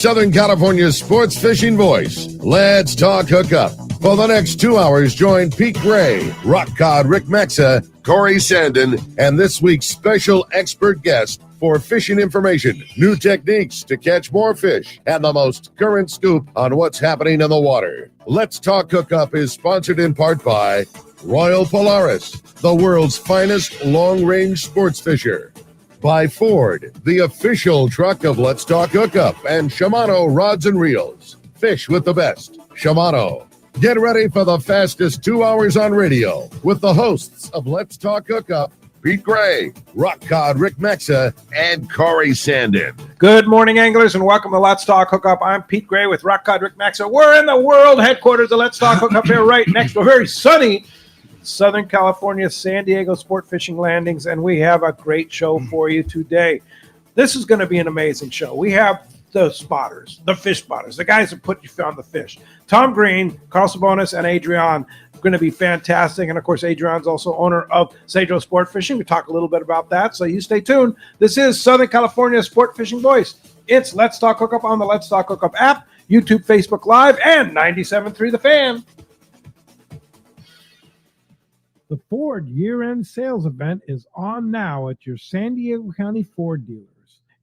Southern California's sports fishing voice. Let's talk hookup. For the next 2 hours, join Pete Gray, Rock Cod Rick Maxa, Corey Sandin, and this week's special expert guest for fishing information, new techniques to catch more fish, and the most current scoop on what's happening in the water. Let's Talk Hookup is sponsored in part by Royal Polaris, the world's finest long-range sports fisher. By Ford, the official truck of Let's Talk Hookup, and Shimano Rods and Reels. Fish with the best. Shimano. Get ready for the fastest 2 hours on radio with the hosts of Let's Talk Hookup, Pete Gray, Rock Cod Rick Maxa, and Corey Sandin. Good morning, anglers, and welcome to Let's Talk Hookup. I'm Pete Gray with Rock Cod Rick Maxa. We're in the world headquarters of Let's Talk Hookup here right next to a very sunny Southern California, San Diego Sport Fishing Landings, and we have a great show for you today. This is going to be an amazing show. We have the spotters, the fish spotters, the guys that put you on the fish. Tom Green, Carl Sabonis, and Adrean are going to be fantastic. And, of course, Adrian's also owner of Cedro Sport Fishing. We talk a little bit about that, so you stay tuned. This is Southern California Sport Fishing Voice. It's Let's Talk Hookup on the Let's Talk Hookup app, YouTube, Facebook Live, and 97.3 The Fan. The Ford year-end sales event is on now at your San Diego County Ford dealers.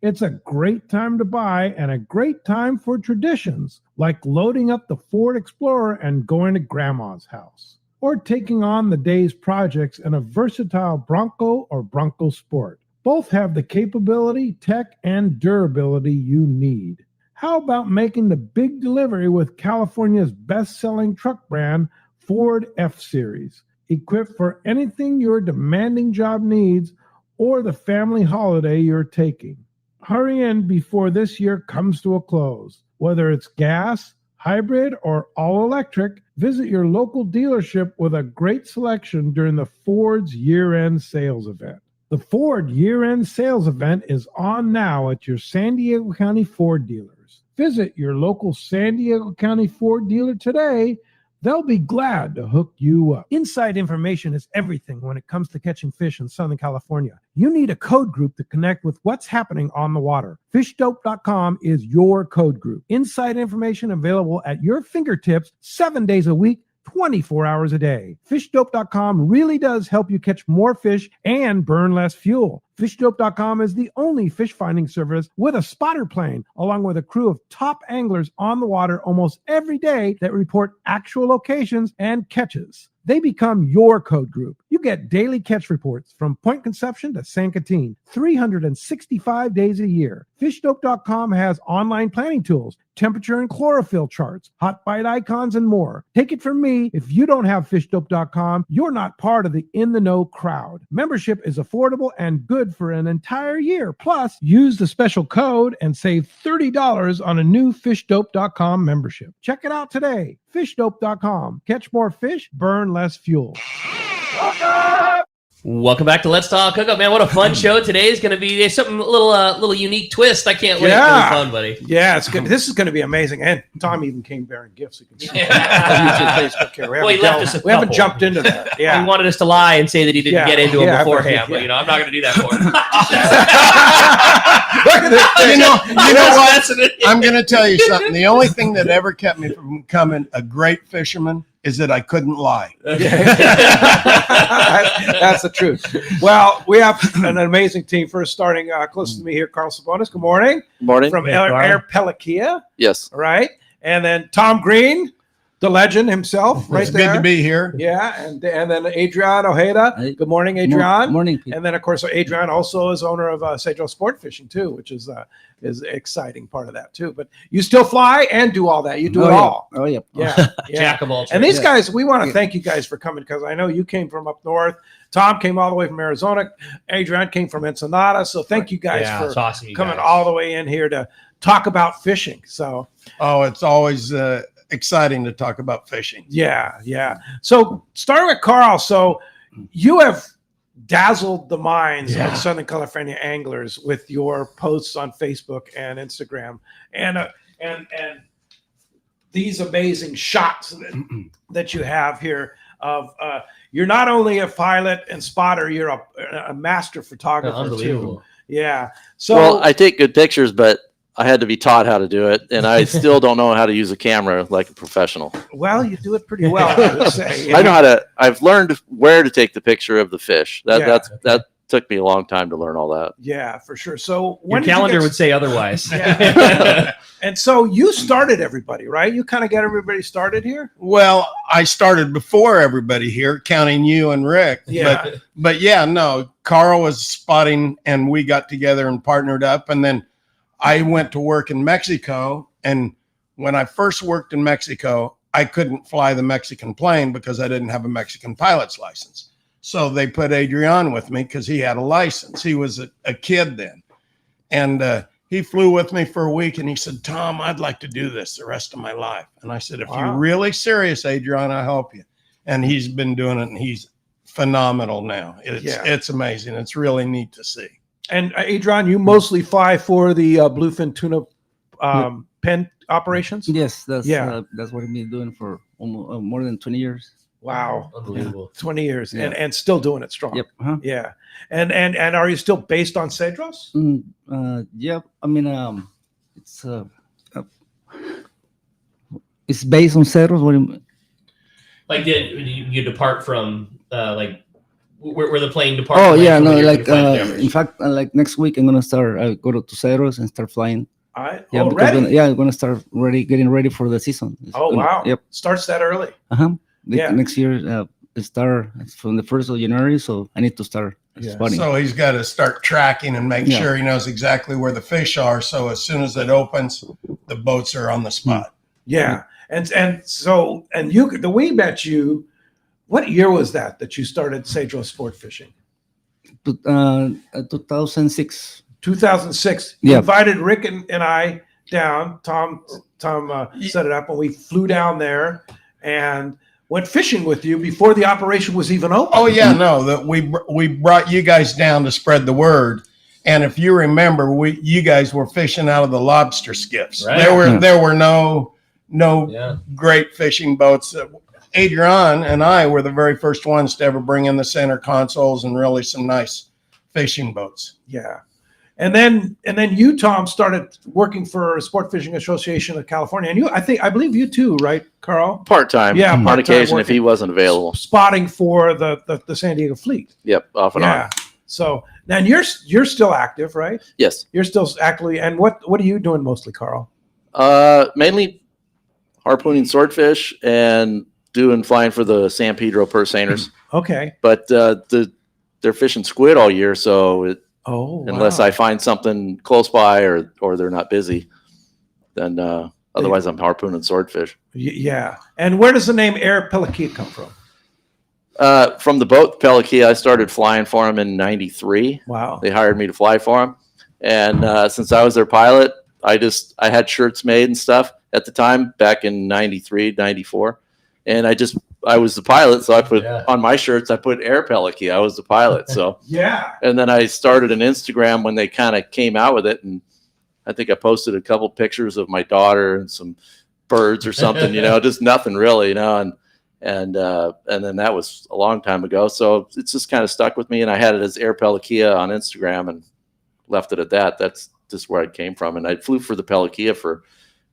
It's a great time to buy and a great time for traditions like loading up the Ford Explorer and going to Grandma's house, or taking on the day's projects in a versatile Bronco or Bronco Sport. Both have the capability, tech, and durability you need. How about making the big delivery with California's best-selling truck brand, Ford F-Series? Equipped for anything your demanding job needs or the family holiday you're taking. Hurry in before this year comes to a close. Whether it's gas, hybrid, or all-electric, visit your local dealership with a great selection during the Ford's year-end sales event. The Ford year-end sales event is on now at your San Diego County Ford dealers. Visit your local San Diego County Ford dealer today. They'll be glad to hook you up. Inside information is everything when it comes to catching fish in Southern California. You need a code group to connect with what's happening on the water. FishDope.com is your code group. Inside information available at your fingertips 7 days a week, 24 hours a day. FishDope.com really does help you catch more fish and burn less fuel. FishDope.com is the only fish finding service with a spotter plane, along with a crew of top anglers on the water almost every day that report actual locations and catches. They become your code group. You get daily catch reports from Point Conception to San Quintin, 365 days a year. FishDope.com has online planning tools, temperature and chlorophyll charts, hot bite icons, and more. Take it from me, if you don't have FishDope.com, you're not part of the in-the-know crowd. Membership is affordable and good for an entire year. Plus, use the special code and save $30 on a new FishDope.com membership. Check it out today. FishDope.com. Catch more fish, burn less fuel. Welcome back to Let's Talk Hookup, man. What a fun show today is going to be. There's something little unique twist. I can't wait. Yeah. It's fun, buddy. Yeah, it's good. This is going to be amazing. And Tom even came bearing gifts. You can see. We haven't jumped into that. Yeah, he wanted us to lie and say that he didn't get into them beforehand, but I'm not going to do that for him. you know what? I'm going to tell you something. The only thing that ever kept me from becoming a great fisherman is that I couldn't lie. That's the truth. Well, we have an amazing team. First, starting close to me here, Carl Sabonis. Good morning. Morning. From Air Pelikia. Yes. Right. And then Tom Green, the legend himself, right It's there. good to be here. Yeah, and then Adrian Ojeda. Hey. Good morning, Adrian. Morning, Pete. And then, of course, Adrian also is owner of Cedro Sport Fishing, too, which is an exciting part of that, too. But you still fly and do all that. You do it all. Oh, yeah. Yeah. Jack of all trades. And these guys, we want to thank you guys for coming because I know you came from up north. Tom came all the way from Arizona. Adrian came from Ensenada. So thank you guys for awesome, coming all the way in here to talk about fishing. So, it's always exciting to talk about fishing. Yeah. So start with Carl. So you have dazzled the minds of Southern California anglers with your posts on Facebook and Instagram and these amazing shots that you have here of you're not only a pilot and spotter, you're a master photographer unbelievable. too. Yeah. So well, I take good pictures, but I had to be taught how to do it, and I still don't know how to use a camera like a professional. Well, you do it pretty well, I would say. I know how to. I've learned where to take the picture of the fish. That took me a long time to learn all that. Yeah, for sure. So Your calendar would say otherwise. Yeah. And so you started everybody, right? You kind of got everybody started here. Well, I started before everybody here, counting you and Rick. Yeah. But yeah, no, Carl was spotting, and we got together and partnered up. And then I went to work in Mexico. And when I first worked in Mexico, I couldn't fly the Mexican plane because I didn't have a Mexican pilot's license. So they put Adrean with me because he had a license. He was a kid then. And he flew with me for a week, and he said, Tom, I'd like to do this the rest of my life. And I said, if you're really serious, Adrean, I'll help you. And he's been doing it, and he's phenomenal now. It's amazing. It's really neat to see. And Adrian, you mostly fly for the bluefin tuna pen operations? Yes, that's what I've been doing for almost, more than 20 years. Wow. Unbelievable. 20 years. Yeah. And still doing it strong. Yep. Yeah. And are you still based on Cedros? Yeah. I mean, it's based on Cedros. What do you mean? Like, did you depart from like where the plane departed? Oh yeah, no, like in fact, like next week I'm gonna start. I go to Cedros and start flying. All right. Yeah, Already? I'm gonna start getting ready for the season. Wow. Yep. Starts that early. Next year, start from the 1st of January, so I need to start spotting. So he's got to start tracking and make sure he knows exactly where the fish are. So as soon as it opens, the boats are on the spot. Yeah. And you, the we met you, what year was that you started Cedros Sport Fishing? 2006. 2006. You invited Rick and I down. Tom set it up, and we flew down there and went fishing with you before the operation was even open. Oh yeah, no, that we brought you guys down to spread the word. And if you remember, you guys were fishing out of the lobster skiffs. Right. There were no great fishing boats. Adrian and I were the very first ones to ever bring in the center consoles and really some nice fishing boats. Yeah. And then you, Tom, started working for Sport Fishing Association of California. And I believe you too, right, Carl? Part-time. Yeah, on occasion if he wasn't available. Spotting for the San Diego fleet. Yep, off and on. So now you're still active, right? Yes. You're still actively. And what are you doing mostly, Carl? Mainly harpooning swordfish and flying for the San Pedro purse seiners. Okay. But they're fishing squid all year, so unless I find something close by or they're not busy, then otherwise I'm harpooning swordfish. Yeah. And where does the name Air Pelagia come from? From the boat Pelagia, I started flying for them in '93. Wow. They hired me to fly for them. And since I was their pilot, I had shirts made and stuff at the time back in '93, '94. And I was the pilot, so I put on my shirts, I put Air Pelagia. I was the pilot. So and then I started an Instagram when they kind of came out with it, and I think I posted a couple pictures of my daughter and some birds or something, just nothing really, and then that was a long time ago. So it's just kind of stuck with me, and I had it as Air Pelagia on Instagram and left it at that. That's just where I came from, and I flew for the Pelagia for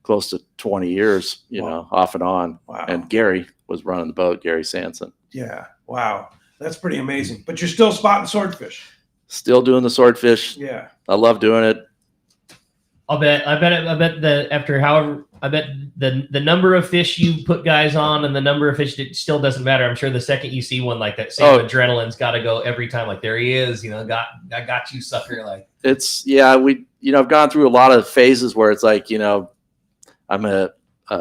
close to 20 years, off and on. Wow. And Gary was running the boat, Gary Sanson. Yeah. Wow. That's pretty amazing. But you're still spotting swordfish. Still doing the swordfish. Yeah. I love doing it. I bet the number of fish you put guys on and the number of fish, it still doesn't matter. I'm sure the second you see one like that, same adrenaline's got to go every time. Like, there he is, I got you, sucker. Like, it's, I've gone through a lot of phases where it's like, I'm a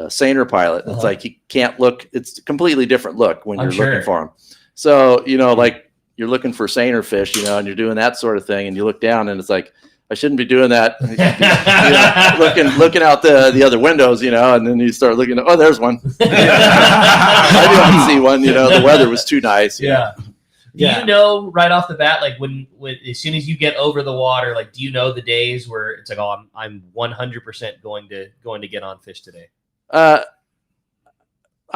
seiner pilot. It's like you can't look. It's a completely different look when you're looking for them. So, like you're looking for seiner fish, and you're doing that sort of thing, and you look down and it's like, I shouldn't be doing that. Looking out the other windows, and then you start looking, oh, there's one. I didn't see one, the weather was too nice. Yeah. Do you know right off the bat, like when as soon as you get over the water, like, do you know the days where it's like, oh, I'm 100% going to get on fish today? I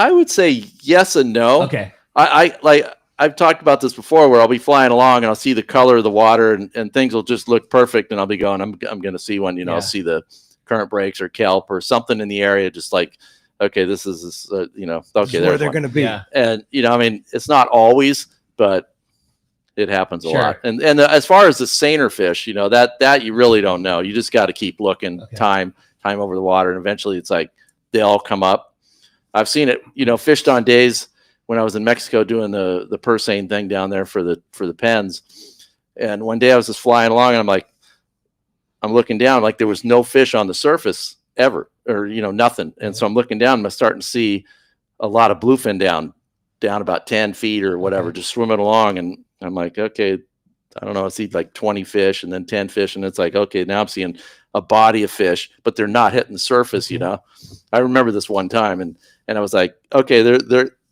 would say yes and no. Okay. I've talked about this before, where I'll be flying along and I'll see the color of the water and things will just look perfect, and I'll be going, I'm going to see one. I'll see the current breaks or kelp or something in the area, just like, okay, this is okay, where they're going to be. Yeah. And I mean, it's not always, but it happens a Sure. lot. And as far as the seiner fish, that you really don't know. You just got to keep looking, time over the water, and eventually it's like they all come up. I've seen it, fished on days when I was in Mexico doing the purse seine thing down there for the pens. And one day I was just flying along, and I'm looking down, like there was no fish on the surface ever, or nothing. And so I'm looking down, and I'm starting to see a lot of bluefin down about 10 feet or whatever, just swimming along. And I'm like, okay, I don't know, I see like 20 fish and then 10 fish, and it's like, okay, now I'm seeing a body of fish, but they're not hitting the surface. I remember this one time, and I was like, okay,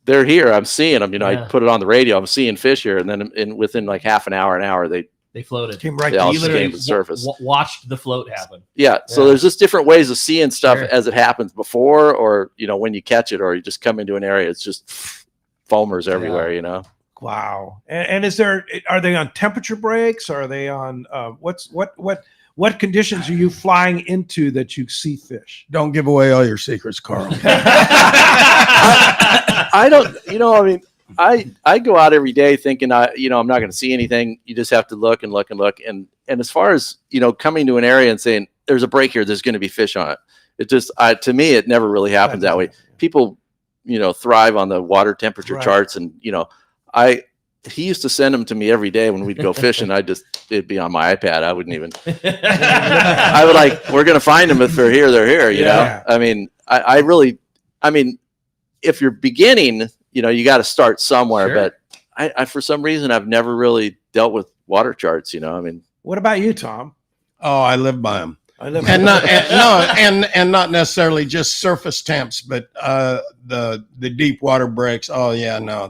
they're here. I'm seeing them. I put it on the radio. I'm seeing fish here, and then within like half an hour, they floated. Came right they to all you. just came to the surface. Watched the float happen. Yeah. So there's just different ways of seeing stuff Sure. as it happens before, or when you catch it, or you just come into an area, it's just foamers everywhere. Wow. And are they on temperature breaks? Are they on what conditions are you flying into that you see fish? Don't give away all your secrets, Carl. I don't, I mean, I go out every day thinking I'm not going to see anything. You just have to look and look and look. And as far as, coming to an area and saying there's a break here, there's going to be fish on it. It just, to me, it never really happens that way. People, thrive on the water temperature charts. And, he used to send them to me every day when we'd go fishing. It'd be on my iPad. I wouldn't even, I would we're going to find them if they're here, they're here, you know? I mean, I mean, if you're beginning, you got to start somewhere, Sure. but I, for some reason, I've never really dealt with water charts, I mean, What about you, Tom? Oh, I live by them. And Not necessarily just surface temps, but the deep water breaks. Oh yeah, no,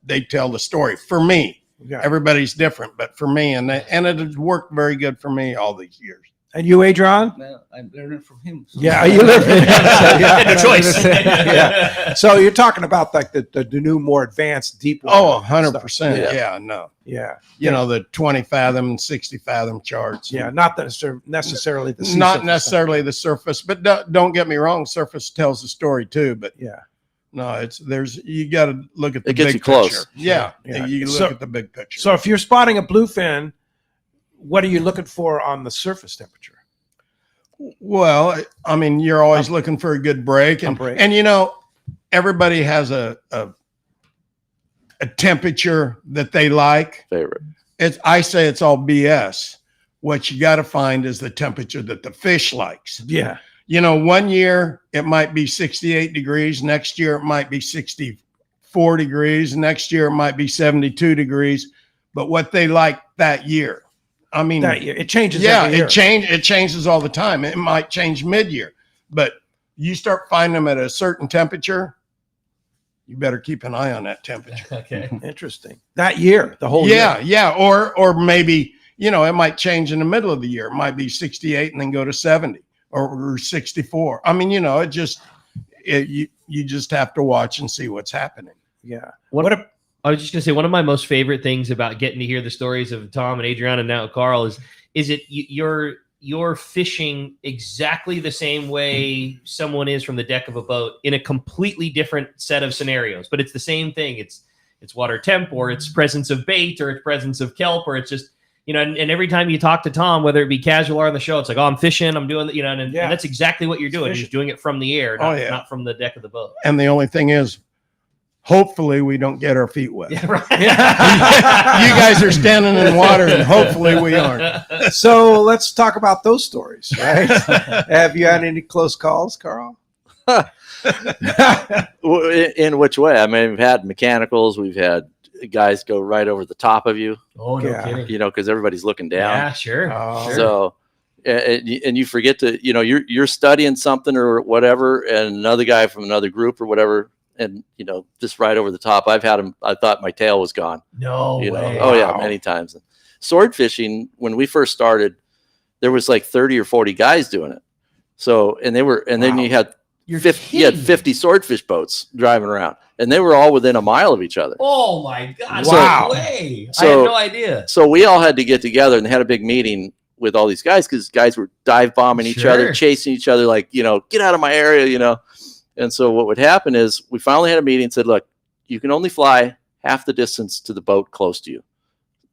they tell the story for me. Everybody's different, but for me, and it has worked very good for me all these years. And you, Adrian? Well, I'm learning from him. So. Yeah, you live in No choice. Yeah. So you're talking about like the new, more advanced deep water. Oh, 100%. Yeah. Yeah. The 20 fathom, 60 fathom charts. Yeah, not necessarily the sea Not surface. necessarily the surface, but don't get me wrong. Surface tells the story too, but Yeah. no, you got to look at the It gets big you close. picture. Yeah. Yeah. You look at the big picture. So if you're spotting a bluefin, what are you looking for on the surface temperature? Well, I mean, you're always looking for a good break, and everybody has a temperature that they like. favorite. I say it's all BS. What you got to find is the temperature that the fish likes. Yeah. 1 year it might be 68 degrees. Next year it might be 64 degrees. Next year it might be 72 degrees. But what they like that year. I mean, That year. It changes yeah, every year. it changes all the time. It might change mid-year, but you start finding them at a certain temperature, you better keep an eye on that temperature. Okay. Interesting. That year, the whole year. Yeah. Or maybe, it might change in the middle of the year. It might be 68 and then go to 70 or 64. I mean, you just have to watch and see what's happening. Yeah. I was just gonna say, one of my most favorite things about getting to hear the stories of Tom and Adrian and now Carl is you're fishing exactly the same way someone is from the deck of a boat in a completely different set of scenarios, but it's the same thing. It's water temp, or it's presence of bait, or it's presence of kelp, or it's just, and every time you talk to Tom, whether it be casual or on the show, it's like, oh, I'm fishing, I'm doing, and that's exactly what you're doing. You're just doing it from the air, not from the deck of the boat. And the only thing is, hopefully we don't get our feet wet. Yeah, right. You guys are standing in water, and hopefully we aren't. So let's talk about those stories, right? Have you had any close calls, Carl? In which way? I mean, we've had mechanicals, we've had guys go right over the top of you, Oh, no kidding. because everybody's looking down. Yeah, sure. Oh. So, and you forget to, you're studying something or whatever, and another guy from another group or whatever, and just right over the top. I've had him. I thought my tail was gone. No way. Oh yeah, many times. Sword fishing, when we first started, there was like 30 or 40 guys doing it. So, and then you had 50 swordfish boats driving around, and they were all within a mile of each other. Oh my God! Wow. No way! I So- had no idea. So we all had to get together and had a big meeting with all these guys because guys were dive bombing each other, chasing each other, like, get out of my area, And so what would happen is we finally had a meeting and said, look, you can only fly half the distance to the boat close to you.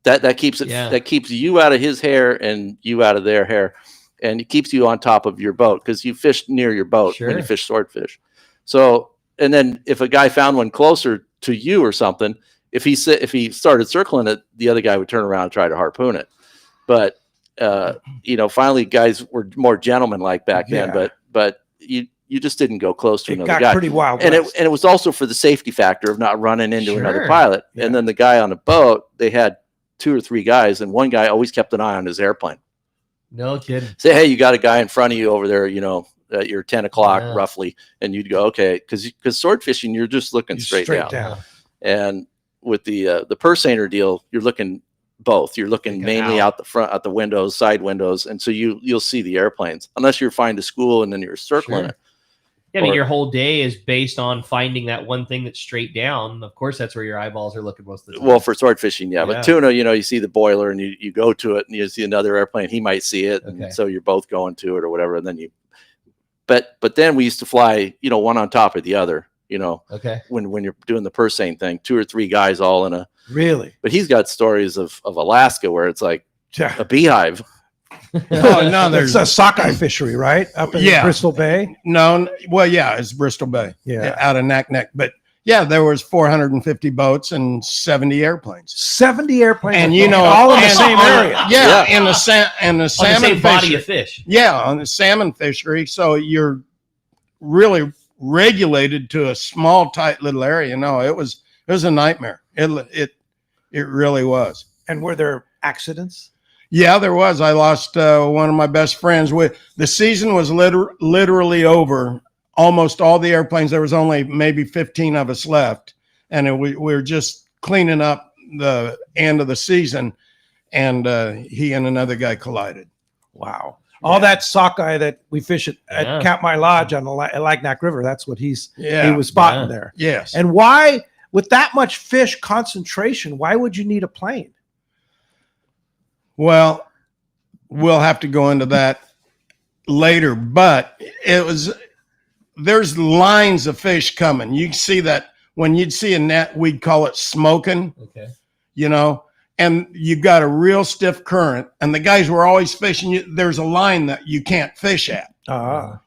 That keeps it. That keeps you out of his hair and you out of their hair, and it keeps you on top of your boat because you fish near your boat when you fish swordfish. So, and then if a guy found one closer to you or something, if he started circling it, the other guy would turn around and try to harpoon it. But finally, guys were more gentleman-like back then. But you just didn't go close to another guy. It got pretty wild. And it was also for the safety factor of not running into another pilot. Yeah. And then the guy on the boat, they had 2 or 3 guys, and one guy always kept an eye on his airplane. No kidding. Say, hey, you got a guy in front of you over there, at your 10 o'clock roughly, and you'd go, okay, because sword fishing, you're just looking straight down. And with the purse seiner deal, you're looking both. You're looking mainly out the front, out the windows, side windows, and so you'll see the airplanes unless you're flying to school and then you're circling it. Yeah, I mean, your whole day is based on finding that one thing that's straight down. Of course, that's where your eyeballs are looking most of the time. Well, for sword fishing, but tuna, you see the boiler and you go to it and you see another airplane. He might see it, and so you're both going to it or whatever. And then but then we used to fly, one on top of the other. When you're doing the purse seine thing, 2 or 3 guys all in a But he's got stories of Alaska where it's like a beehive. No, there's a sockeye fishery, right? Up in Bristol Bay. No, well, it's Bristol Bay. Yeah, out of Naknek. But there was 450 boats and 70 airplanes. 70 airplanes, and all in the same area. And the salmon same body of fish. Yeah, on the salmon fishery. So you're really regulated to a small, tight little area. No, it was a nightmare. It really was. And were there accidents? Yeah, there was. I lost one of my best friends. The season was literally over. Almost all the airplanes. There was only maybe 15 of us left, and we were just cleaning up the end of the season, and he and another guy collided. Wow. All that sockeye that we fish at Katmai Lodge on the Lagnac River, that's what he was spotting there. Yes. And why, with that much fish concentration, why would you need a plane? Well, we'll have to go into that later, but there's lines of fish coming. You see that when you'd see a net, we'd call it smoking. Okay. And you got a real stiff current, and the guys were always fishing. There's a line that you can't fish at.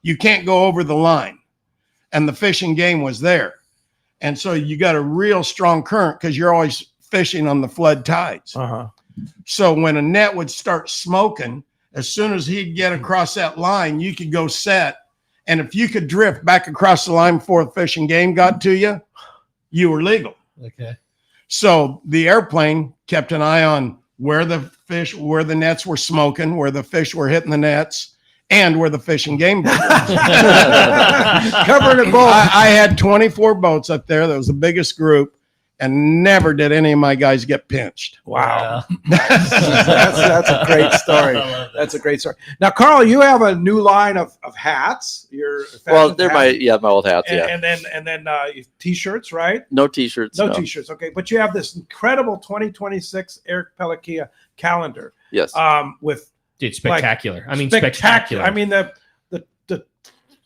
You can't go over the line, and the fishing game was there. And so you got a real strong current because you're always fishing on the flood tides. So when a net would start smoking, as soon as he'd get across that line, you could go set. And if you could drift back across the line before the fishing game got to you, you were legal. Okay. So the airplane kept an eye on where the nets were smoking, where the fish were hitting the nets, and where the fishing game was. Covering it both. I had 24 boats up there. That was the biggest group. And never did any of my guys get pinched. Wow. That's a great story. That's a great story. Now, Carl, you have a new line of hats. They're my old hats. And then t-shirts, right? No t-shirts. No t-shirts. Okay. But you have this incredible 2026 Eric Pelikia calendar. Yes. It's spectacular. Spectacular. I mean, the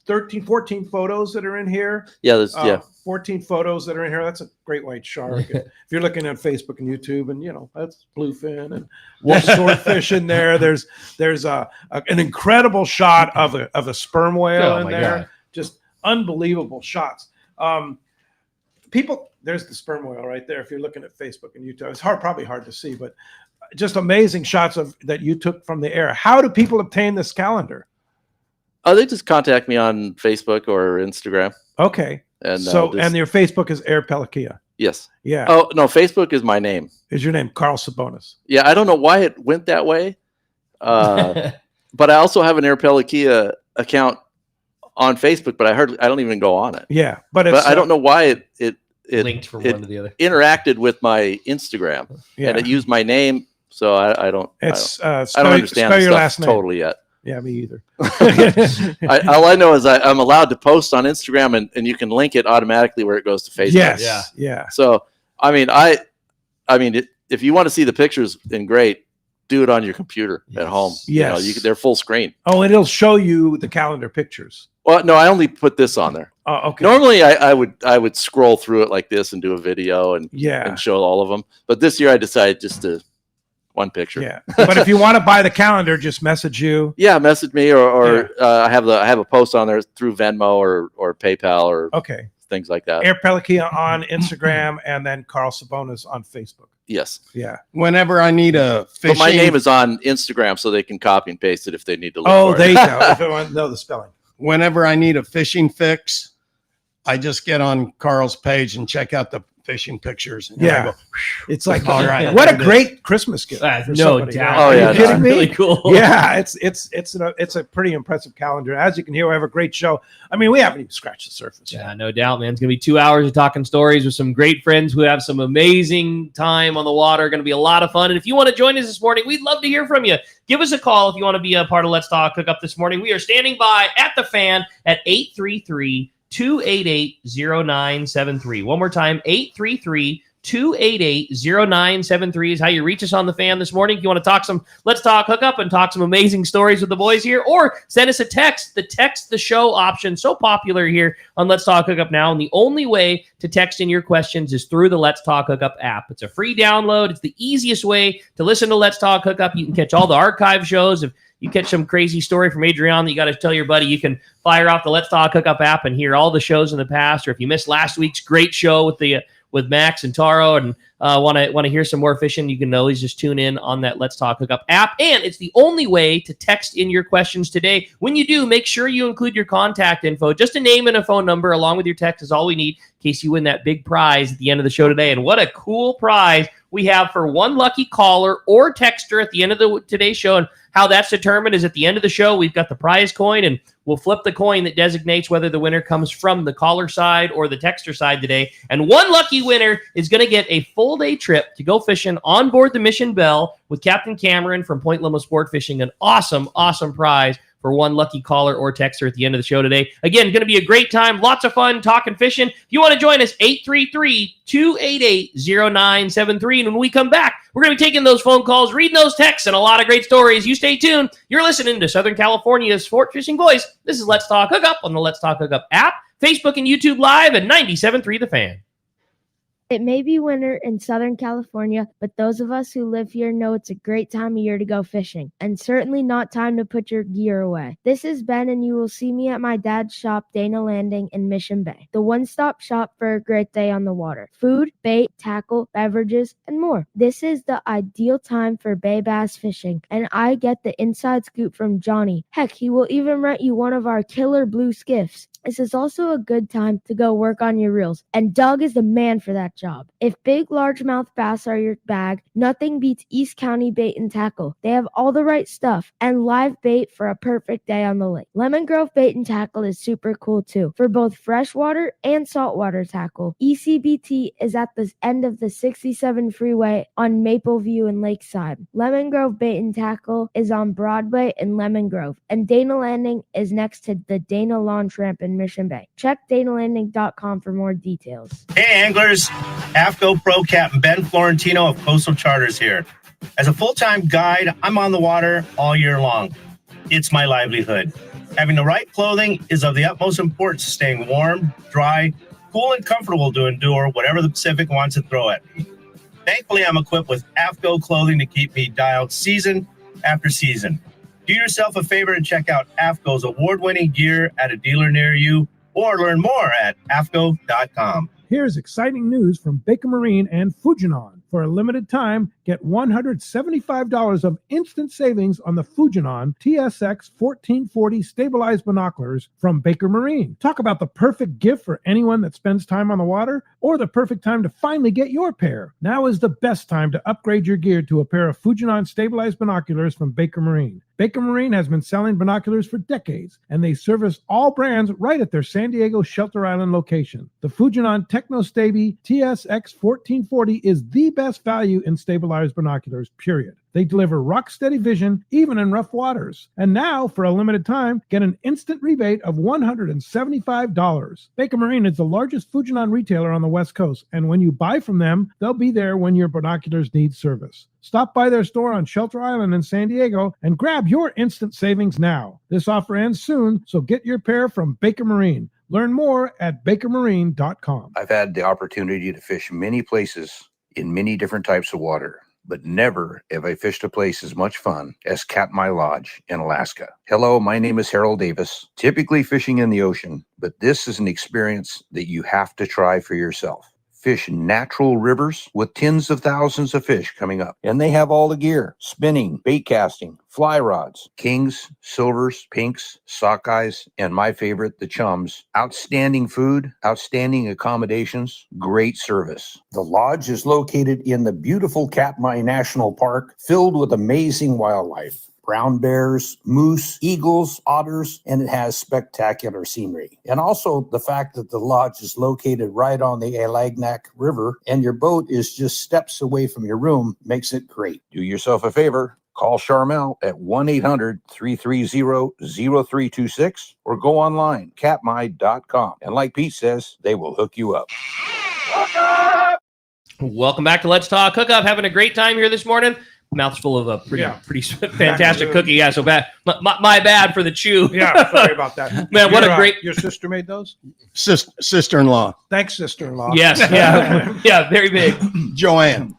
14 photos that are in here. Yeah, there's 14 photos that are in here. That's a great white shark. If you're looking at Facebook and YouTube, and that's bluefin and swordfish in there. There's an incredible shot of a sperm whale in there. God. Just unbelievable shots. There's the sperm whale right there. If you're looking at Facebook and YouTube, it's probably hard to see, but just amazing shots that you took from the air. How do people obtain this calendar? They just contact me on Facebook or Instagram. Okay. And and your Facebook is Air Pelikia. Yes. Yeah. Oh no, Facebook is my name. Is your name Carl Sabonis? Yeah, I don't know why it went that way, but I also have an Air Pelikia account on Facebook, but I don't even go on it. Yeah, but I don't know why it linked from one to the other. Interacted with my Instagram, and it used my name, so I don't. I don't understand spell your last name totally yet. Yeah, me either. All I know is I'm allowed to post on Instagram, and you can link it automatically where it goes to Facebook. Yes. Yeah. So, if you want to see the pictures, then great. do it on your computer at home. Yes. They're full screen. Oh, and it'll show you the calendar pictures. Well, no, I only put this on there. Oh, okay. Normally, I would scroll through it like this and do a video and show all of them. But this year, I decided just to one picture. Yeah, but if you want to buy the calendar, just message you. Yeah, message me or I have a post on there through Venmo or PayPal or things like that. Air Pelican on Instagram and then Carl Sabonis on Facebook. Yes. Yeah. Whenever I need a fishing, but my name is on Instagram, so they can copy and paste it if they need to look for there it. you go. If they want to know the spelling. Whenever I need a fishing fix, I just get on Carl's page and check out the fishing pictures. And I go, it's like, all right. What a great Christmas gift. No doubt. Oh, yeah. Are you kidding me? Really cool. Yeah, it's a pretty impressive calendar. As you can hear, we have a great show. I mean, we haven't even scratched the surface. Yeah, no doubt, man. It's going to be 2 hours of talking stories with some great friends who have some amazing time on the water. Going to be a lot of fun. And if you want to join us this morning, we'd love to hear from you. Give us a call if you want to be a part of Let's Talk Hookup this morning. We are standing by at the Fan at 833-288-0973. One more time, 833-288-0973 is how you reach us on the Fan this morning. If you want to talk some Let's Talk Hookup and talk some amazing stories with the boys here, or send us a text. The text the show option, so popular here on Let's Talk Hookup now, and the only way to text in your questions is through the Let's Talk Hookup app. It's a free download. It's the easiest way to listen to Let's Talk Hookup. You can catch all the archive shows. If you catch some crazy story from Adrean that you got to tell your buddy, you can fire off the Let's Talk Hookup app and hear all the shows in the past. Or if you missed last week's great show with Max and Taro and want to hear some more fishing, you can always just tune in on that Let's Talk Hookup app. And it's the only way to text in your questions today. When you do, make sure you include your contact info. Just a name and a phone number along with your text is all we need in case you win that big prize at the end of the show today. And what a cool prize we have for one lucky caller or texter at the end of today's show. And how that's determined is at the end of the show, we've got the prize coin, and we'll flip the coin that designates whether the winner comes from the caller side or the texter side today. And one lucky winner is going to get a full day trip to go fishing on board the Mission Belle with Captain Cameron from Point Loma Sport Fishing. An awesome, awesome prize for one lucky caller or texter at the end of the show today. Again, going to be a great time. Lots of fun talking fishing. If you want to join us, 833-288-0973. And when we come back, we're going to be taking those phone calls, reading those texts, and a lot of great stories. You stay tuned. You're listening to Southern California's sport fishing voice. This is Let's Talk Hookup on the Let's Talk Hookup app, Facebook and YouTube Live, and 97.3 The Fan. It may be winter in Southern California, but those of us who live here know it's a great time of year to go fishing, and certainly not time to put your gear away. This is Ben, and you will see me at my dad's shop, Dana Landing in Mission Bay, the one-stop shop for a great day on the water. Food, bait, tackle, beverages, and more. This is the ideal time for bay bass fishing, and I get the inside scoop from Johnny. Heck, he will even rent you one of our killer blue skiffs. This is also a good time to go work on your reels, and Doug is the man for that job. If big largemouth bass are your bag, nothing beats East County Bait and Tackle. They have all the right stuff and live bait for a perfect day on the lake. Lemon Grove Bait and Tackle is super cool too, for both freshwater and saltwater tackle. ECBT is at the end of the 67 freeway on Mapleview and Lakeside. Lemon Grove Bait and Tackle is on Broadway in Lemon Grove, and Dana Landing is next to the Dana Launch Ramp in Mission Bay. Check danalanding.com for more details. Hey anglers, AFCO Pro Captain Ben Florentino of Coastal Charters here. As a full-time guide, I'm on the water all year long. It's my livelihood. Having the right clothing is of the utmost importance to staying warm, dry, cool, and comfortable to endure whatever the Pacific wants to throw at me. Thankfully, I'm equipped with AFCO clothing to keep me dialed season after season. Do yourself a favor and check out AFCO's award-winning gear at a dealer near you, or learn more at AFCO.com. Here's exciting news from Baker Marine and Fujinon. For a limited time, get $175 of instant savings on the Fujinon TSX 1440 stabilized binoculars from Baker Marine. Talk about the perfect gift for anyone that spends time on the water, or the perfect time to finally get your pair. Now is the best time to upgrade your gear to a pair of Fujinon stabilized binoculars from Baker Marine. Baker Marine has been selling binoculars for decades, and they service all brands right at their San Diego Shelter Island location. The Fujinon Techno Staby TSX 1440 is the best value in stabilized Flyers binoculars, period. They deliver rock-steady vision even in rough waters. And now, for a limited time, get an instant rebate of $175. Baker Marine is the largest Fujinon retailer on the West Coast, and when you buy from them, they'll be there when your binoculars need service. Stop by their store on Shelter Island in San Diego and grab your instant savings now. This offer ends soon, so get your pair from Baker Marine. Learn more at bakermarine.com. I've had the opportunity to fish many places in many different types of water, but never have I fished a place as much fun as Katmai Lodge in Alaska. Hello, my name is Harold Davis, typically fishing in the ocean, but this is an experience that you have to try for yourself. Fish natural rivers with tens of thousands of fish coming up. And they have all the gear: spinning, bait casting, fly rods, kings, silvers, pinks, sockeyes, and my favorite, the chums. Outstanding food, outstanding accommodations, great service. The lodge is located in the beautiful Katmai National Park, filled with amazing wildlife. Brown bears, moose, eagles, otters, and it has spectacular scenery. And also the fact that the lodge is located right on the Alagnak River and your boat is just steps away from your room makes it great. Do yourself a favor. Call Charmel at 1-800-330-0326 or go online, katmai.com. And like Pete says, they will hook you up. Welcome back to Let's Talk Hookup. Having a great time here this morning. Mouth's full of a pretty fantastic cookie. Yeah, so bad. My bad for the chew. Yeah, sorry about that. Man, what a great... Your sister made those? Sister-in-law. Thanks, sister-in-law. Yes, yeah. Yeah, very big. Joanne's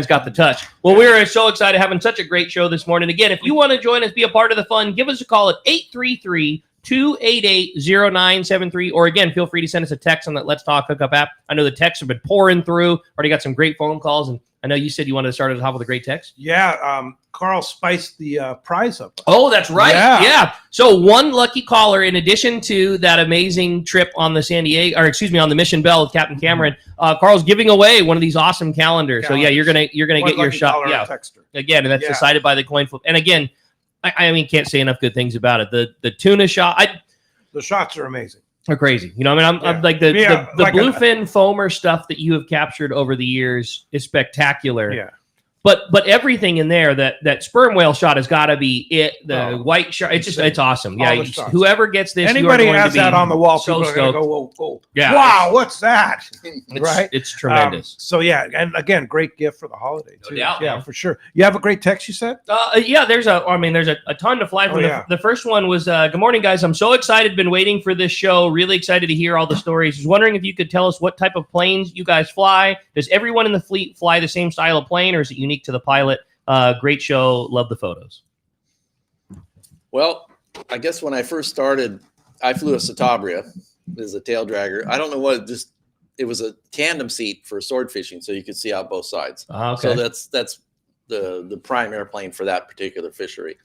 got the touch. Well, we are so excited having such a great show this morning. Again, if you want to join us, be a part of the fun, give us a call at 833-288-0973. Or again, feel free to send us a text on that Let's Talk Hookup app. I know the texts have been pouring through. Already got some great phone calls, and I know you said you wanted to start at the top with a great text. Yeah, Carl spiced the prize up. Oh, that's right. Yeah. So one lucky caller, in addition to that amazing trip on the on the Mission Bell with Captain Cameron, Carl's giving away one of these awesome calendars. So yeah, you're gonna get your shot. Yeah. Again, and that's decided by the coin flip. And again, I mean, can't say enough good things about it. The tuna shot. The shots are amazing. They're crazy. You know, I mean, I'm like the bluefin foamer stuff that you have captured over the years is spectacular. Yeah. But everything in there, that sperm whale shot has got to be it. The white shark, it's awesome. Yeah, whoever gets this, anybody has that on the wall, so people are gonna go, whoa. Yeah, wow, what's that? Right? It's tremendous. So yeah, and again, great gift for the holiday too. No doubt, yeah, for sure. You have a great text, you said? Yeah, there's a ton to fly from. The first one was, good morning, guys. I'm so excited. Been waiting for this show. Really excited to hear all the stories. Was wondering if you could tell us what type of planes you guys fly. Does everyone in the fleet fly the same style of plane, or is it unique to the pilot? Great show. Love the photos. Well, I guess when I first started, I flew a Citabria as a tail dragger. I don't know what, it was a tandem seat for sword fishing, so you could see out both sides. Okay. So that's the prime airplane for that particular fishery.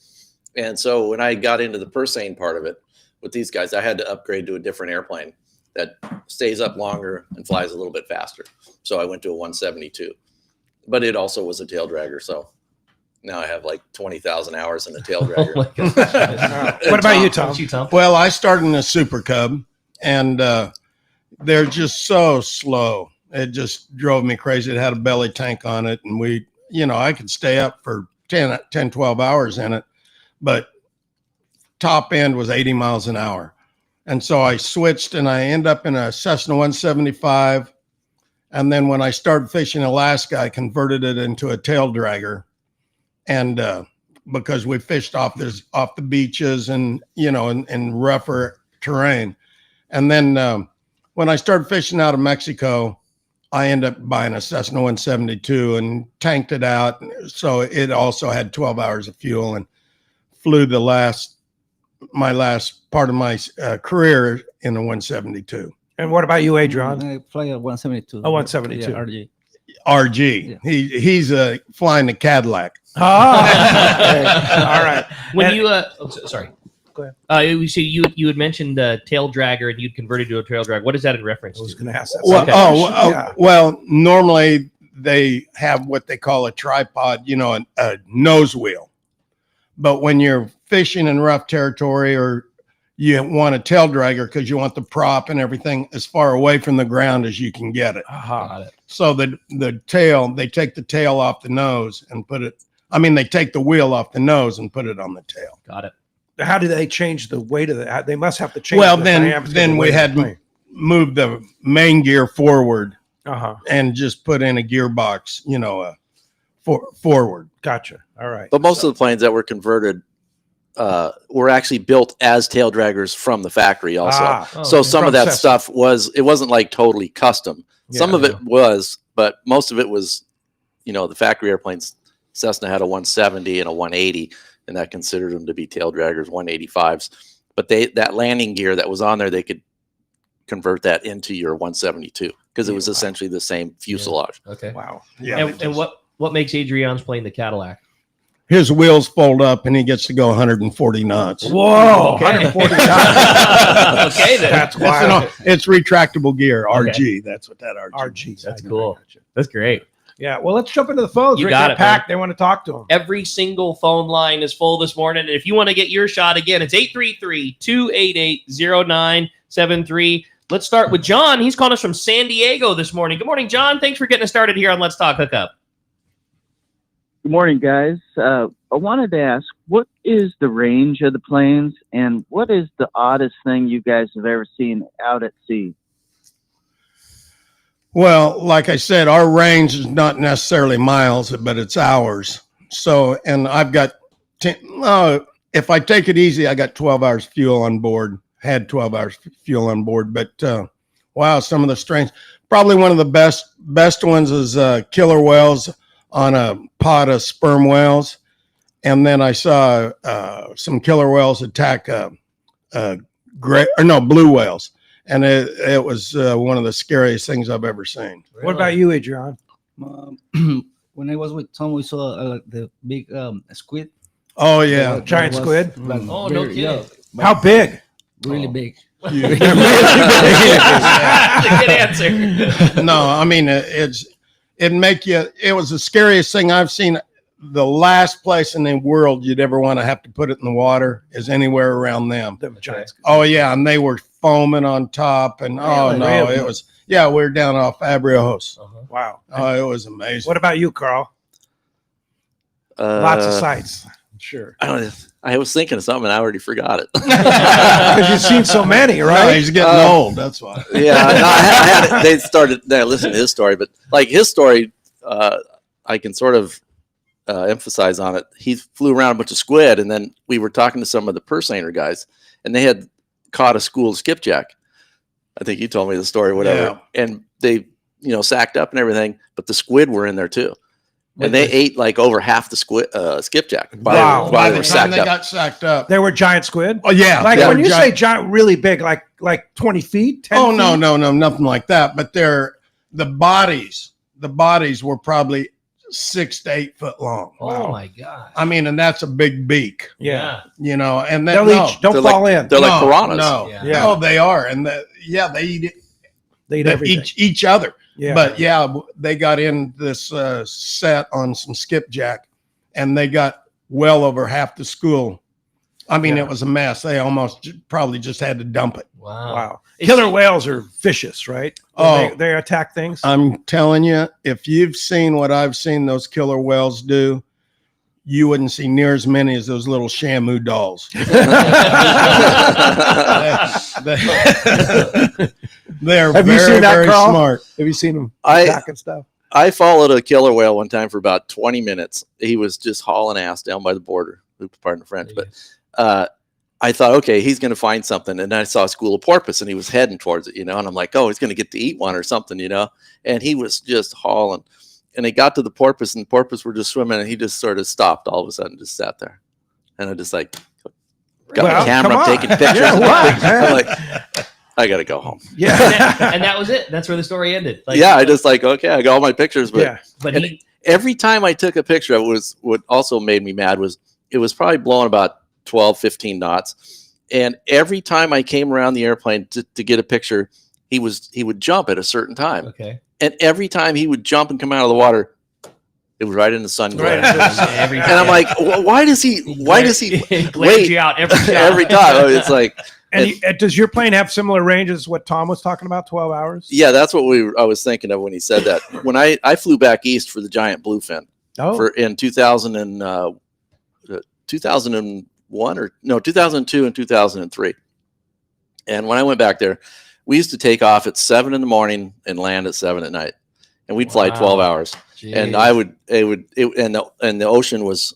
And so when I got into the Persane part of it with these guys, I had to upgrade to a different airplane that stays up longer and flies a little bit faster. So I went to a 172. But it also was a tail dragger, so now I have like 20,000 hours in a tail dragger. What about you, Tom? Well, I started in a Super Cub, and they're just so slow. It just drove me crazy. It had a belly tank on it, and I could stay up for 10, 12 hours in it, but top end was 80 miles an hour. And so I switched, and I ended up in a Cessna 175. And then when I started fishing Alaska, I converted it into a tail dragger. And because we fished off the beaches and, in rougher terrain. And then when I started fishing out of Mexico, I ended up buying a Cessna 172 and tanked it out. So it also had 12 hours of fuel, and flew my last part of my career in a 172. And what about you, Adrean? I fly a 172. A 172. Yeah, RG. RG. Yeah. He's flying the Cadillac. Oh, all right. When sorry. Go ahead. You had mentioned tail dragger, and you'd converted to a tail dragger. What is that in reference to? I was going to ask that. Well, normally they have what they call a tripod, a nose wheel. But when you're fishing in rough territory, or you want a tail dragger because you want the prop and everything as far away from the ground as you can get it. Got it. So the tail, they take the tail off the nose and put it, they take the wheel off the nose and put it on the tail. Got it. How do they change the weight of the? They must have to change. Well, the then diameter of the we weight had of the plane. moved the main gear forward Uh-huh. and just put in a gearbox, forward. Gotcha. All right. But most of the planes that were converted were actually built as tail draggers from the factory also. Oh, So okay. some From of that Cessna. stuff wasn't like totally custom. Some Yeah. of it was, but most of it was, the factory airplanes. Cessna had a 170 and a 180, and that considered them to be tail draggers, 185s. But that landing gear that was on there, they could convert that into your 172 because it was essentially the same fuselage. Okay. Wow. Yeah. And what makes Adrian's plane the Cadillac? His wheels fold up and he gets to go 140 knots. Whoa. Okay. 140 Okay, then. That's wild. It's retractable gear, Okay. RG. That's what that RG. RG. That's I know, cool. I gotcha. That's great. Yeah. Well, let's jump into the phones. You Rick, got they're it, packed. They want to talk to him. Every single phone line is full this morning. And if you want to get your shot again, it's 833-288-0973. Let's start with John. He's calling us from San Diego this morning. Good morning, John. Thanks for getting us started here on Let's Talk Hookup. Good morning, guys. I wanted to ask, what is the range of the planes, and what is the oddest thing you guys have ever seen out at sea? Well, like I said, our range is not necessarily miles, but it's hours. So, and I've got, if I take it easy, I got 12 hours fuel on board, had 12 hours fuel on board. But wow, some of the strange, probably one of the best ones is killer whales on a pod of sperm whales. And then I saw some killer whales attack blue whales. And it was one of the scariest things I've ever seen. What about you, Adrian? When I was with Tom, we saw the big squid. Oh, yeah. Giant squid? Oh, no kidding. How big? Really big. That's a good answer. No, it was the scariest thing I've seen. The last place in the world you'd ever want to have to put it in the water is anywhere around them. The giant. Oh yeah, and they were foaming on top, and Really? it was we're down off Abriojos. Wow. Oh, it was amazing. What about you, Carl? Lots of sights. Sure. I was thinking of something and I already forgot it. Because you've seen so many, No, right? he's getting old. That's why. Yeah, no, I had it. They listened to his story, but like his story, I can sort of emphasize on it. He flew around a bunch of squid, and then we were talking to some of the pursaner guys, and they had caught a school of skipjack. I think you told me the story, whatever. Yeah. And they, sacked up and everything, but the squid were in there too. And they ate like over half the skipjack Wow. while they By were the time sacked they up. got sacked up. They were giant squid? Oh yeah. Like they when were you say giant, really big, like 20 feet? 10 Oh feet? no, nothing like that. But the bodies were probably 6 to 8 foot long. Oh, my God. And that's a big beak, Yeah. and then They'll eat. Don't They're fall like- in. They're like piranhas. No, Yeah. Oh, they are, and they eat it. They eat They everything. each other. Yeah. But they got in this set on some skipjack, and they got well over half the school. It was a mess. They almost probably just had to dump it. Wow. Killer whales are vicious, right? They attack things. I'm telling you, if you've seen what I've seen those killer whales do, you wouldn't see near as many as those little Shamu dolls. They're Have you very, seen that, very Carl? smart. Have you seen them I- attacking stuff? I followed a killer whale one time for about 20 minutes. He was just hauling ass down by the border. Pardon the French, but I thought, okay, he's going to find something. And then I saw a school of porpoise, and he was heading towards it, and I'm like, oh, he's going to get to eat one or something, And he was just hauling. And he got to the porpoise, and the porpoise were just swimming, and he just sort of stopped all of a sudden, just sat there. And I just got my camera, I'm taking pictures. Yeah, why, man? I'm like, I got to go home. Yeah. And that was it. That's where the story ended. I just okay, I got all my pictures, but Yeah. But and every time I took a picture, what also made me mad was it was probably blowing about 12, 15 knots. And every time I came around the airplane to get a picture, he would jump at a certain time. Okay. And every time he would jump and come out of the water, it was right in the sun glare. Every And I'm like, why does he glares wait you out every time. every time? It's like, does your plane have similar ranges as what Tom was talking about, 12 hours? Yeah, that's what I was thinking of when he said that. When I flew back east for the giant bluefin in 2001 or no 2002 and 2003. And when I went back there, we used to take off at 7 in the morning and land at 7 at night, and we'd fly 12 hours. Jeez. And the ocean was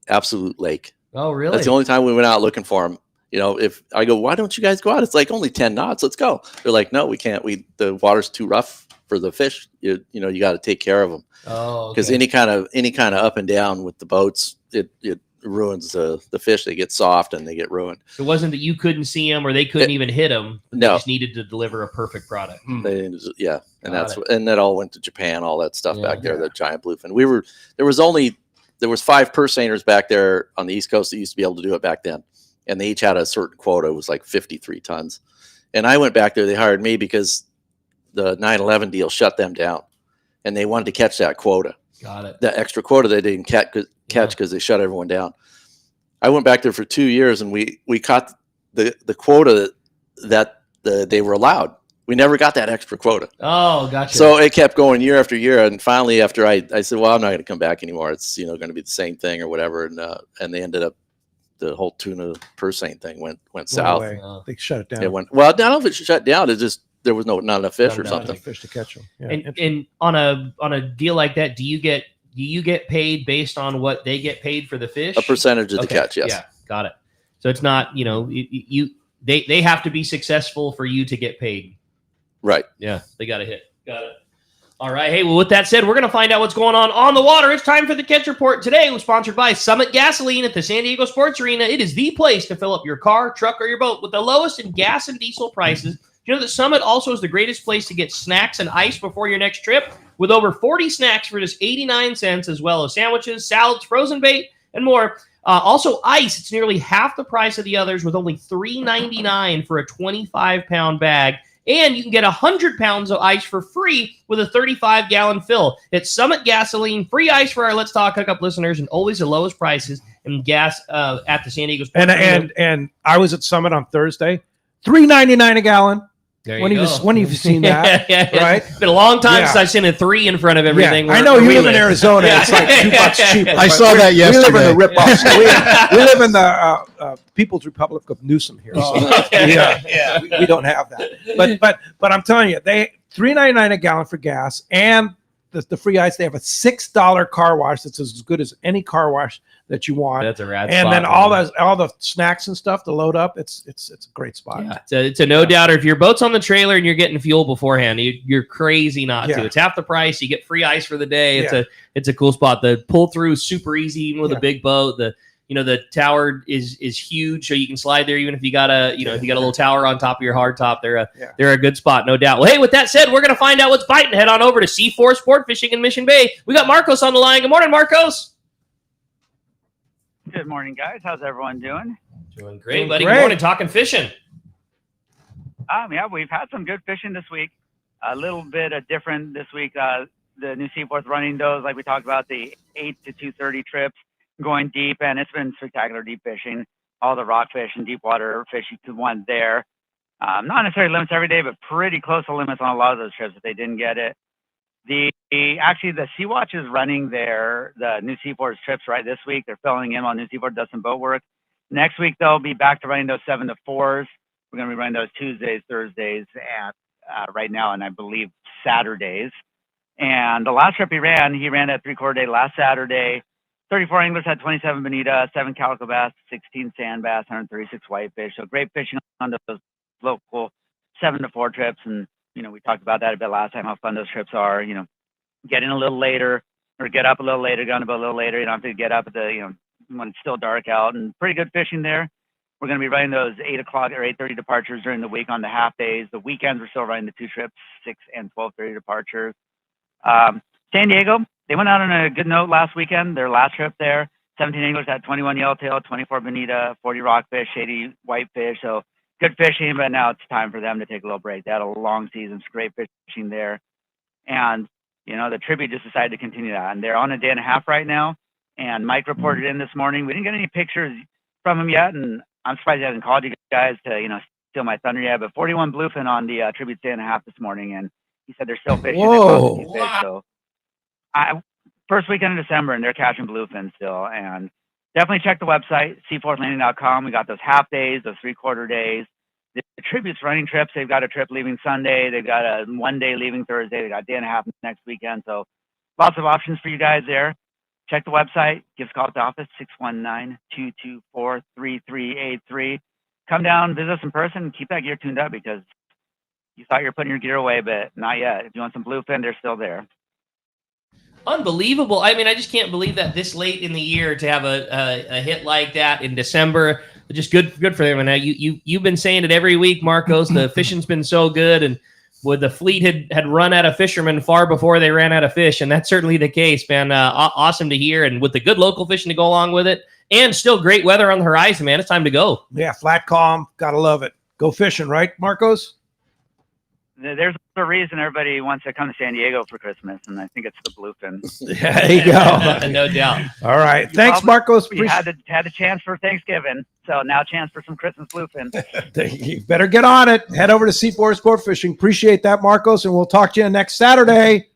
absolute lake. Oh, really? That's the only time we went out looking for them. If I go, why don't you guys go out? It's like only 10 knots. Let's go. They're like, no, we can't. The water's too rough for the fish. You got to take care of them. Oh, because any kind of up and down with the boats, it ruins the fish. They get soft and they get ruined. It wasn't that you couldn't see them or they couldn't even hit them. No, they just needed to deliver a perfect product. And that all went to Japan. All that stuff back there. The giant bluefin. There was 5 purse seiners back there on the East Coast that used to be able to do it back then. And they each had a certain quota. It was like 53 tons. And I went back there. They hired me because the 9/11 deal shut them down. And they wanted to catch that quota. Got it. That extra quota they didn't catch because they shut everyone down. I went back there for 2 years, and we caught the quota that they were allowed. We never got that extra quota. Oh, gotcha. So it kept going year after year, and finally, after I said, "Well, I'm not going to come back anymore. It's going to be the same thing or whatever." And they ended up the whole tuna purse seine thing went south. Oh. They shut it down. It went well. I don't know if it shut down. It just there was not enough fish or something. Fish to catch them. Yeah. And on a deal like that, do you get paid based on what they get paid for the fish? A percentage of the catch, yes. Yeah, got it. So it's not they have to be successful for you to get paid. Right. Yeah, they got to hit. Got it. All right. Hey, well, with that said, we're going to find out what's going on the water. It's time for the Catch Report. Today, we're sponsored by Summit Gasoline at the San Diego Sports Arena. It is the place to fill up your car, truck, or your boat with the lowest in gas and diesel prices. You know that Summit also is the greatest place to get snacks and ice before your next trip, with over 40 snacks for just 89 cents, as well as sandwiches, salads, frozen bait, and more. Also, ice, it's nearly half the price of the others, with only $3.99 for a 25-pound bag. And you can get 100 pounds of ice for free with a 35-gallon fill. It's Summit Gasoline, free ice for our Let's Talk Hookup listeners, and always the lowest prices in gas at the San Diego Sports Arena. And I was at Summit on Thursday, $3.99 a gallon. When have you seen that? Right? It's been a long time since I've seen a 3 in front of everything. Yeah. I know you live in Arizona. It's like $2 cheaper. I saw that yesterday. We live in the rip-off. we live in the People's Republic of Newsom here. So we don't have that. But I'm telling you, they $3.99 a gallon for gas, and the free ice. They have a $6 car wash that's as good as any car wash that you want. That's a rad and spot, then all the snacks and stuff to load up. It's a great spot. Yeah, it's a no doubter. If your boat's on the trailer and you're getting fuel beforehand, you're crazy not to. It's half the price. You get free ice for the day. It's a cool spot. The pull through is super easy, even with a big boat. The tower is huge, so you can slide there even if you got a little tower on top of your hard top. They're a good spot, no doubt. Well, hey, with that said, we're gonna find out what's biting. Head on over to C4 Sport Fishing in Mission Bay. We got Marcos on the line. Good morning, Marcos. Good morning, guys. How's everyone doing? Doing great, buddy. Good morning. Talking fishing. Yeah, we've had some good fishing this week. A little bit different this week. The New Seaforth running those, like we talked about, the 8 to 2:30 trips, going deep, and it's been spectacular deep fishing. All the rockfish and deep water fish you could want there. Not necessarily limits every day, but pretty close to limits on a lot of those trips if they didn't get it. Actually, the Sea Watch is running the New Seaforth trips right this week. They're filling in while New Seaforth does some boat work. Next week, they'll be back to running those 7 to 4s. We're going to be running those Tuesdays, Thursdays, and right now, and I believe Saturdays. And the last trip he ran at 3/4 day last Saturday. 34 anglers had 27 bonita, 7 calico bass, 16 sand bass, 136 whitefish. So great fishing on those local 7 to 4 trips. And, we talked about that a bit last time, how fun those trips are. Get in a little later or get up a little later, get on the boat a little later. You don't have to get up at when it's still dark out, and pretty good fishing there. We're going to be running those 8 o'clock or 8:30 departures during the week on the half days. The weekends, we're still running the 2 trips, 6 and 12:30 departures. San Diego, they went out on a good note last weekend, their last trip there. 17 anglers had 21 yellowtail, 24 bonita, 40 rockfish, 80 whitefish. So good fishing, but now it's time for them to take a little break. They had a long season, great fishing there. And, the Tribute just decided to continue that. And they're on a day and a half right now. And Mike reported in this morning. We didn't get any pictures from him yet. And I'm surprised he hasn't called you guys to, steal my thunder yet, but 41 bluefin on the tribute day and a half this morning, and he said they're still fishing. Whoa. So first weekend of December, and they're catching bluefin still. And definitely check the website, seaforthlanding.com. We got those half days, those 3/4 days. The tributes running trips, they've got a trip leaving Sunday. They've got a 1 day leaving Thursday. They got a day and a half next weekend. So lots of options for you guys there. Check the website. Give us a call at the office, 619-224-3383. Come down, visit us in person, and keep that gear tuned up because you thought you were putting your gear away, but not yet. If you want some bluefin, they're still there. Unbelievable. I mean, I just can't believe that this late in the year to have a hit like that in December. Just good for them. And you've been saying it every week, Marcos. The fishing's been so good, and the fleet had run out of fishermen far before they ran out of fish, and that's certainly the case, man. Awesome to hear, and with the good local fishing to go along with it, and still great weather on the horizon, man. It's time to go. Yeah, flat calm. Gotta love it. Go fishing, right, Marcos? There's a reason everybody wants to come to San Diego for Christmas, and I think it's the bluefin. There you go. No doubt. All right. Thanks, Marcos. You had a chance for Thanksgiving, so now chance for some Christmas bluefin. You better get on it. Head over to Seaforth Sport Fishing. Appreciate that, Marcos, and we'll talk to you next Saturday.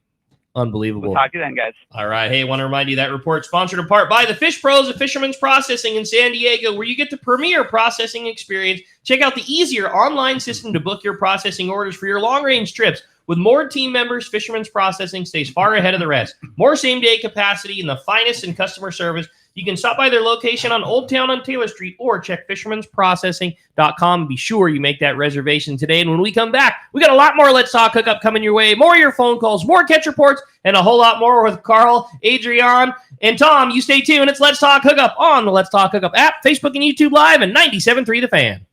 Unbelievable. We'll talk to you then, guys. All right. Hey, I want to remind you that report sponsored in part by the Fish Pros of Fisherman's Processing in San Diego, where you get the premier processing experience. Check out the easier online system to book your processing orders for your long-range trips. With more team members, Fisherman's Processing stays far ahead of the rest. More same-day capacity and the finest in customer service. You can stop by their location on Old Town on Taylor Street or check fishermansprocessing.com. Be sure you make that reservation today. And when we come back, we got a lot more Let's Talk Hookup coming your way. More of your phone calls, more catch reports, and a whole lot more with Carl, Adrian, and Tom. You stay tuned. It's Let's Talk Hookup on the Let's Talk Hookup app, Facebook, and YouTube Live, and 97.3 The Fan.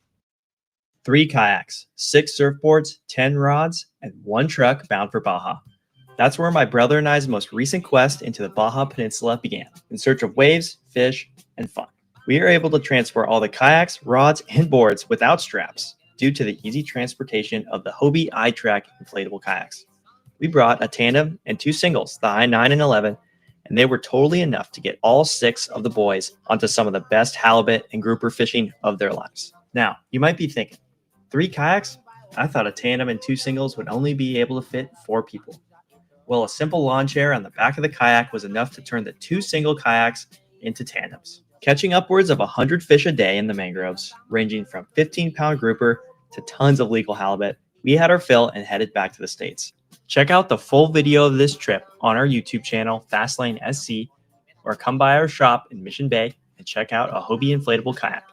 3 kayaks, 6 surfboards, 10 rods, and 1 truck bound for Baja. That's where my brother and I's most recent quest into the Baja Peninsula began, in search of waves, fish, and fun. We are able to transport all the kayaks, rods, and boards without straps due to the easy transportation of the Hobie iTrack inflatable kayaks. We brought a tandem and 2 singles, the I-9 and 11, and they were totally enough to get all 6 of the boys onto some of the best halibut and grouper fishing of their lives. Now, you might be thinking, 3 kayaks? I thought a tandem and 2 singles would only be able to fit 4 people. Well, a simple lawn chair on the back of the kayak was enough to turn the 2 single kayaks into tandems. Catching upwards of 100 fish a day in the mangroves, ranging from 15-pound grouper to tons of legal halibut, we had our fill and headed back to the States. Check out the full video of this trip on our YouTube channel, Fastlane SC, or come by our shop in Mission Bay and check out a Hobie inflatable kayak.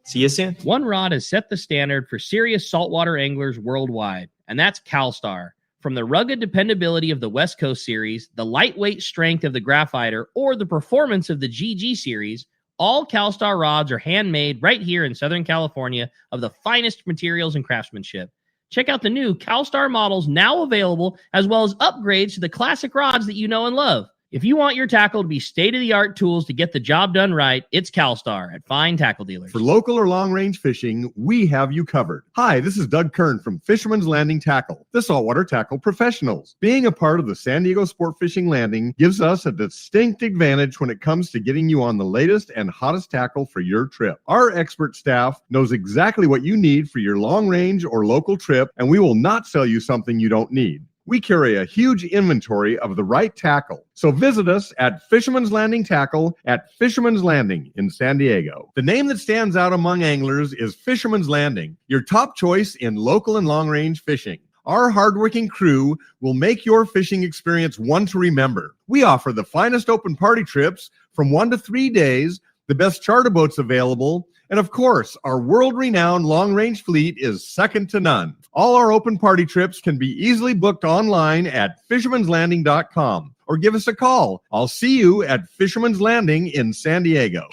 See you soon. One rod has set the standard for serious saltwater anglers worldwide, and that's CalStar. From the rugged dependability of the West Coast series, the lightweight strength of the Graphiter, or the performance of the GG series, all CalStar rods are handmade right here in Southern California of the finest materials and craftsmanship. Check out the new CalStar models now available, as well as upgrades to the classic rods that you know and love. If you want your tackle to be state-of-the-art tools to get the job done right, it's CalStar at fine tackle dealers. For local or long-range fishing, we have you covered. Hi, this is Doug Kern from Fisherman's Landing Tackle, the saltwater tackle professionals. Being a part of the San Diego Sport Fishing Landing gives us a distinct advantage when it comes to getting you on the latest and hottest tackle for your trip. Our expert staff knows exactly what you need for your long-range or local trip, and we will not sell you something you don't need. We carry a huge inventory of the right tackle. So visit us at Fisherman's Landing Tackle at Fisherman's Landing in San Diego. The name that stands out among anglers is Fisherman's Landing, your top choice in local and long-range fishing. Our hardworking crew will make your fishing experience one to remember. We offer the finest open party trips from 1 to 3 days, the best charter boats available, and of course, our world-renowned long-range fleet is second to none. All our open party trips can be easily booked online at fishermanslanding.com or give us a call. I'll see you at Fisherman's Landing in San Diego.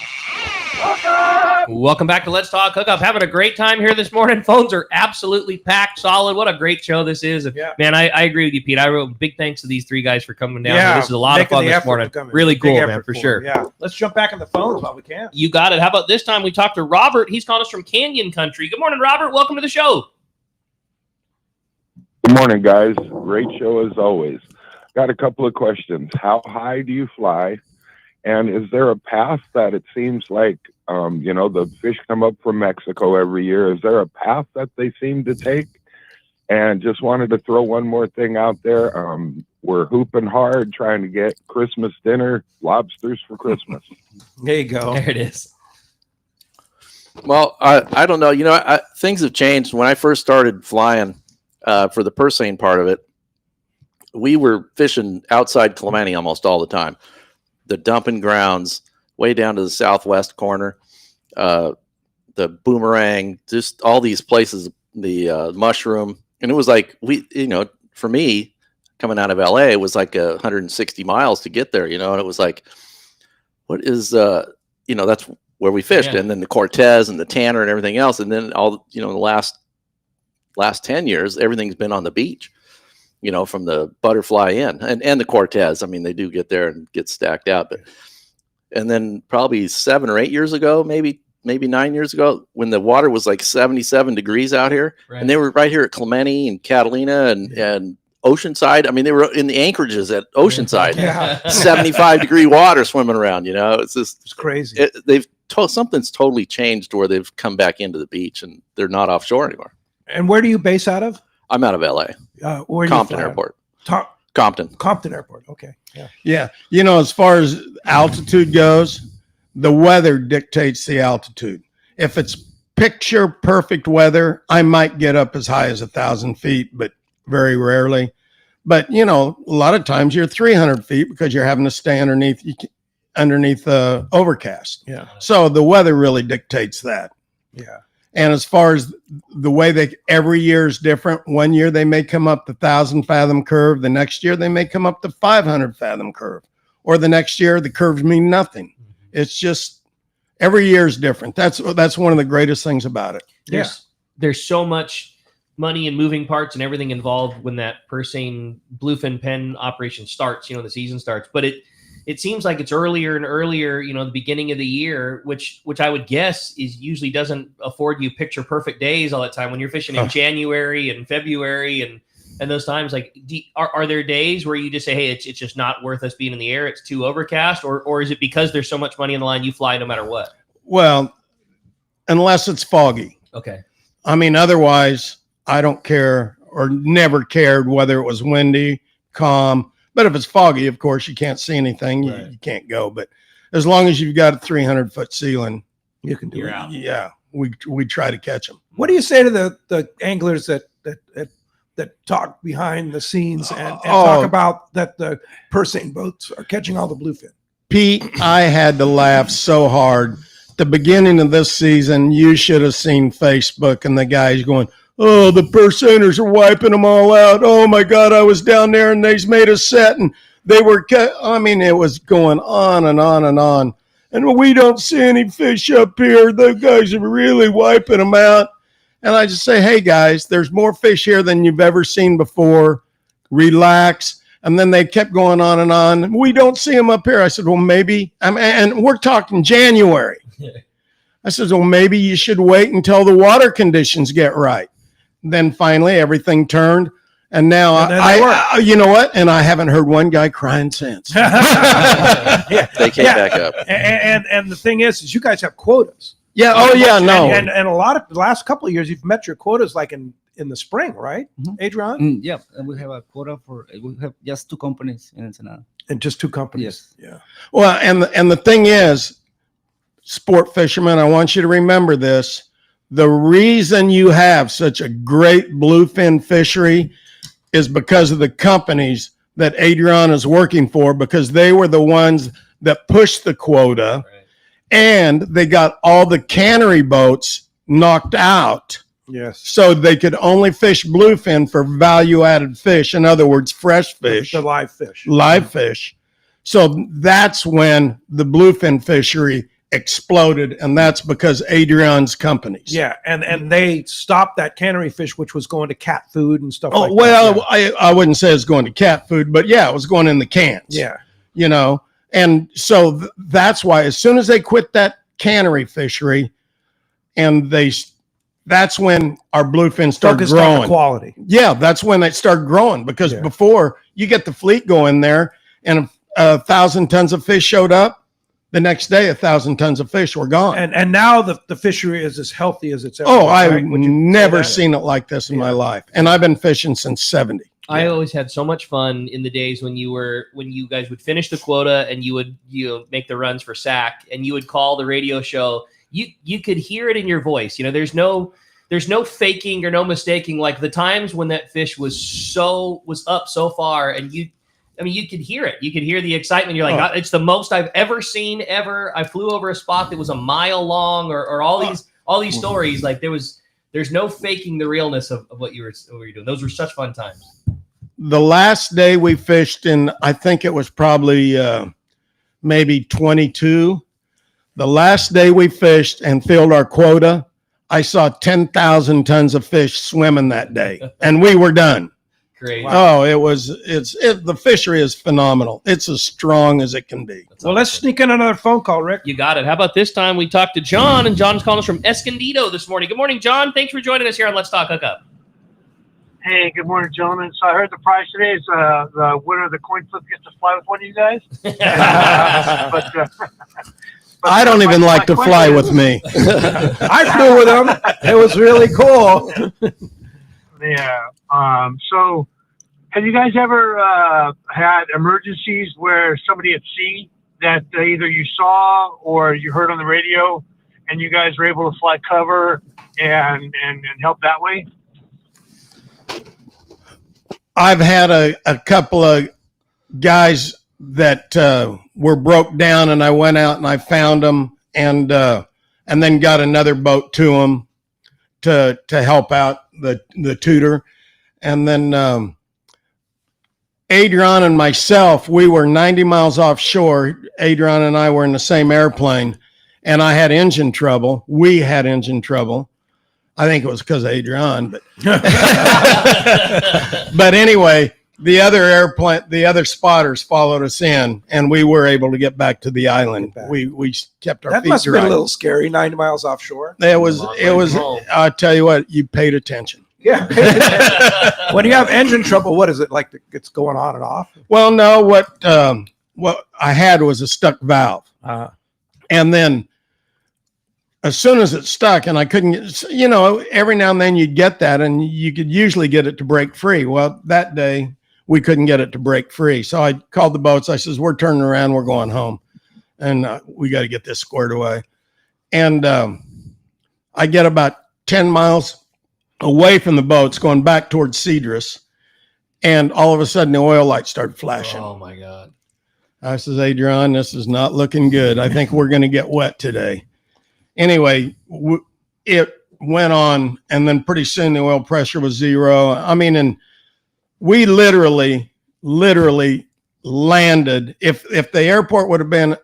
Welcome back to Let's Talk Hookup. Having a great time here this morning. Phones are absolutely packed, solid. What a great show this is. Yeah. Man, I agree with you, Pete. I wrote big thanks to these 3 guys for coming down. Yeah, this is a lot of fun this morning. Really cool, man, for sure. Yeah, let's jump back on the phones while we can. You got it. How about this time we talked to Robert? He's calling us from Canyon Country. Good morning, Robert. Welcome to the show. Good morning, guys. Great show as always. Got a couple of questions. How high do you fly? And is there a path that it seems like The fish come up from Mexico every year. Is there a path that they seem to take? And just wanted to throw one more thing out there. We're hooping hard trying to get Christmas dinner, lobsters for Christmas. There you go. There it is. Well, I don't know. Things have changed. When I first started flying for the purse seine part of it, we were fishing outside Clemente almost all the time. The dumping grounds, way down to the southwest corner, the Boomerang, just all these places, the Mushroom. And it was like, for me, coming out of LA, it was like 160 miles to get there, and it was like, what is, that's where we fished. Yeah. And then the Cortez and the Tanner and everything else. And then the last 10 years, everything's been on the beach, from the Butterfly Inn and the Cortez. I mean, they do get there and get stacked out, and then probably 7 or 8 years ago, maybe 9 years ago, when the water was like 77 degrees out here, Right. and they were right here at Clemente and Catalina and Oceanside. I mean, they were in the anchorages at Oceanside, Yeah. 75 degree water swimming around, It's crazy. Something's totally changed where they've come back into the beach and they're not offshore anymore. And where do you base out of? I'm out of LA, Where do Compton you fly? Airport. Compton. Compton. Compton Airport. Okay. Yeah. Yeah. As far as altitude goes, the weather dictates the altitude. If it's picture perfect weather, I might get up as high as 1,000 feet, but very rarely. But, a lot of times you're 300 feet because you're having to stay underneath the overcast. Yeah. So the weather really dictates that. Yeah. And as far as the way every year is different. One year they may come up the 1,000 fathom curve. The next year they may come up the 500 fathom curve. Or the next year the curves mean nothing. It's just every year is different. That's one of the greatest things about it. There's so much money and moving parts and everything involved when that purse seine bluefin pen operation starts, the season starts. But it seems like it's earlier and earlier, the beginning of the year, which I would guess is usually doesn't afford you picture perfect days all the time when you're fishing in January and February and those times. Like, are there days where you just say, hey, it's just not worth us being in the air, it's too overcast, or is it because there's so much money on the line you fly no matter what? Well, unless it's foggy. Okay. I mean, otherwise I don't care or never cared whether it was windy, calm. But if it's foggy, of course, you can't see anything. Right. You can't go. But as long as you've got a 300-foot ceiling, You can do You're it. out. yeah, we try to catch them. What do you say to the anglers that talk behind the scenes and talk about that the purse seine boats are catching all the bluefin? Pete, I had to laugh so hard. At the beginning of this season, you should have seen Facebook and the guys going, oh, the purse seiners are wiping them all out. Oh, my God, I was down there and they made a set and they were it was going on and on and on. And we don't see any fish up here. The guys are really wiping them out. And I just say, hey, guys, there's more fish here than you've ever seen before. Relax. And then they kept going on and on. We don't see them up here. I said, well, maybe. And we're talking January. I said, well, maybe you should wait until the water conditions get right. Then finally everything turned. And now I you know what? And I haven't heard one guy crying since. They came back up. And the thing is you guys have quotas. Yeah. Oh, yeah. No. And a lot of the last couple of years, you've met your quotas like in the spring, right, Adrian? Yeah, and we have a quota we have just 2 companies in Ensenada. And just 2 companies. Yes. Yeah. Well, and the thing is, sport fishermen, I want you to remember this. The reason you have such a great bluefin fishery is because of the companies that Adrean is working for, because they were the ones that pushed the quota, and they got all the cannery boats knocked out. Yes. So they could only fish bluefin for value-added fish. In other words, fresh fish. The live fish. Live fish. So that's when the bluefin fishery exploded, and that's because Adrian's companies. Yeah, and they stopped that cannery fish, which was going to cat food and stuff like well, that. Yeah. I wouldn't say it's going to cat food, but yeah, it was going in the cans. Yeah. And so that's why as soon as they quit that cannery fishery, and that's when our bluefin started growing. On quality. Yeah, that's when they start growing, because before you get the fleet going there and 1,000 tons of fish showed up, the next day 1,000 tons of fish were gone. And now the fishery is as healthy as it's ever Oh, been, right? I've Would you never say that? seen it like this in my life. And I've been fishing since 70. I always had so much fun in the days when you guys would finish the quota and you would make the runs for sack, and you would call the radio show. You could hear it in your voice. There's no faking or no mistaking. Like the times when that fish was up so far, and you could hear it. You could hear the excitement. You're like, God, it's the most I've ever seen ever. I flew over a spot that was a mile long, or all these stories. Like there's no faking the realness of what you were doing. Those were such fun times. The last day we fished in, I think it was probably maybe 22. The last day we fished and filled our quota, I saw 10,000 tons of fish swimming that day, and we were done. Great. Oh, the fishery is phenomenal. It's as strong as it can be. Well, let's sneak in another phone call, Rick. You got it. How about this time we talked to John, and John's calling us from Escondido this morning. Good morning, John. Thanks for joining us here on Let's Talk Hookup. Hey, good morning, gentlemen. So I heard the prize today is the winner of the coin flip gets to fly with one of you guys. But I don't even like to fly with me. I flew with him. It was really cool. Yeah. So have you guys ever had emergencies where somebody at sea that either you saw or you heard on the radio and you guys were able to fly cover and help that way? I've had a couple of guys that were broke down, and I went out and I found them, and then got another boat to them to help out the tutor. And then Adrean and myself, we were 90 miles offshore. Adrean and I were in the same airplane, and I had engine trouble. We had engine trouble. I think it was because of Adrean, but but anyway, the other spotters followed us in, and we were able to get back to the island. We kept our feet dry. That must have been a little scary, 90 miles offshore. It was. I'll tell you what, you paid attention. Yeah. When you have engine trouble, what is it like? It's going on and off? Well, no. What I had was a stuck valve, and then as soon as it stuck, and I couldn't get, every now and then you'd get that, and you could usually get it to break free. Well, that day we couldn't get it to break free, so I called the boats. I says, "We're turning around. We're going home, and we got to get this squared away." And I get about 10 miles away from the boats, going back towards Cedrus, and all of a sudden the oil lights started flashing. Oh my God! I says, "Adrean, this is not looking good. I think we're going to get wet today." Anyway, it went on, and then pretty soon the oil pressure was zero. I mean, and we literally landed. If the airport would have been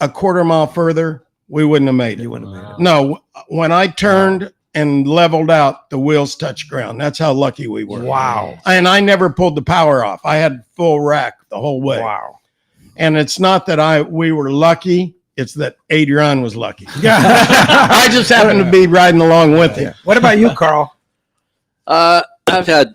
a quarter mile further, we wouldn't have made it. You wouldn't have made it. No, when I turned and leveled out, the wheels touched ground. That's how lucky we were. Wow. And I never pulled the power off. I had full rack the whole way. Wow. And it's not that we were lucky. It's that Adrean was lucky. Yeah. I just happened to be riding along with him. What about you, Carl? I've had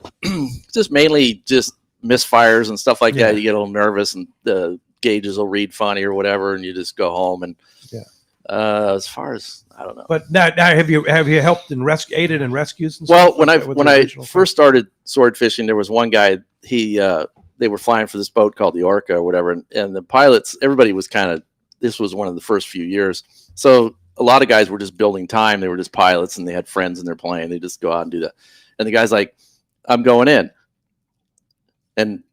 just mainly just misfires and stuff like that. You get a little nervous, and the gauges will read funny or whatever, and you just go home. And as far as I don't know. But now have you helped and aided in rescues and well, stuff? when I first started sword fishing, there was one guy. They were flying for this boat called the Orca or whatever, and the pilots, everybody was kind of. This was one of the first few years. So a lot of guys were just building time. They were just pilots, and they had friends in their plane. They just go out and do that. And the guy's like, "I'm going in." And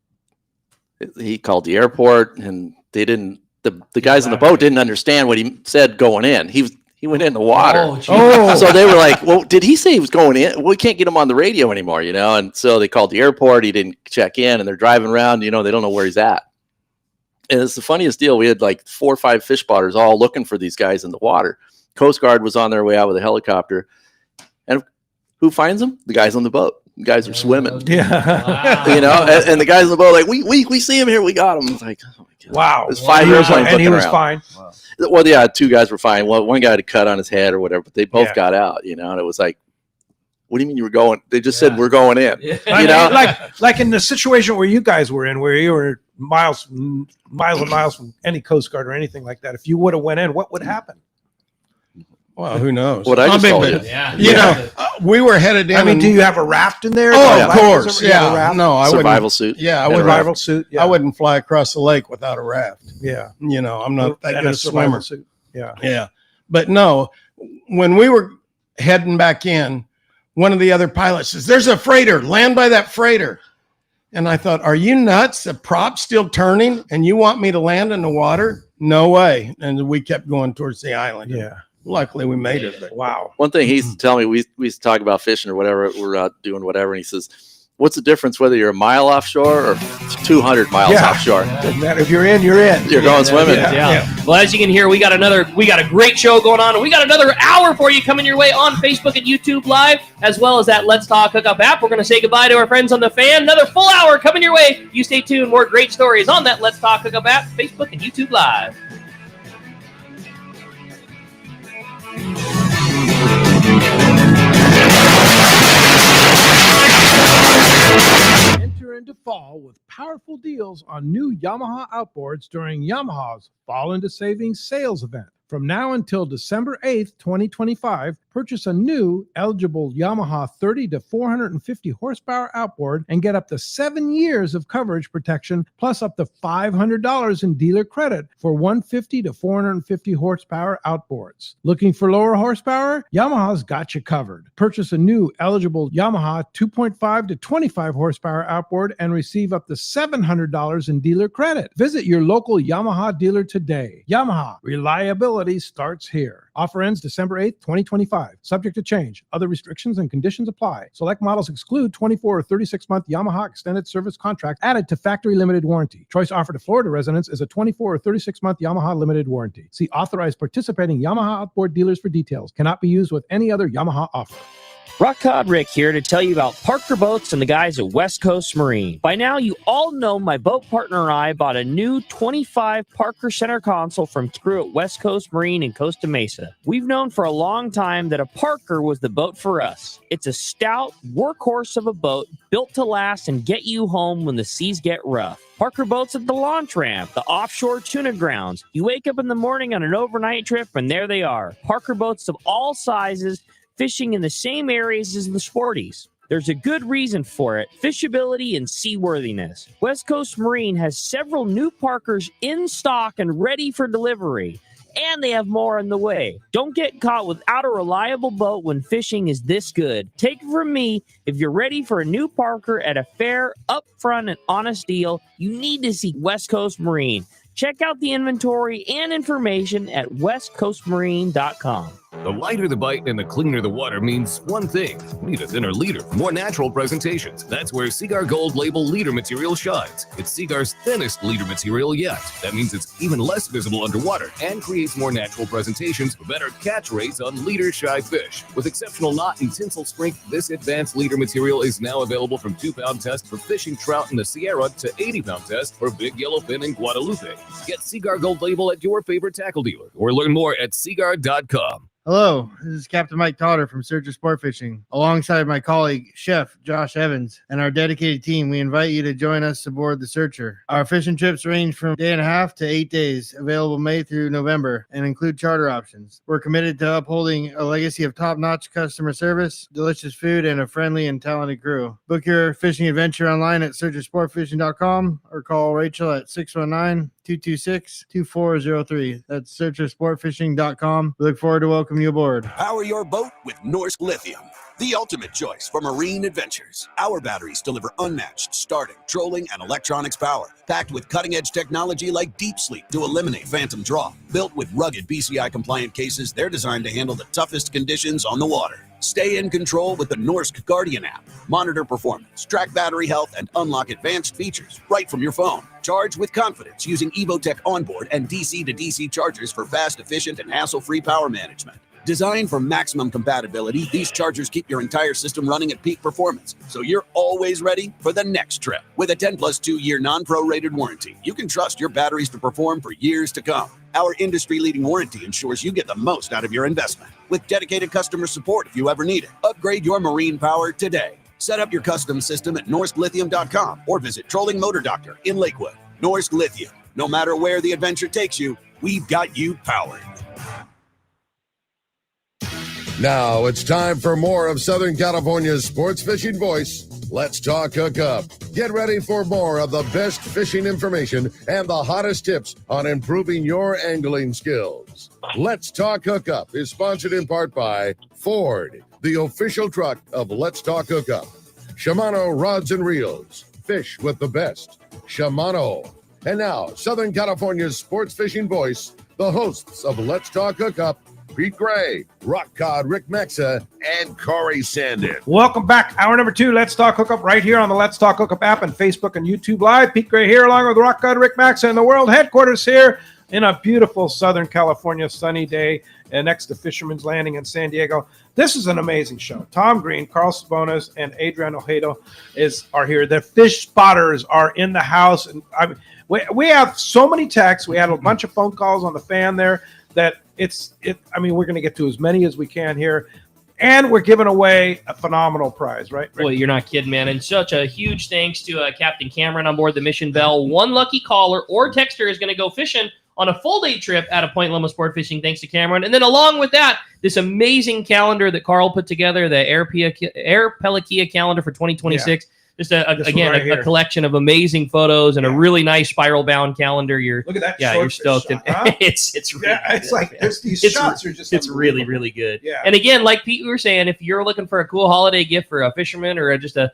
he called the airport, and they didn't, the guys on the boat didn't understand what he said going in. He went in the water. So they were like, "Well, did he say he was going in? We can't get him on the radio anymore, And so they called the airport. He didn't check in, and they're driving around, they don't know where he's at. And it's the funniest deal. We had like 4 or 5 fish spotters all looking for these guys in the water. Coast Guard was on their way out with a helicopter. And who finds them? The guys on the boat. The guys are swimming. Yeah. Wow. And the guys on the boat like, we see him here. We got him. It's like, oh my God. Wow. It was 5 airplanes and he was around. fine. Wow. Well, yeah, 2 guys were fine. Well, one guy had a cut on his head or whatever, but they both got out, and it was like, What do you mean you were going? They just said we're going in. Yeah. You know, like in the situation where you guys were in, where you were miles and miles from any Coast Guard or anything like that. If you would have went in, what would happen? Well, who knows? What I just told you. You know, we were headed in. I mean, do you have a raft in there? Oh, Of course. You have a Yeah. raft? No, I Survival suit. Yeah, I And a would Survival suit. Yeah. I wouldn't fly across the lake without a raft. Yeah. You know, I'm not that And good a a survival swimmer. suit. Yeah. Yeah. But no, when we were heading back in, one of the other pilots says, "There's a freighter. Land by that freighter." And I thought, "Are you nuts? The prop's still turning and you want me to land in the water? No way." And we kept going towards the island. Yeah. Luckily we made it. But wow. One thing he used to tell me, we used to talk about fishing or whatever, we're out doing whatever, and he says, what's the difference whether you're a mile offshore or 200 miles offshore? Doesn't matter. If you're in, you're in. You're going swimming. Yeah. Well, as you can hear, we got a great show going on, and we got another hour for you coming your way on Facebook and YouTube Live, as well as that Let's Talk Hookup app. We're going to say goodbye to our friends on the Fan. Another full hour coming your way. You stay tuned. More great stories on that Let's Talk Hookup app, Facebook and YouTube Live. Enter into fall with powerful deals on new Yamaha outboards during Yamaha's Fall into Savings sales event. From now until December 8th, 2025, purchase a new eligible Yamaha 30 to 450 horsepower outboard and get up to 7 years of coverage protection plus up to $500 in dealer credit for 150 to 450 horsepower outboards. Looking for lower horsepower? Yamaha's got you covered. Purchase a new eligible Yamaha 2.5 to 25 horsepower outboard and receive up to $700 in dealer credit. Visit your local Yamaha dealer today. Yamaha, reliability starts here. Offer ends December 8th, 2025. Subject to change. Other restrictions and conditions apply. Select models exclude 24 or 36-month Yamaha extended service contract added to factory limited warranty. Choice offer to Florida residents is a 24 or 36-month Yamaha limited warranty. See authorized participating Yamaha outboard dealers for details. Cannot be used with any other Yamaha offer. Rock Cod Rick here to tell you about Parker Boats and the guys at West Coast Marine. By now, you all know my boat partner and I bought a new 25 Parker center console from crew at West Coast Marine in Costa Mesa. We've known for a long time that a Parker was the boat for us. It's a stout workhorse of a boat built to last and get you home when the seas get rough. Parker Boats at the launch ramp, the offshore tuna grounds. You wake up in the morning on an overnight trip and there they are. Parker Boats of all sizes, fishing in the same areas as the sporties. There's a good reason for it: fishability and seaworthiness. West Coast Marine has several new Parkers in stock and ready for delivery, and they have more on the way. Don't get caught without a reliable boat when fishing is this good. Take it from me, if you're ready for a new Parker at a fair, upfront, and honest deal, you need to see West Coast Marine. Check out the inventory and information at westcoastmarine.com. The lighter the bite and the cleaner the water means one thing: need a thinner leader for more natural presentations. That's where Seaguar Gold Label leader material shines. It's Seaguar's thinnest leader material yet. That means it's even less visible underwater and creates more natural presentations for better catch rates on leader-shy fish. With exceptional knot and tinsel strength, this advanced leader material is now available from 2-pound test for fishing trout in the Sierra to 80-pound test for big yellowfin in Guadalupe. Get Seaguar Gold Label at your favorite tackle dealer or learn more at seaguar.com. Hello, this is Captain Mike Totter from Searcher Sport Fishing. Alongside my colleague, Chef Josh Evans, and our dedicated team, we invite you to join us aboard the Searcher. Our fishing trips range from 1.5 to 8 days, available May through November, and include charter options. We're committed to upholding a legacy of top-notch customer service, delicious food, and a friendly and talented crew. Book your fishing adventure online at searchersportfishing.com or call Rachel at 619-226-2403. That's searchersportfishing.com. We look forward to welcoming you aboard. Power your boat with Norsk Lithium, the ultimate choice for marine adventures. Our batteries deliver unmatched starting, trolling, and electronics power, packed with cutting-edge technology like Deep Sleep to eliminate phantom draw. Built with rugged BCI-compliant cases, they're designed to handle the toughest conditions on the water. Stay in control with the Norsk Guardian app. Monitor performance, track battery health, and unlock advanced features right from your phone. Charge with confidence using Evotech onboard and DC-to-DC chargers for fast, efficient, and hassle-free power management. Designed for maximum compatibility, these chargers keep your entire system running at peak performance, so you're always ready for the next trip. With a 10+ 2-year non-prorated warranty, you can trust your batteries to perform for years to come. Our industry-leading warranty ensures you get the most out of your investment. With dedicated customer support if you ever need it. Upgrade your marine power today. Set up your custom system at NorskLithium.com or visit Trolling Motor Doctor in Lakewood. Norsk Lithium. No matter where the adventure takes you, we've got you powered. Now it's time for more of Southern California's sports fishing voice. Let's talk hookup. Get ready for more of the best fishing information and the hottest tips on improving your angling skills. Let's Talk Hookup is sponsored in part by Ford, the official truck of Let's Talk Hookup. Shimano Rods and Reels. Fish with the best. Shimano. And now, Southern California's sports fishing voice, the hosts of Let's Talk Hookup, Pete Gray, Rock Cod Rick Mexa, and Corey Sandin. Welcome back. Hour number 2, Let's Talk Hookup, right here on the Let's Talk Hookup app and Facebook and YouTube Live. Pete Gray here, along with Rock God Rick Maxa, and the world headquarters here in a beautiful Southern California sunny day next to Fisherman's Landing in San Diego. This is an amazing show. Tom Green, Carl Sabonis, and Adrian Ojeda are here. The fish spotters are in the house. And we have so many texts. We had a bunch of phone calls on the fan there that we're going to get to as many as we can here. And we're giving away a phenomenal prize, right? Boy, you're not kidding, man. And such a huge thanks to Captain Cameron on board the Mission Bell. One lucky caller or texter is going to go fishing on a full-day trip out of Point Loma Sport Fishing, thanks to Cameron. And then along with that, this amazing calendar that Carl put together, the Air Pelikia calendar for 2026. Yeah. Just a collection of amazing photos and a really nice spiral-bound calendar. Look at that! Yeah, you're stoked. Shot, huh? It's really it's like these shots are just it's really, really good. Yeah. And again, like Pete, we were saying, if you're looking for a cool holiday gift for a fisherman or just a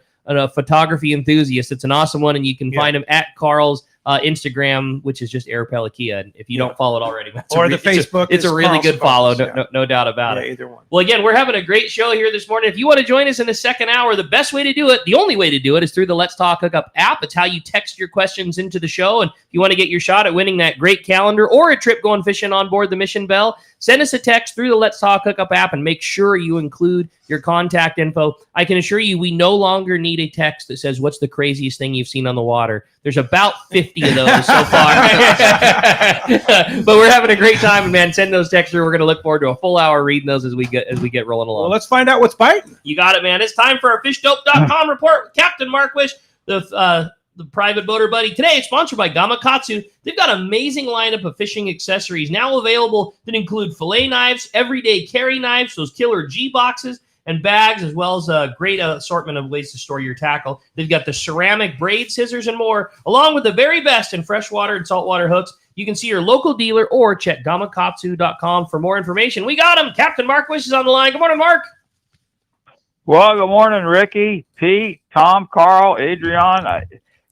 photography enthusiast, it's an awesome one, and you can find him at Carl's Instagram, which is just Air Pelikia. And if you don't follow it already, Facebook, it's a really good follow, no doubt about it. Either one. Well, again, we're having a great show here this morning. If you want to join us in the second hour, the best way to do it, the only way to do it, is through the Let's Talk Hookup app. It's how you text your questions into the show. And if you want to get your shot at winning that great calendar or a trip going fishing on board the Mission Bell, send us a text through the Let's Talk Hookup app and make sure you include your contact info. I can assure you we no longer need a text that says, what's the craziest thing you've seen on the water? There's about 50 of those so far. But we're having a great time, man. Send those texts through. We're going to look forward to a full hour reading those as we get rolling along. Well, let's find out what's biting. You got it, man. It's time for our fishdope.com report with Captain Markwish, the private boater buddy. Today, it's sponsored by Gamakatsu. They've got an amazing lineup of fishing accessories now available that include fillet knives, everyday carry knives, those killer G boxes, and bags, as well as a great assortment of ways to store your tackle. They've got the ceramic braid scissors and more, along with the very best in freshwater and saltwater hooks. You can see your local dealer or check gamakatsu.com for more information. We got him. Captain Markwish is on the line. Good morning, Mark. Well, good morning, Ricky, Pete, Tom, Carl, Adrian.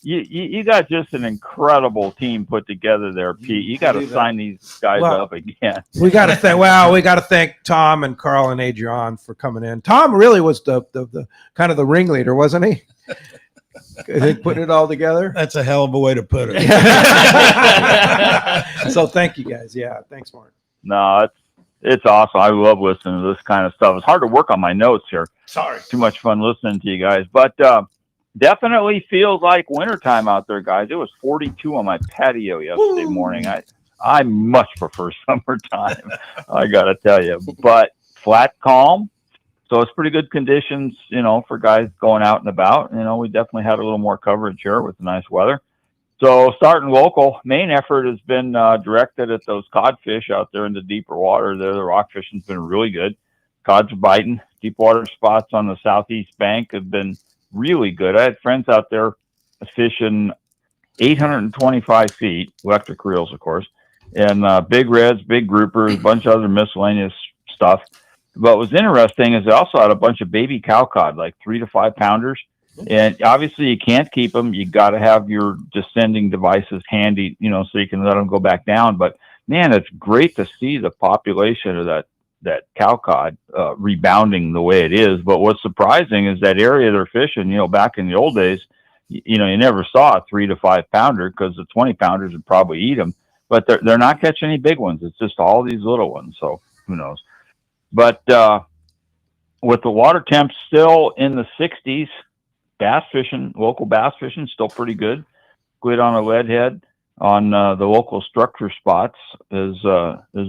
You got just an incredible team put together there, Pete. You got to sign these guys up again. We got to thank Tom and Carl and Adrian for coming in. Tom really was the kind of the ringleader, wasn't he? They put it all together. That's a hell of a way to put it. So thank you guys. Yeah, thanks, Mark. No, it's awesome. I love listening to this kind of stuff. It's hard to work on my notes here. Sorry. Too much fun listening to you guys, but. Definitely feels like wintertime out there, guys. It was 42 on my patio yesterday morning. I much prefer summertime, I got to tell you. But flat, calm, so it's pretty good conditions, for guys going out and about. We definitely had a little more coverage here with the nice weather. So starting local, main effort has been directed at those codfish out there in the deeper water. There, the rock fishing's been really good. Cod's are biting. Deep water spots on the southeast bank have been really good. I had friends out there fishing 825 feet, electric reels, of course, and big reds, big groupers, a bunch of other miscellaneous stuff. But what was interesting is they also had a bunch of baby cow cod, like 3 to 5 pounders. And obviously you can't keep them. You got to have your descending devices handy, so you can let them go back down. But man, it's great to see the population of that cow cod rebounding the way it is. But what's surprising is that area they're fishing, back in the old days, you never saw a 3 to 5 pounder because the 20 pounders would probably eat them, but they're not catching any big ones. It's just all these little ones. So who knows? But with the water temps still in the 60s, local bass fishing, still pretty good. Squid on a lead head. on the local structure spots has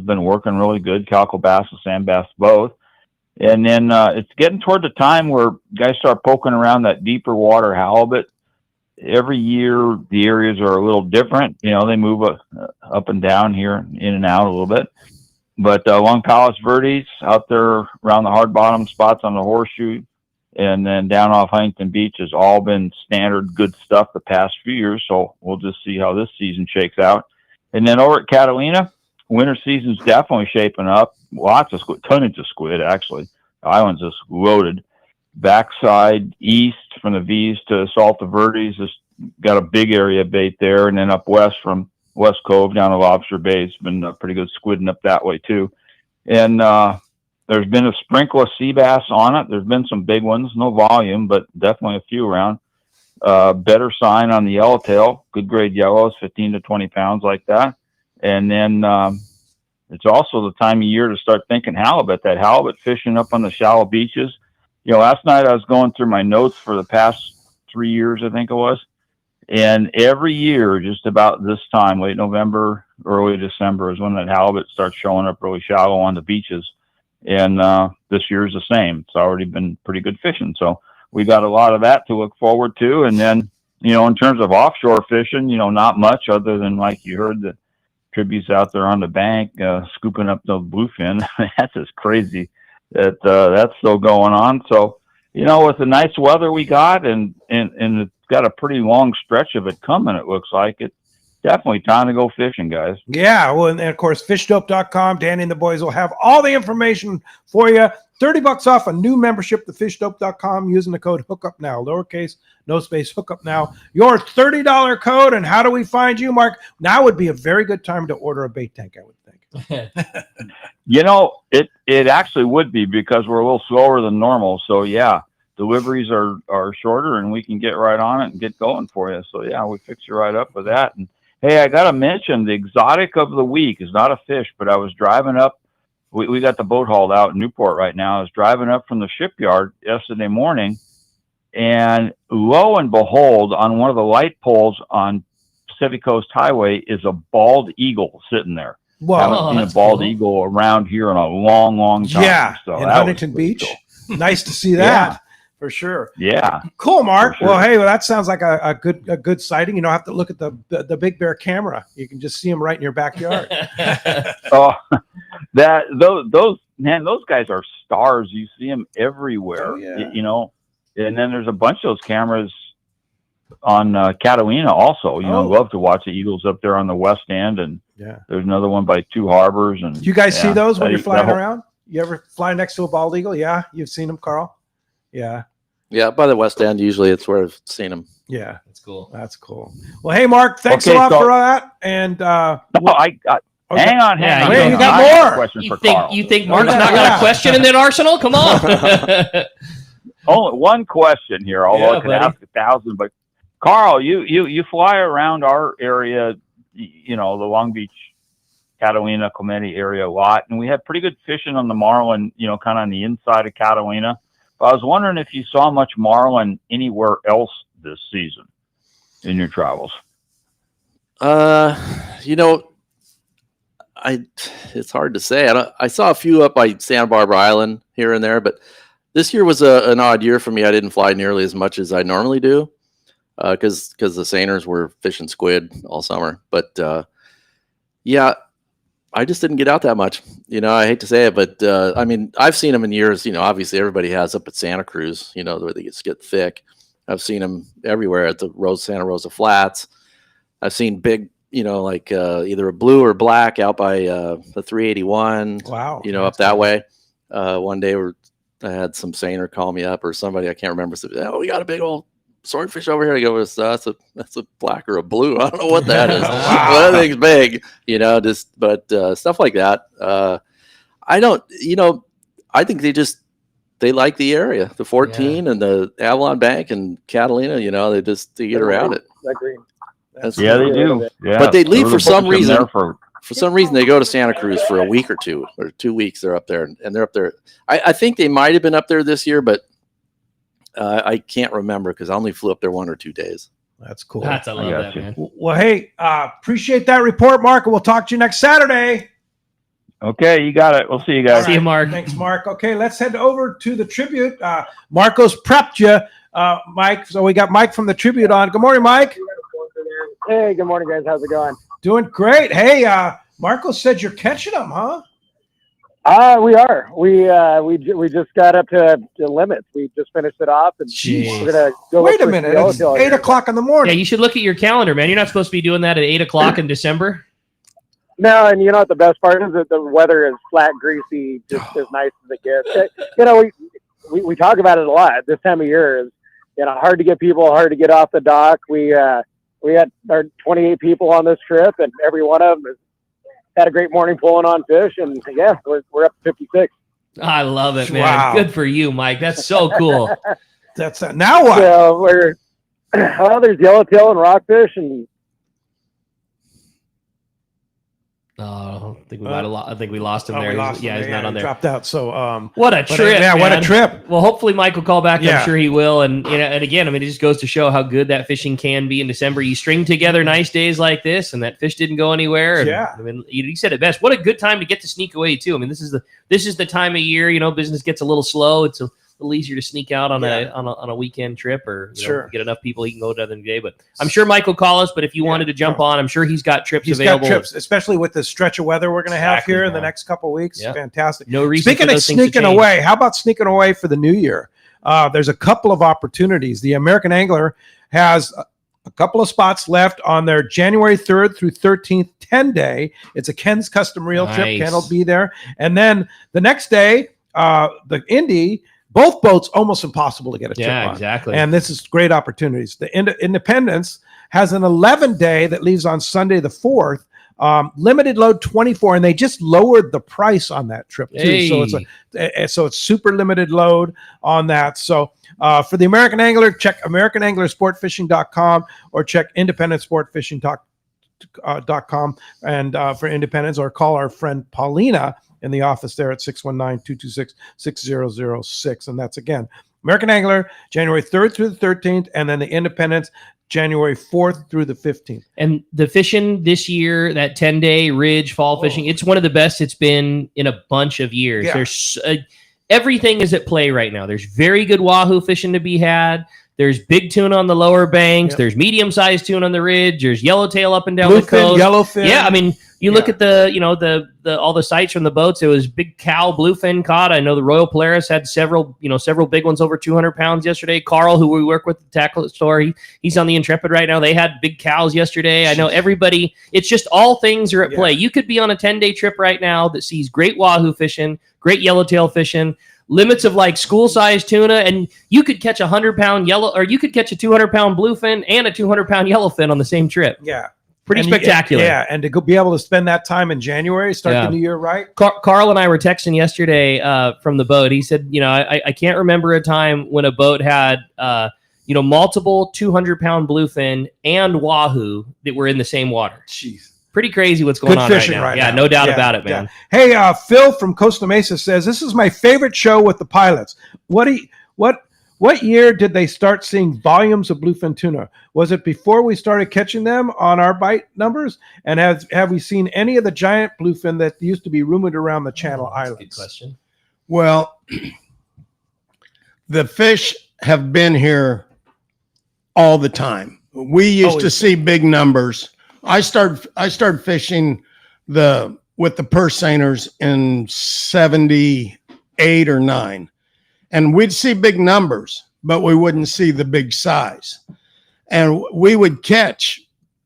been working really good. Calico bass and sand bass both. And then it's getting toward the time where guys start poking around that deeper water halibut. Every year the areas are a little different. You know, they move up and down here, in and out a little bit. But along Palos Verdes, out there around the hard bottom spots on the horseshoe, and then down off Huntington Beach has all been standard good stuff the past few years. So we'll just see how this season shakes out. And then over at Catalina, winter season's definitely shaping up. Lots of tonnage of squid, actually. The island's just loaded. Backside east from the V's to Salta Verdes has got a big area of bait there. And then up west from West Cove down to Lobster Bay, it's been pretty good squidding up that way too. And there's been a sprinkle of sea bass on it. There's been some big ones, no volume, but definitely a few around. Better sign on the yellowtail, good grade yellows, 15 to 20 pounds like that. And then it's also the time of year to start thinking halibut. That halibut fishing up on the shallow beaches. You know, last night I was going through my notes for the past 3 years, I think it was. And every year, just about this time, late November, early December, is when that halibut starts showing up really shallow on the beaches. And this year's the same. It's already been pretty good fishing. So we got a lot of that to look forward to. And then, you know, in terms of offshore fishing, you know, not much other than, like you heard, the tributes out there on the bank scooping up the bluefin. That's just crazy that that's still going on. So, you know, with the nice weather we got and it's got a pretty long stretch of it coming, it looks like it's definitely time to go fishing, guys. Yeah, well, and of course, fishdope.com. Danny and the boys will have all the information for you. $30 off a new membership to fishdope.com using the code Hookup Now, lowercase, no space, Hookup Now. Your $30 code. And how do we find you, Mark? Now would be a very good time to order a bait tank, I would think. You know, it actually would be, because we're a little slower than normal. So yeah, deliveries are shorter and we can get right on it and get going for you. So yeah, we fix you right up with that. And hey, I got to mention, the exotic of the week is not a fish, but I was driving up. We got the boat hauled out in Newport right now. I was driving up from the shipyard yesterday morning, and lo and behold, on one of the light poles on Pacific Coast Highway is a bald eagle sitting there. Wow, haven't seen a bald eagle around here in a long, long time. Yeah, so in Huntington Beach. Cool. Nice to see that. For sure. Yeah. Cool, Mark. Sure. Well, hey, that sounds like a good sighting. You don't have to look at the Big Bear camera. You can just see them right in your backyard. Oh, those guys are stars. You see them everywhere. Oh, yeah. You know, and then there's a bunch of those cameras on Catalina also. You know, love to watch the eagles up there on the west end, and there's another one by Two Harbors. And do you guys see those when you're flying around? You ever fly next to a bald eagle? Yeah, you've seen them, Carl. Yeah. Yeah, by the west end, usually it's where I've seen them. Yeah, that's cool. That's cool. Well, hey, Mark, thanks a lot for that. And hang on. Wait, you got more. Question for Carl. You think Mark's not got a question in that arsenal? Come on. Only one question here, although I could ask 1,000. But Carl, you fly around our area, you know, the Long Beach, Catalina, Clemente area a lot, and we had pretty good fishing on the marlin, you know, kind of on the inside of Catalina. But I was wondering if you saw much marlin anywhere else this season in your travels. You know, it's hard to say. I saw a few up by Santa Barbara Island here and there, but this year was an odd year for me. I didn't fly nearly as much as I normally do because the seiners were fishing squid all summer. But yeah, I just didn't get out that much. You know, I hate to say it, but I mean, I've seen them in years. You know, obviously everybody has up at Santa Cruz, you know, where they just get thick. I've seen them everywhere at the Santa Rosa Flats. I've seen big, you know, like either a blue or black out by the 381. Wow. You know, up that way. One day I had some seiner call me up, or somebody, I can't remember, said, "Oh, we got a big old swordfish over here." I go, that's a black or a blue. I don't know what that is. Wow. Well, that thing's big, you know, but stuff like that. I don't, you know, I think they like the area, the 14 and the Avalon Bank and Catalina, you know, they get around it. Yeah, they do. Yeah. But they leave for some reason. For some reason, they go to Santa Cruz for a week or 2 weeks. They're up there, and they're up there. I think they might have been up there this year, but I can't remember because I only flew up there 1 or 2 days. That's cool. I love that, man. Well, hey, appreciate that report, Mark, and we'll talk to you next Saturday. Okay, you got it. We'll see you guys. See you, Mark. Thanks, Mark. Okay, let's head over to the Tribute. Marcos prepped you, Mike. So we got Mike from the Tribute on. Good morning, Mike. Hey, good morning, guys. How's it going? Doing great. Hey, Marcos said you're catching them, huh? We are. We just got up to limits. We just finished it off, and we're gonna go. Wait a minute. It's 8 o'clock in the morning. Yeah, you should look at your calendar, man. You're not supposed to be doing that at 8 o'clock in December. No, and you know what the best part is? That the weather is flat, greasy, just as nice as it gets. You know, we talk about it a lot. This time of year is, you know, hard to get people, hard to get off the dock. We had our 28 people on this trip, and every one of them has had a great morning pulling on fish, and yeah, we're up to 56. I love it, man. Wow. Good for you, Mike. That's so cool. That's now what? So there's yellowtail and rockfish, and I think we might have. I think we lost him there. We lost he's him. not on there. Dropped out. So what a trip! Yeah, what a man. trip. Well, hopefully Mike will call back. Yeah. I'm sure he will. And and again, I mean, it just goes to show how good that fishing can be in December. You string together nice days like this, and that fish didn't go anywhere. And, Yeah. I mean, you said it best. What a good time to get to sneak away too. I mean, this is the time of year. You know, business gets a little slow. It's a little easier to sneak out on a weekend trip, or Sure. get enough people he can go to another day. But I'm sure Mike will call us. But if you wanted to jump on, I'm sure he's got trips He's available. got trips, especially with the stretch of weather we're going to have Exactly, here in the man. next couple of weeks. Yep. Fantastic. No reason Speaking for of those things to sneaking change. away, how about sneaking away for the new year? There's a couple of opportunities. The American Angler has a couple of spots left on their January 3rd through 13th 10-day. It's a Ken's Custom Reel trip. Nice. Ken will be there. And then the next day, the Indy, both boats almost impossible to get a trip Yeah, on. exactly. And this is great opportunities. The Independence has an 11-day that leaves on Sunday the 4th. Limited load 24, and they just lowered the price on that trip too. Hey. So it's super limited load on that. So for the American Angler, check AmericanAnglerSportFishing.com or check IndependenceSportFishing.com and for Independence, or call our friend Paulina in the office there at 619-226-6006. And that's again, American Angler, January 3rd through the 13th, and then the Independence, January 4th through the 15th. And the fishing this year, that 10-day ridge fall fishing, it's one of the best it's been in a bunch of years. Yeah. There's everything is at play right now. There's very good wahoo fishing to be had. There's big tuna on the lower banks. Yep. There's medium-sized tuna on the ridge. There's yellowtail up and down Bluefin, the coast. yellowfin. Yeah, I mean, you look at the all the sites from the boats. It was big cow bluefin caught. I know the Royal Polaris had several big ones over 200 pounds yesterday. Carl, who we work with at the tackle store, he's on the Intrepid right now. They had big cows yesterday. I know everybody. It's just all things are at play. You could be on a 10-day trip right now that sees great wahoo fishing, great yellowtail fishing, limits of like school-sized tuna, and you could catch a 100-pound yellow, or you could catch a 200-pound bluefin and a 200-pound yellowfin on the same trip. Yeah. Pretty And spectacular. and to be able to spend that time in January, start Yeah. the new year right. Carl and I were texting yesterday from the boat. He said, I can't remember a time when a boat had, multiple 200-pound bluefin and wahoo that were in the same water. Jeez. Pretty crazy what's going Good on fishing right now. right Yeah, now. no doubt Yeah, about it, man. yeah. Hey, Phil from Costa Mesa says, this is my favorite show with the pilots. What year did they start seeing volumes of bluefin tuna? Was it before we started catching them on our bite numbers? And have we seen any of the giant bluefin that used to be rumored around the Channel Islands? Good question. Well, the fish have been here all the time. We used to see big numbers. I started fishing with the purse seiners in 78 or 9. And we'd see big numbers, but we wouldn't see the big size. And we would catch,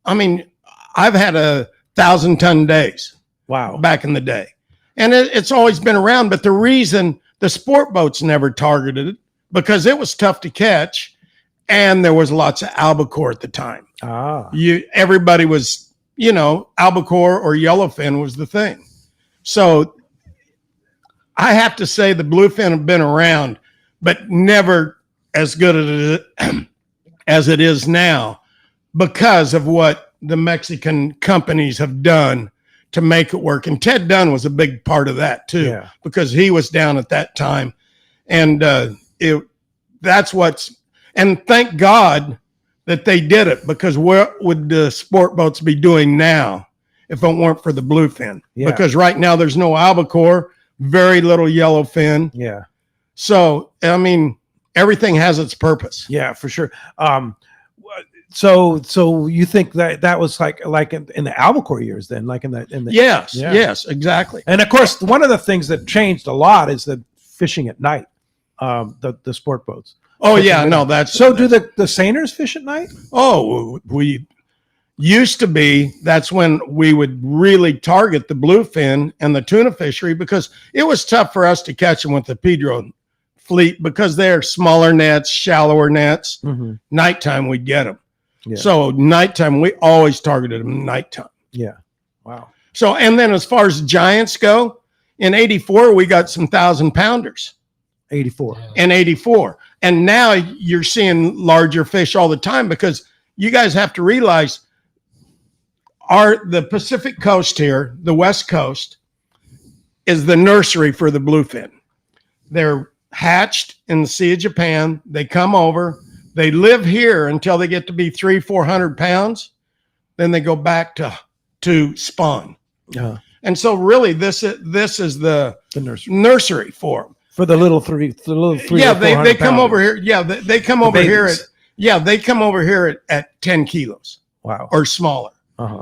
I've had 1,000-ton days. Wow. Back in the day. And it's always been around, but the reason the sport boats never targeted it, because it was tough to catch, and there was lots of albacore at the time. Everybody was, albacore or yellowfin was the thing. So I have to say the bluefin have been around, but never as good as it is now, because of what the Mexican companies have done to make it work. And Ted Dunn was a big part of that too, because he was down at that time. And and thank God that they did it, because what would the sport boats be doing now if it weren't for the bluefin? Yeah. Because right now there's no albacore, very little yellowfin. Yeah. So, I mean, everything has its purpose. Yeah, for sure. So you think that was like in the albacore years then, like in the Yes, Yeah. yes, exactly. And of course, one of the things that changed a lot is the fishing at night, the sport boats. Oh yeah, no, that's so. Do the seiners fish at night? Oh, we used to be. That's when we would really target the bluefin and the tuna fishery, because it was tough for us to catch them with the Pedro fleet, because they're smaller nets, shallower nets. Nighttime we'd get them. Yeah. So nighttime we always targeted them nighttime. Yeah. Wow. So, and then as far as giants go, in '84 we got some 1,000-pounders. 84. In '84. And now you're seeing larger fish all the time, because you guys have to realize the Pacific coast here, the West Coast, is the nursery for the bluefin. They're hatched in the Sea of Japan. They come over. They live here until they get to be 300-400 pounds. Then they go back to spawn. And so really this is the nursery for them. For the little three. Yeah, they come over here. Yeah, they come over here they come over here at 10 kilos. Wow. Or smaller.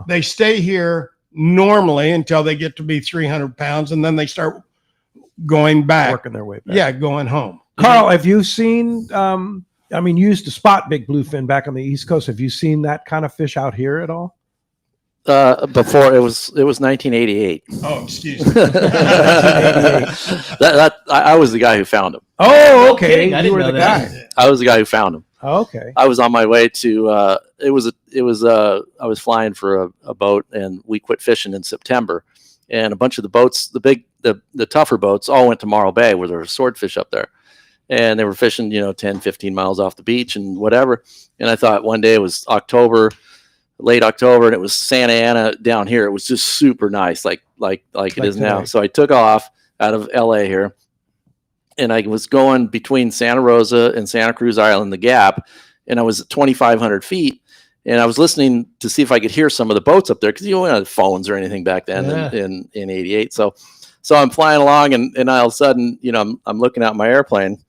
They stay here normally until they get to be 300 pounds, and then they start going back. Working their way back. Yeah, going home. Carl, have you seen, I mean, you used to spot big bluefin back on the East Coast. Have you seen that kind of fish out here at all? Before it was 1988. Oh, excuse me. I was the guy who found him. Oh, okay. kidding. I You didn't were know the that. guy. I was the guy who found him. Oh, okay. I was on my way to I was flying for a boat, and we quit fishing in September, and a bunch of the boats, the tougher boats, all went to Morro Bay where there were swordfish up there, and they were fishing 10, 15 miles off the beach and whatever. And I thought one day, it was late October, and it was Santa Ana down here. It was just super nice, like it is now. So I took off out of LA here, and I was going between Santa Rosa and Santa Cruz Island, the Gap, and I was at 2,500 feet, and I was listening to see if I could hear some of the boats up there, because you don't have phones or anything back then in '88. So I'm flying along, and all of a sudden, I'm looking out my airplane,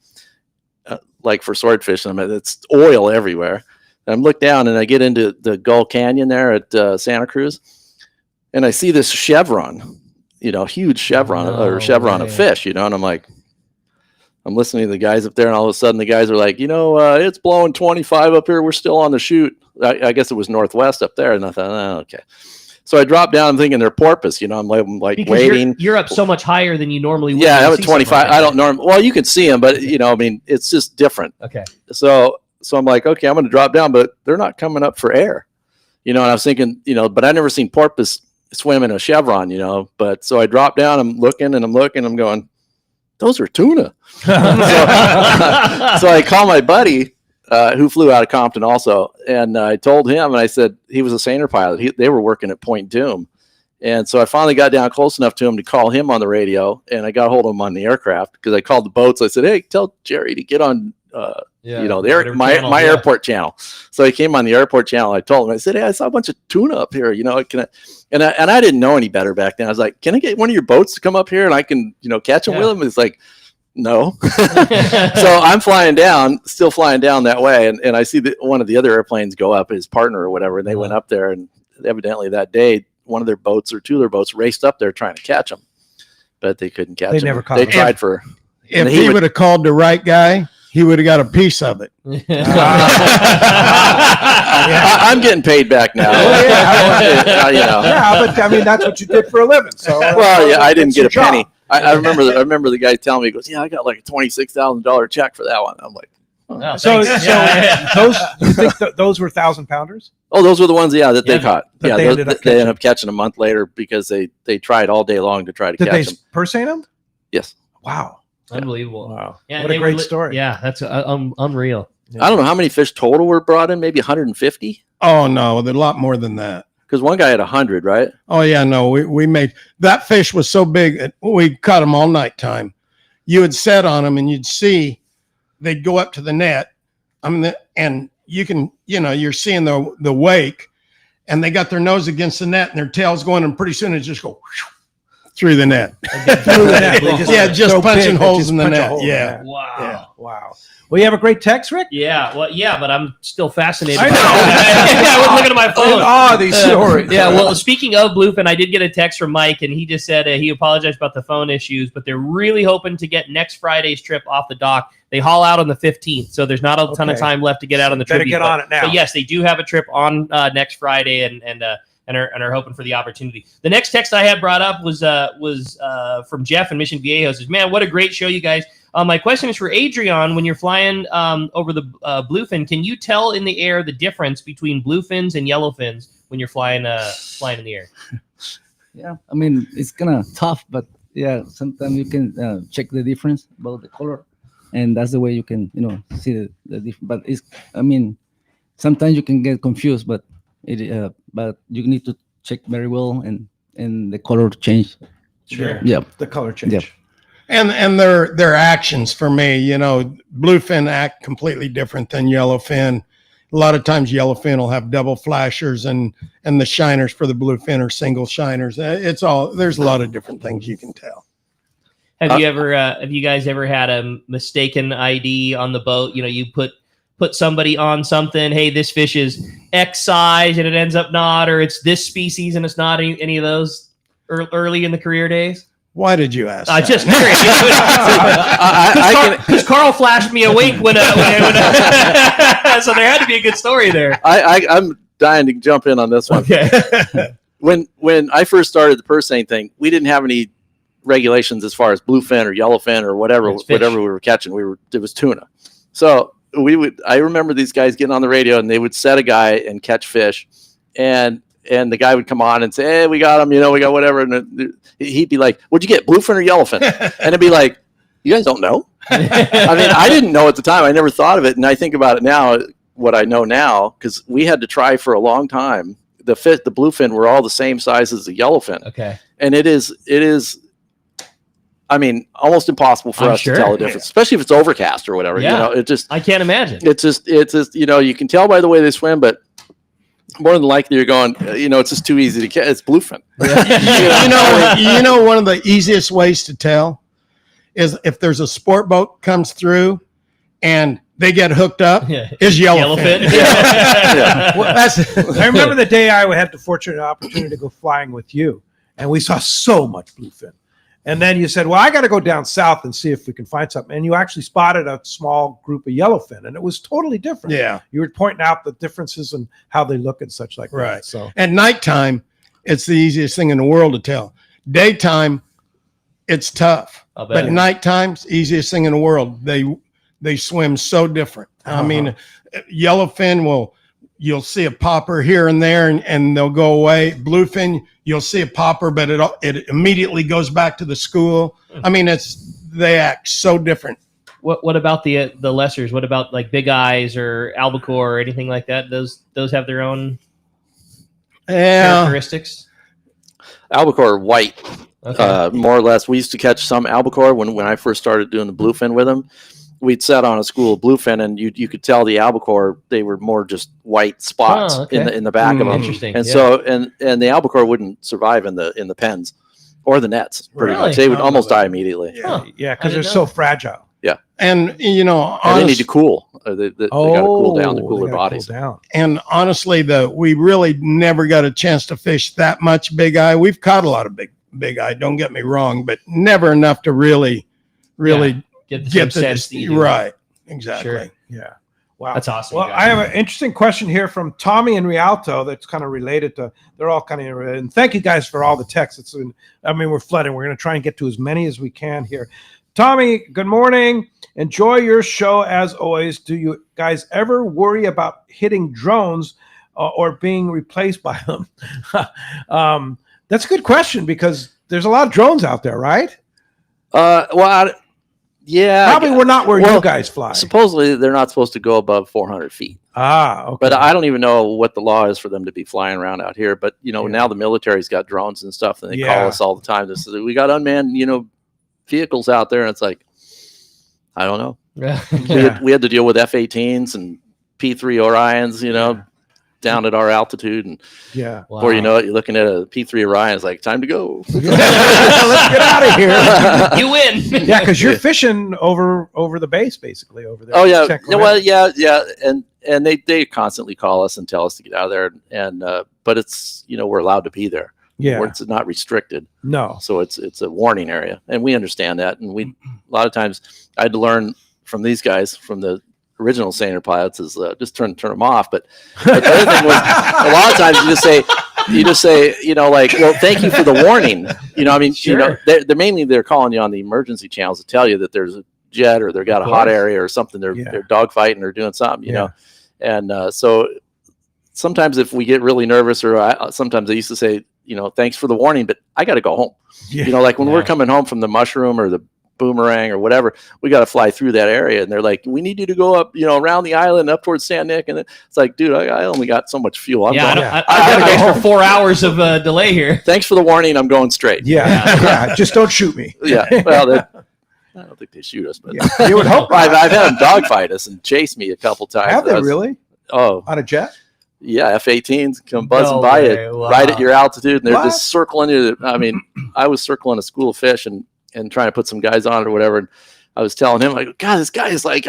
like for swordfish, and it's oil everywhere. And I look down, and I get into the Gull Canyon there at Santa Cruz, and I see this chevron, huge chevron of fish, and I'm like, I'm listening to the guys up there, and all of a sudden the guys are like, it's blowing 25 up here. We're still on the chute. I guess it was northwest up there. And I thought, oh, okay. So I dropped down. I'm thinking they're porpoise. I'm like Because waiting. You're up so much higher than you normally would. Yeah, when I'm you at see 25. something like I don't normally. Well, you can see them, but it's just different. Okay. So I'm like, okay, I'm going to drop down, but they're not coming up for air. And I was thinking, but I never seen porpoise swim in a chevron. But so I dropped down. I'm looking, I'm going, those are tuna. So I call my buddy who flew out of Compton also, and I told him, and I said, he was a seiner pilot. They were working at Point Doom. And so I finally got down close enough to him to call him on the radio, and I got hold of him on the aircraft, because I called the boats. I said, hey, tell Jerry to get on my airport channel. So he came on the airport channel. I told him, I said, hey, I saw a bunch of tuna up here. And I didn't know any better back then. I was like, can I get one of your boats to come up here and I can, catch them with them? It's like, no. So I'm still flying down that way. And I see one of the other airplanes go up, his partner or whatever. And they went up there, and evidently that day, one of their boats or two of their boats raced up there trying to catch them, but they couldn't catch them. Never caught They them. tried for, If he would have called the right guy, he would have got a piece of it. I'm getting paid back now. Yeah, but I mean, that's what you did for a living. So Well, yeah, I didn't that's get a your penny. job. I remember the guy telling me, he goes, yeah, I got like a $26,000 check for that one. I'm like, Oh, So thanks. those, you think those were 1,000-pounders? oh, those were the ones, that they caught. that Yeah, they ended up they ended up catching a month later, because they tried all day long to try to Did they catch them. per se them? Yes. Wow. Unbelievable. Wow. Yeah, What a they great were story. Yeah, that's unreal. I don't know how many fish total were brought in, maybe 150? Oh no, there's a lot more than that. Because one guy had 100, right? Oh yeah, no, we made that fish was so big that we caught them all night time. You would set on them, and you'd see they'd go up to the net. And you're seeing the wake, and they got their nose against the net and their tail's going, and pretty soon it just go through the net. Through the net. Just punching holes in the net. Yeah. Wow. Yeah. Wow. Well, you have a great text, Rick? Yeah, well, yeah, but I'm still fascinated. I know. I was looking at my phone. These stories. Yeah, well, speaking of Bluefin, I did get a text from Mike, and he just said he apologized about the phone issues, but they're really hoping to get next Friday's trip off the dock. They haul out on the 15th, so there's not a ton of time left to get out on the trip. Better get on it now. But yes, they do have a trip on next Friday, and are hoping for the opportunity. The next text I had brought up was from Jeff in Mission Viejo. Says, "Man, what a great show, you guys." My question is for Adrean. When you're flying over the bluefin, can you tell in the air the difference between bluefins and yellowfins when you're flying in the air? Yeah, I mean, it's kind of tough, but yeah, sometimes you can check the difference about the color, and that's the way you can, see the difference. But sometimes you can get confused, but but you need to check very well, and the color change. Sure. Yeah. The color change. Yeah. And their actions for me, bluefin act completely different than yellowfin. A lot of times yellowfin will have double flashers, and the shiners for the bluefin are single shiners. There's a lot of different things you can tell. Have you guys ever had a mistaken ID on the boat? You put somebody on something. Hey, this fish is X size, and it ends up not, or it's this species and it's not. Any of those early in the career days? Why did you ask? Just curious. Because Carl flashed me a wink when so there had to be a good story there. I'm dying to jump in on this one. Okay. When I first started the purse seine thing, we didn't have any regulations as far as bluefin or yellowfin or whatever we were catching. It was tuna. So I remember these guys getting on the radio, and they would set a guy and catch fish, and the guy would come on and say, "Hey, we got him, we got whatever." And he'd be like, "What'd you get, bluefin or yellowfin?" And it'd be like, "You guys don't know?" I didn't know at the time. I never thought of it. And I think about it now, what I know now, because we had to try for a long time. The bluefin were all the same size as the yellowfin. Okay. And it is, almost impossible for us to tell the difference, especially if it's overcast or whatever. Yeah. I can't imagine. It's just, you can tell by the way they swim, but more than likely you're going, it's just too easy to catch. It's bluefin. One of the easiest ways to tell is if there's a sport boat comes through and they get hooked up, is yellowfin. Well, I remember the day I had the fortunate opportunity to go flying with you, and we saw so much bluefin. And then you said, well, I got to go down south and see if we can find something. And you actually spotted a small group of yellowfin, and it was totally different. Yeah. You were pointing out the differences and how they look and such like Right. that. So at nighttime, it's the easiest thing in the world to tell. Daytime, it's tough. But nighttime's easiest thing in the world. They swim so different. Yellowfin you'll see a popper here and there, and they'll go away. Bluefin, you'll see a popper, but it immediately goes back to the school. They act so different. What about the lessers? What about like big eyes or albacore or anything like that? Those have their own characteristics. Albacore are white, Okay. more or less. We used to catch some albacore when I first started doing the bluefin with them. We'd set on a school of bluefin, and you could tell the albacore, they were more just white spots in the back of them. Interesting. And so and the albacore wouldn't survive in the pens or the nets. Pretty Really? much, they would almost die immediately. yeah, because they're so fragile. Yeah, And and they need to cool. They got to cool down to cool their bodies. And honestly, we really never got a chance to fish that much big eye. We've caught a lot of big eye. Don't get me wrong, but never enough to really Get the sense that you do. Right. Exactly. Sure. Yeah. Wow. That's awesome. Well, you guys. I have an interesting question here from Tommy in Rialto that's kind of related to, they're all kind of related. And thank you guys for all the texts. We're flooding. We're going to try and get to as many as we can here. Tommy, good morning. Enjoy your show as always. Do you guys ever worry about hitting drones or being replaced by them? That's a good question because there's a lot of drones out there, right? Yeah, Probably we're not where you guys fly. Supposedly, they're not supposed to go above 400 feet. Okay. But I don't even know what the law is for them to be flying around out here. But now the military's got drones and stuff, and they call us all the time. They say, we got unmanned, vehicles out there, and it's like, I don't know. Yeah. We had to deal with F-18s and P3 Orions, down at our altitude, and before you know it, you're looking at a P3 Orion. It's like, time to go. Let's get out of here. You win. Yeah, because you're fishing over the base, basically over there. Oh yeah, well, yeah, and they constantly call us and tell us to get out of there, and but it's we're allowed to be there. Yeah, where it's not restricted. No, so it's a warning area, and we understand that. And a lot of times I had to learn from these guys, from the original Saner pilots, is just turn them off. But the other thing was, a lot of times you just say, like, well, thank you for the warning. I mean, Sure. they're mainly calling you on the emergency channels to tell you that there's a jet or they've got a hot area or something. They're dogfighting or doing something, and so sometimes if we get really nervous, or sometimes I used to say, thanks for the warning, but I got to go home. Like when we're coming home from the mushroom or the boomerang or whatever, we got to fly through that area, and they're like, we need you to go up around the island up towards San Nick, and it's like, dude, I only got so much fuel. I got to go for 4 hours of delay here. Thanks for the warning, I'm going straight. Just don't shoot me. Well, I don't think they shoot us, but you would hope. I've had them dogfight us and chase me a couple times. Have they really? Oh, on a jet? Yeah, F-18s come buzzing by you right at your altitude, and they're just circling you. I mean, I was circling a school of fish and trying to put some guys on it or whatever. And I was telling him, like, God, this guy is like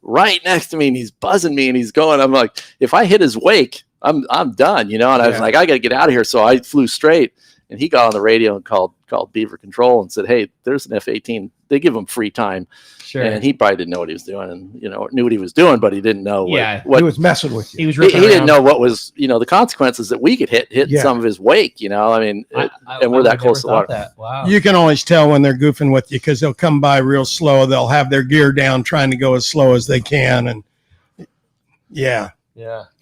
right next to me, and he's buzzing me, and he's going. I'm like, if I hit his wake, I'm done, And I was like, I got to get out of here. So I flew straight, and he got on the radio and called Beaver Control and said, hey, there's an F-18. They give him free time. Sure. And he probably didn't know what he was doing, and knew what he was doing, but he didn't know what he was messing with you. He didn't know what was the consequences that we could hit some of his wake. I mean, and we're that close to water. Wow. You can always tell when they're goofing with you because they'll come by real slow. They'll have their gear down, trying to go as slow as they can, and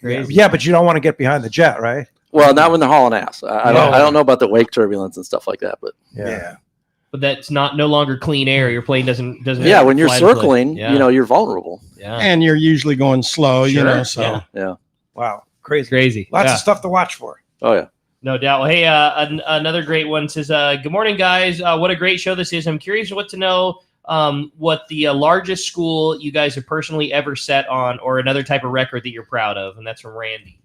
crazy. Yeah, but you don't want to get behind the jet, right? Well, not when they're hauling ass. I don't know about the wake turbulence and stuff like that, but But that's no longer clean air. Your plane doesn't. Yeah, when you're circling, you're vulnerable. Yeah, and you're usually going slow. So wow, crazy. Crazy. Lots of stuff to watch for. Oh yeah. No doubt. Well, hey, another great one says, good morning, guys. What a great show this is. I'm curious to know what the largest school you guys have personally ever set on, or another type of record that you're proud of. And that's from Randy.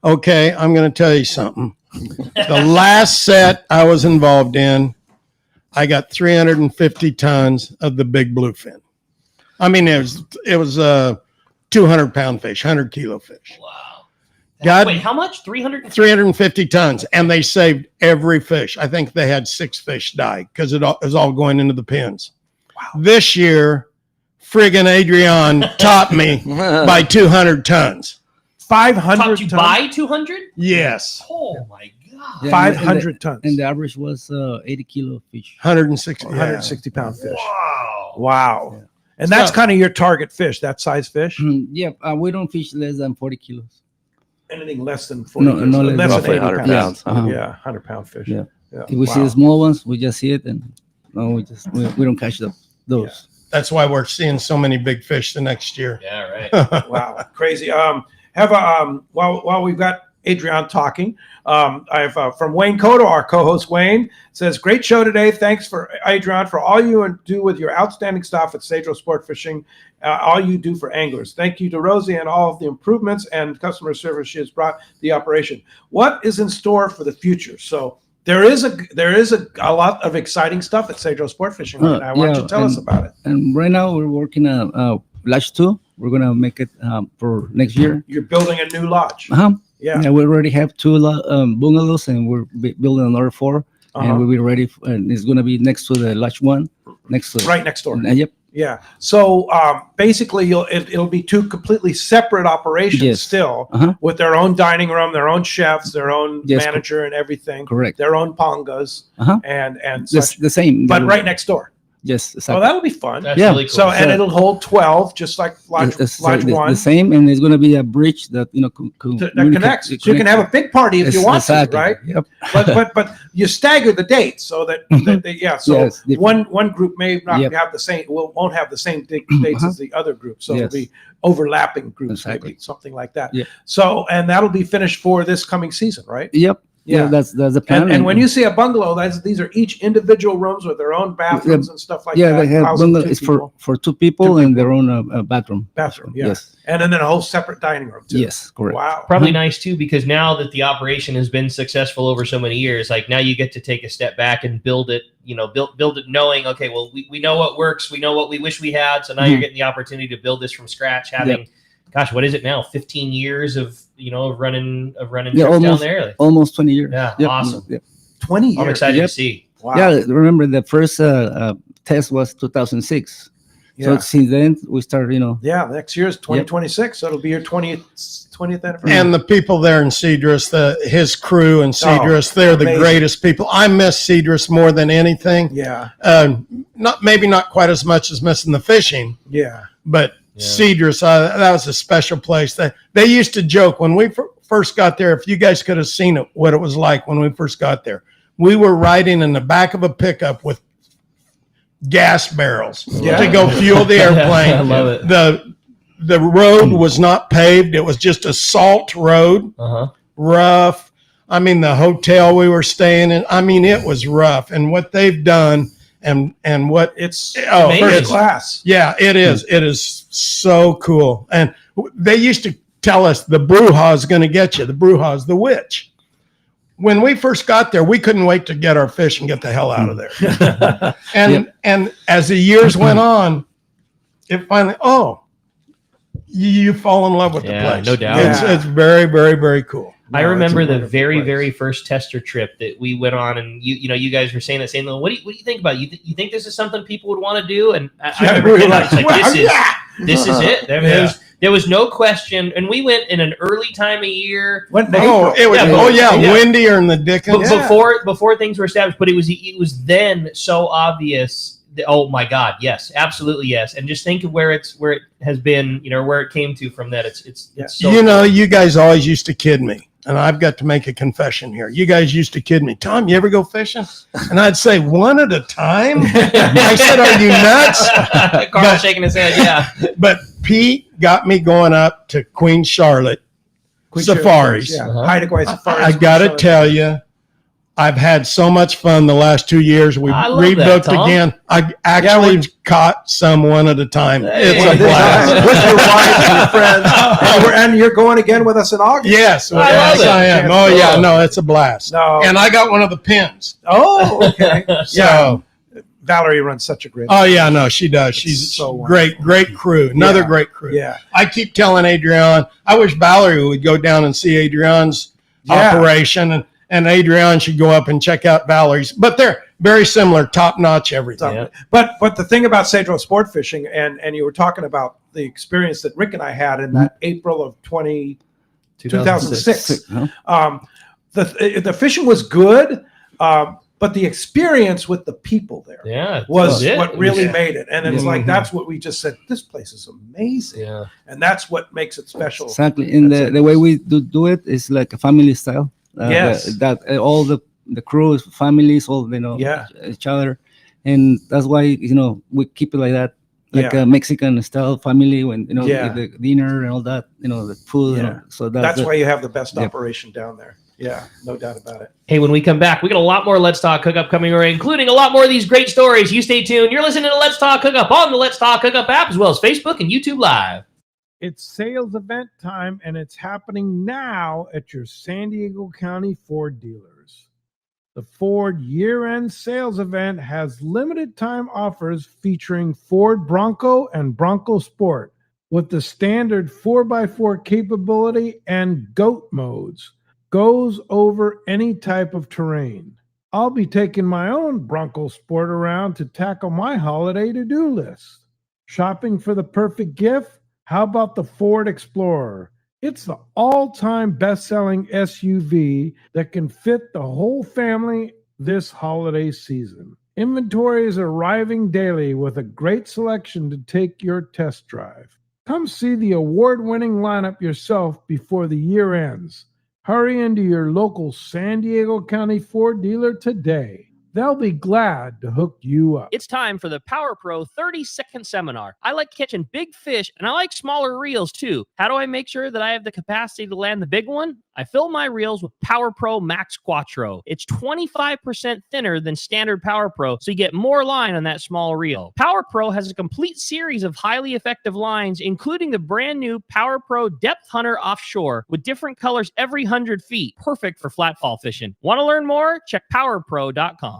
Okay, I'm going to tell you something. The last set I was involved in, I got 350 tons of the big bluefin. I mean, it was a 200-pound fish, 100-kilo fish. Wow. Wait, how much? 350 tons, and they saved every fish. I think they had 6 fish die because it was all going into the pens. Wow. This year, friggin' Adrean topped me by 200 tons. 500 Topped you tons. by 200? Yes. Oh my God. 500 tons. And the average was 80 kilo fish. 160 pound fish. Wow. Wow. Yeah. And that's kind of your target fish, that size fish? Yeah, we don't fish less than 40 kilos. Anything less than 40 no, kilos. No less Less than 80 100 pounds. pounds. Yeah, 100-pound fish. Yeah. Yeah. If we see the small ones, we just see it, and we don't catch those. Yeah. That's why we're seeing so many big fish the next year. Yeah, right. Wow, crazy. While we've got Adrean talking, I have from Wayne Cotto, our co-host Wayne, says, great show today. Thanks for Adrean for all you do with your outstanding stuff at Cedro Sport Fishing, all you do for anglers. Thank you to Rosie and all of the improvements and customer service she has brought the operation. What is in store for the future? So there is a lot of exciting stuff at Cedro Sport Fishing right now. Why don't you tell us about it? And right now we're working on Lodge 2. We're going to make it for next year. You're building a new lodge. Yeah, we already have 2 bungalows, and we're building another 4. And we'll be ready. And it's going to be next to the Lodge 1. Right next door. Yep. Yeah. So basically, it'll be 2 completely separate operations still, with their own dining room, their own chefs, their own manager, and everything. Correct. Their own pongas and such. The same. But right next door. Yes. Exactly. Oh, that'll be fun. That's really cool. So and it'll hold 12, just like Lodge 1. The same, and there's going to be a bridge that that connects. So you can have a big party if you want to, right? Yep. But you stagger the dates so that one group may not have the same, won't have the same dates as the other group. So it'll be overlapping groups, maybe something like that. Yep. So and that'll be finished for this coming season, right? Yep. Yeah, that's the plan. And when you see a bungalow, these are each individual rooms with their own bathrooms and stuff like that. Yeah, they have housing bungalow. two It's people. for two people and their own bathroom. Bathroom, yeah. Yes. And then a whole separate dining room too. Yes, correct. Wow. Probably nice too, because now that the operation has been successful over so many years, like now you get to take a step back and build it, build it knowing, okay, well, we know what works. We know what we wish we had. So now you're getting the opportunity to build this from scratch, having, gosh, what is it now? 15 years of running trips down there? Almost 20 years. Yeah, awesome. 20 years. I'm excited to see. Wow. Yeah, remember the first test was 2006. So Yeah. since then we started, Yeah, next year is 2026. So it'll be your 20th anniversary. And the people there in Cedrus, his crew in Cedrus, they're the amazing. greatest people. I miss Cedrus more than anything. Yeah. Not quite as much as missing the fishing. Yeah. But Cedrus, that was a special place. They used to joke when we first got there. If you guys could have seen it, what it was like when we first got there, we were riding in the back of a pickup with gas barrels to go fuel the airplane. I love it. The road was not paved; it was just a salt road, rough. I mean, the hotel we were staying in. I mean, it was rough. And what they've done, and what it's first class. Yeah, it is. It is so cool. And they used to tell us the Bruja is going to get you. The Bruja is the witch. When we first got there, we couldn't wait to get our fish and get the hell out of there. And as the years went on, it finally, you fall in love with the place. No doubt. It's very, very, very cool. I remember the very, very first tester trip that we went on, and you guys were saying the same thing. What do you think about it? You think this is something people would want to do? And I remember this is it. There was no question, and we went in an early time of year. Windier in the dickens. Before things were established, but it was then so obvious. Oh my God! Yes, absolutely yes. And just think of where it has been. Where it came to from that. It's so cool. You guys always used to kid me. And I've got to make a confession here. You guys used to kid me. Tom, you ever go fishing? And I'd say, one at a time? I said, are you nuts? Carl's shaking his head, yeah. But Pete got me going up to Queen Charlotte Safaris. Haida Gwaii Safaris. I got to tell you, I've had so much fun the last 2 years. We rebooked again. I actually caught some one at a time. It's a blast. With your wife and your friends. And you're going again with us in August. Yes, I am. Oh, yeah. No, it's a blast. No. And I got one of the pins. Oh, okay. So Valerie runs such a great. Oh, yeah, no, she does. She's so great crew. Another great crew. Yeah. I keep telling Adrian, I wish Valerie would go down and see Adrian's operation, and Adrian should go up and check out Valerie's. But they're very similar, top-notch everything. Yeah. But the thing about Cedro Sport Fishing, and you were talking about the experience that Rick and I had in that April of 2006. The fishing was good, but the experience with the people there was what really made it. And it's like, that's what we just said, this place is amazing. Yeah. And that's what makes it special. Exactly. And the way we do it is like a family style. Yes. All the crews, families, all each other, and that's why we keep it like that, like a Mexican style family. When the dinner and all that, the food. So that's why you have the best operation down there. Yeah, no doubt about it. Hey, when we come back, we got a lot more Let's Talk Hookup coming your way, including a lot more of these great stories. You stay tuned. You're listening to Let's Talk Hookup on the Let's Talk Hookup app, as well as Facebook and YouTube Live. It's sales event time, and it's happening now at your San Diego County Ford dealers. The Ford year-end sales event has limited time offers featuring Ford Bronco and Bronco Sport with the standard 4x4 capability and GOAT modes. Goes over any type of terrain. I'll be taking my own Bronco Sport around to tackle my holiday to-do list. Shopping for the perfect gift? How about the Ford Explorer? It's the all-time best-selling SUV that can fit the whole family this holiday season. Inventory is arriving daily with a great selection to take your test drive. Come see the award-winning lineup yourself before the year ends. Hurry into your local San Diego County Ford dealer today. They'll be glad to hook you up. It's time for the Power Pro 30-second seminar. I like catching big fish, and I like smaller reels too. How do I make sure that I have the capacity to land the big one? I fill my reels with Power Pro Max Quattro. It's 25% thinner than standard Power Pro, so you get more line on that small reel. Power Pro has a complete series of highly effective lines, including the brand new Power Pro Depth Hunter Offshore with different colors every 100 feet. Perfect for flatfall fishing. Want to learn more? Check powerpro.com.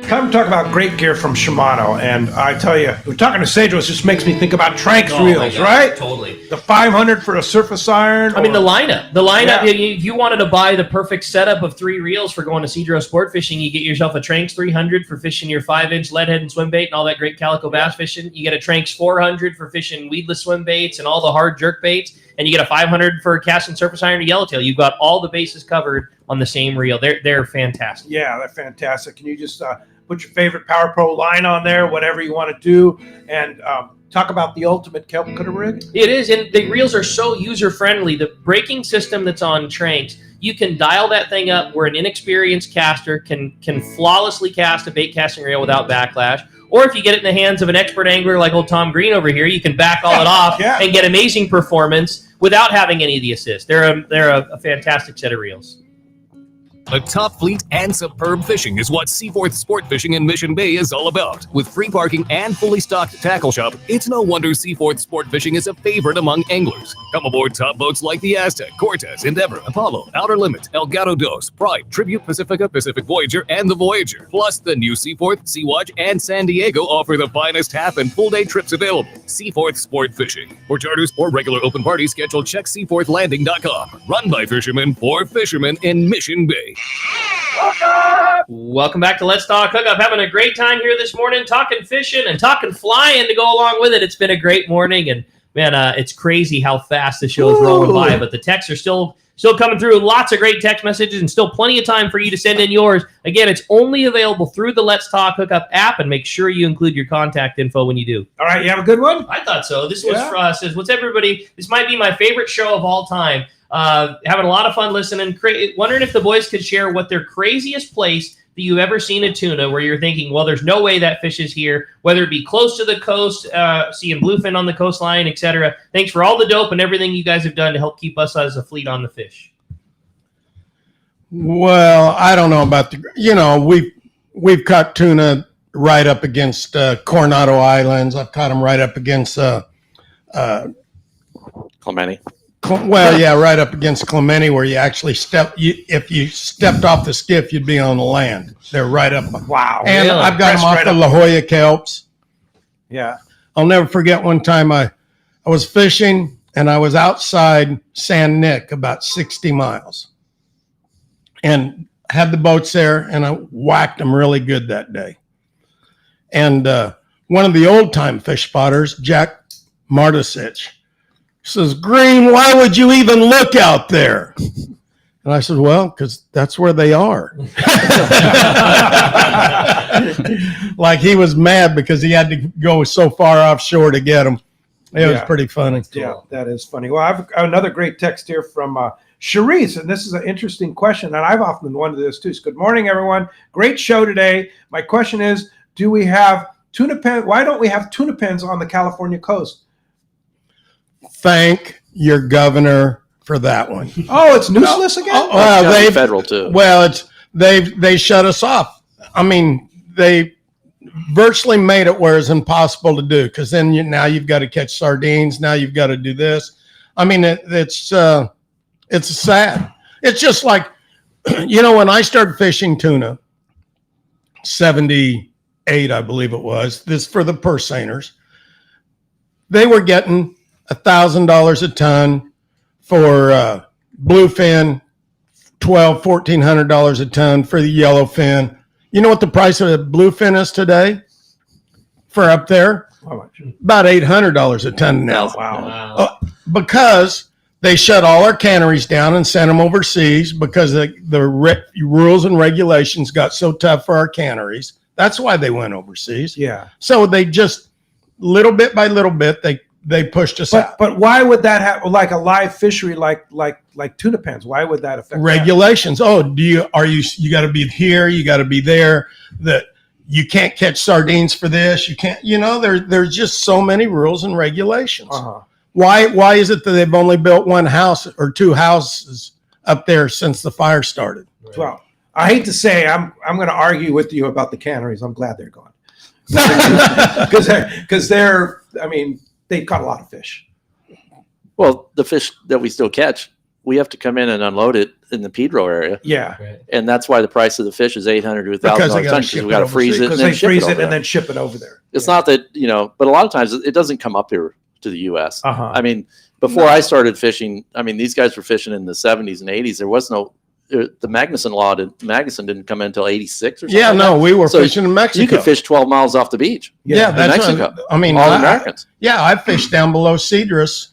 Time to talk about great gear from Shimano, and I tell you, we're talking to Sage, it just makes me think about Tranks reels, right? Totally. The 500 for a surface iron. I mean, the lineup. If you wanted to buy the perfect setup of 3 reels for going to Cedro sport fishing, you get yourself a Tranks 300 for fishing your 5-inch lead head and swim bait and all that great calico bass fishing. You get a Tranks 400 for fishing weedless swim baits and all the hard jerk baits. And you get a 500 for casting surface iron to yellowtail. You've got all the bases covered on the same reel. They're fantastic. Yeah, they're fantastic. Can you just put your favorite Power Pro line on there, whatever you want to do, and talk about the ultimate kelp cutter rig? It is, and the reels are so user-friendly. The braking system that's on Tranks, you can dial that thing up where an inexperienced caster can flawlessly cast a bait casting reel without backlash. Or if you get it in the hands of an expert angler like old Tom Green over here, you can back all it off and get amazing performance without having any of the assist. They're a fantastic set of reels. The top fleet and superb fishing is what Seaforth Sport Fishing in Mission Bay is all about. With free parking and fully stocked tackle shop, it's no wonder Seaforth Sport Fishing is a favorite among anglers. Come aboard top boats like the Aztec, Cortez, Endeavor, Apollo, Outer Limit, Elgato Dos, Pride, Tribute Pacifica, Pacific Voyager, and the Voyager. Plus, the new Seaforth, Sea-Watch, and San Diego offer the finest half and full day trips available. Seaforth Sport Fishing. For charters or regular open party schedule, check seaforthlanding.com. Run by fishermen for fishermen in Mission Bay. Welcome back to Let's Talk Hookup. Having a great time here this morning, talking fishing and talking flying to go along with it. It's been a great morning, and man, it's crazy how fast the show is rolling by. But the texts are still coming through. Lots of great text messages, and still plenty of time for you to send in yours. Again, it's only available through the Let's Talk Hookup app, and make sure you include your contact info when you do. All right, you have a good one? I thought so. This was says, "What's everybody? This might be my favorite show of all time. Having a lot of fun listening. Wondering if the boys could share what their craziest place that you've ever seen a tuna where you're thinking, well, there's no way that fish is here, whether it be close to the coast, seeing bluefin on the coastline, etc. Thanks for all the dope and everything you guys have done to help keep us as a fleet on the fish." Well, I don't know about we've caught tuna right up against Coronado Islands. I've caught them right up against Clemente. Right up against Clemente, where you actually if you stepped off the skiff, you'd be on the land. They're right up. Wow. And really? I've got them off the La Jolla kelps. Yeah. I'll never forget one time I was fishing and I was outside San Nick about 60 miles and had the boats there, and I whacked them really good that day. And one of the old time fish spotters, Jack Martisich, says, "Green, why would you even look out there?" And I said, "Well, because that's where they are." Like he was mad because he had to go so far offshore to get them. It was pretty funny. Yeah, that is funny. Well, I've another great text here from Charisse, and this is an interesting question, and I've often wondered this too. So, good morning, everyone. Great show today. My question is, do we have tuna pens? Why don't we have tuna pens on the California coast? Thank your governor for that one. Oh, it's useless again? Well, they federal too. Well, they shut us off. I mean, they virtually made it where it's impossible to do, because then now you've got to catch sardines. Now you've got to do this. I mean, it's sad. It's just like, when I started fishing tuna, 78, I believe it was, this for the purse seiners, they were getting $1,000 a ton for bluefin, $1,400 a ton for the yellowfin. You know what the price of a bluefin is today for up there? How much? About $800 a ton now. Wow. Because they shut all our canneries down and sent them overseas because the rules and regulations got so tough for our canneries. That's why they went overseas. Yeah. So they just, little bit by little bit, they they pushed us out. But why would that have like a live fishery like tuna pens? Why would that affect Regulations? Oh, you got to be here, you got to be there. That you can't catch sardines for this. You can't. There's just so many rules and regulations. Why is it that they've only built one house or two houses up there since the fire started? Well, I hate to say I'm going to argue with you about the canneries. I'm glad they're gone because they've caught a lot of fish. Well, the fish that we still catch, we have to come in and unload it in the Pedro area. Yeah. And that's why the price of the fish is $800 to $1,000 a ton, because we got to freeze it and then ship it over there. And then ship it over there. It's not that, but a lot of times it doesn't come up here to the U.S. Uh-huh. Before I started fishing, these guys were fishing in the 70s and 80s. There was no, the Magnuson didn't come in until 86 or something. Yeah, no, we were fishing in Mexico. You could fish 12 miles off the beach. Yeah, that's Mexico. All Americans. I fished down below Cedrus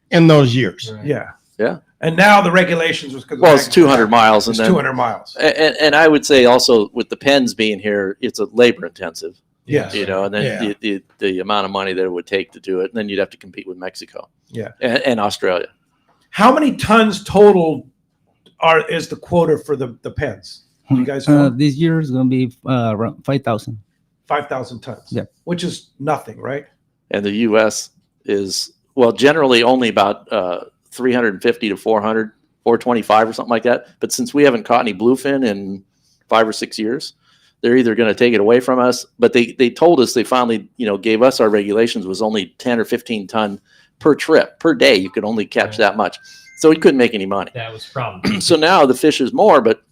in those years. Right. Yeah. Yeah. And now the regulations was because it's 200 miles. It's 200 miles. And I would say also with the pens being here, it's a labor intensive. Yes. And then the amount of money that it would take to do it, and then you'd have to compete with Mexico. Yeah. And Australia. How many tons total is the quota for the pens? You guys know? This year is going to be around 5,000. 5,000 tons. Yeah. Which is nothing, right? And the U.S. is, generally only about 350 to 400, 425 or something like that. But since we haven't caught any bluefin in 5 or 6 years, they're either going to take it away from us. But they told us, they finally, gave us our regulations was only 10 or 15 ton per trip, per day. You could only catch that much. So we couldn't make any money. That was the problem. So now the fish is more, but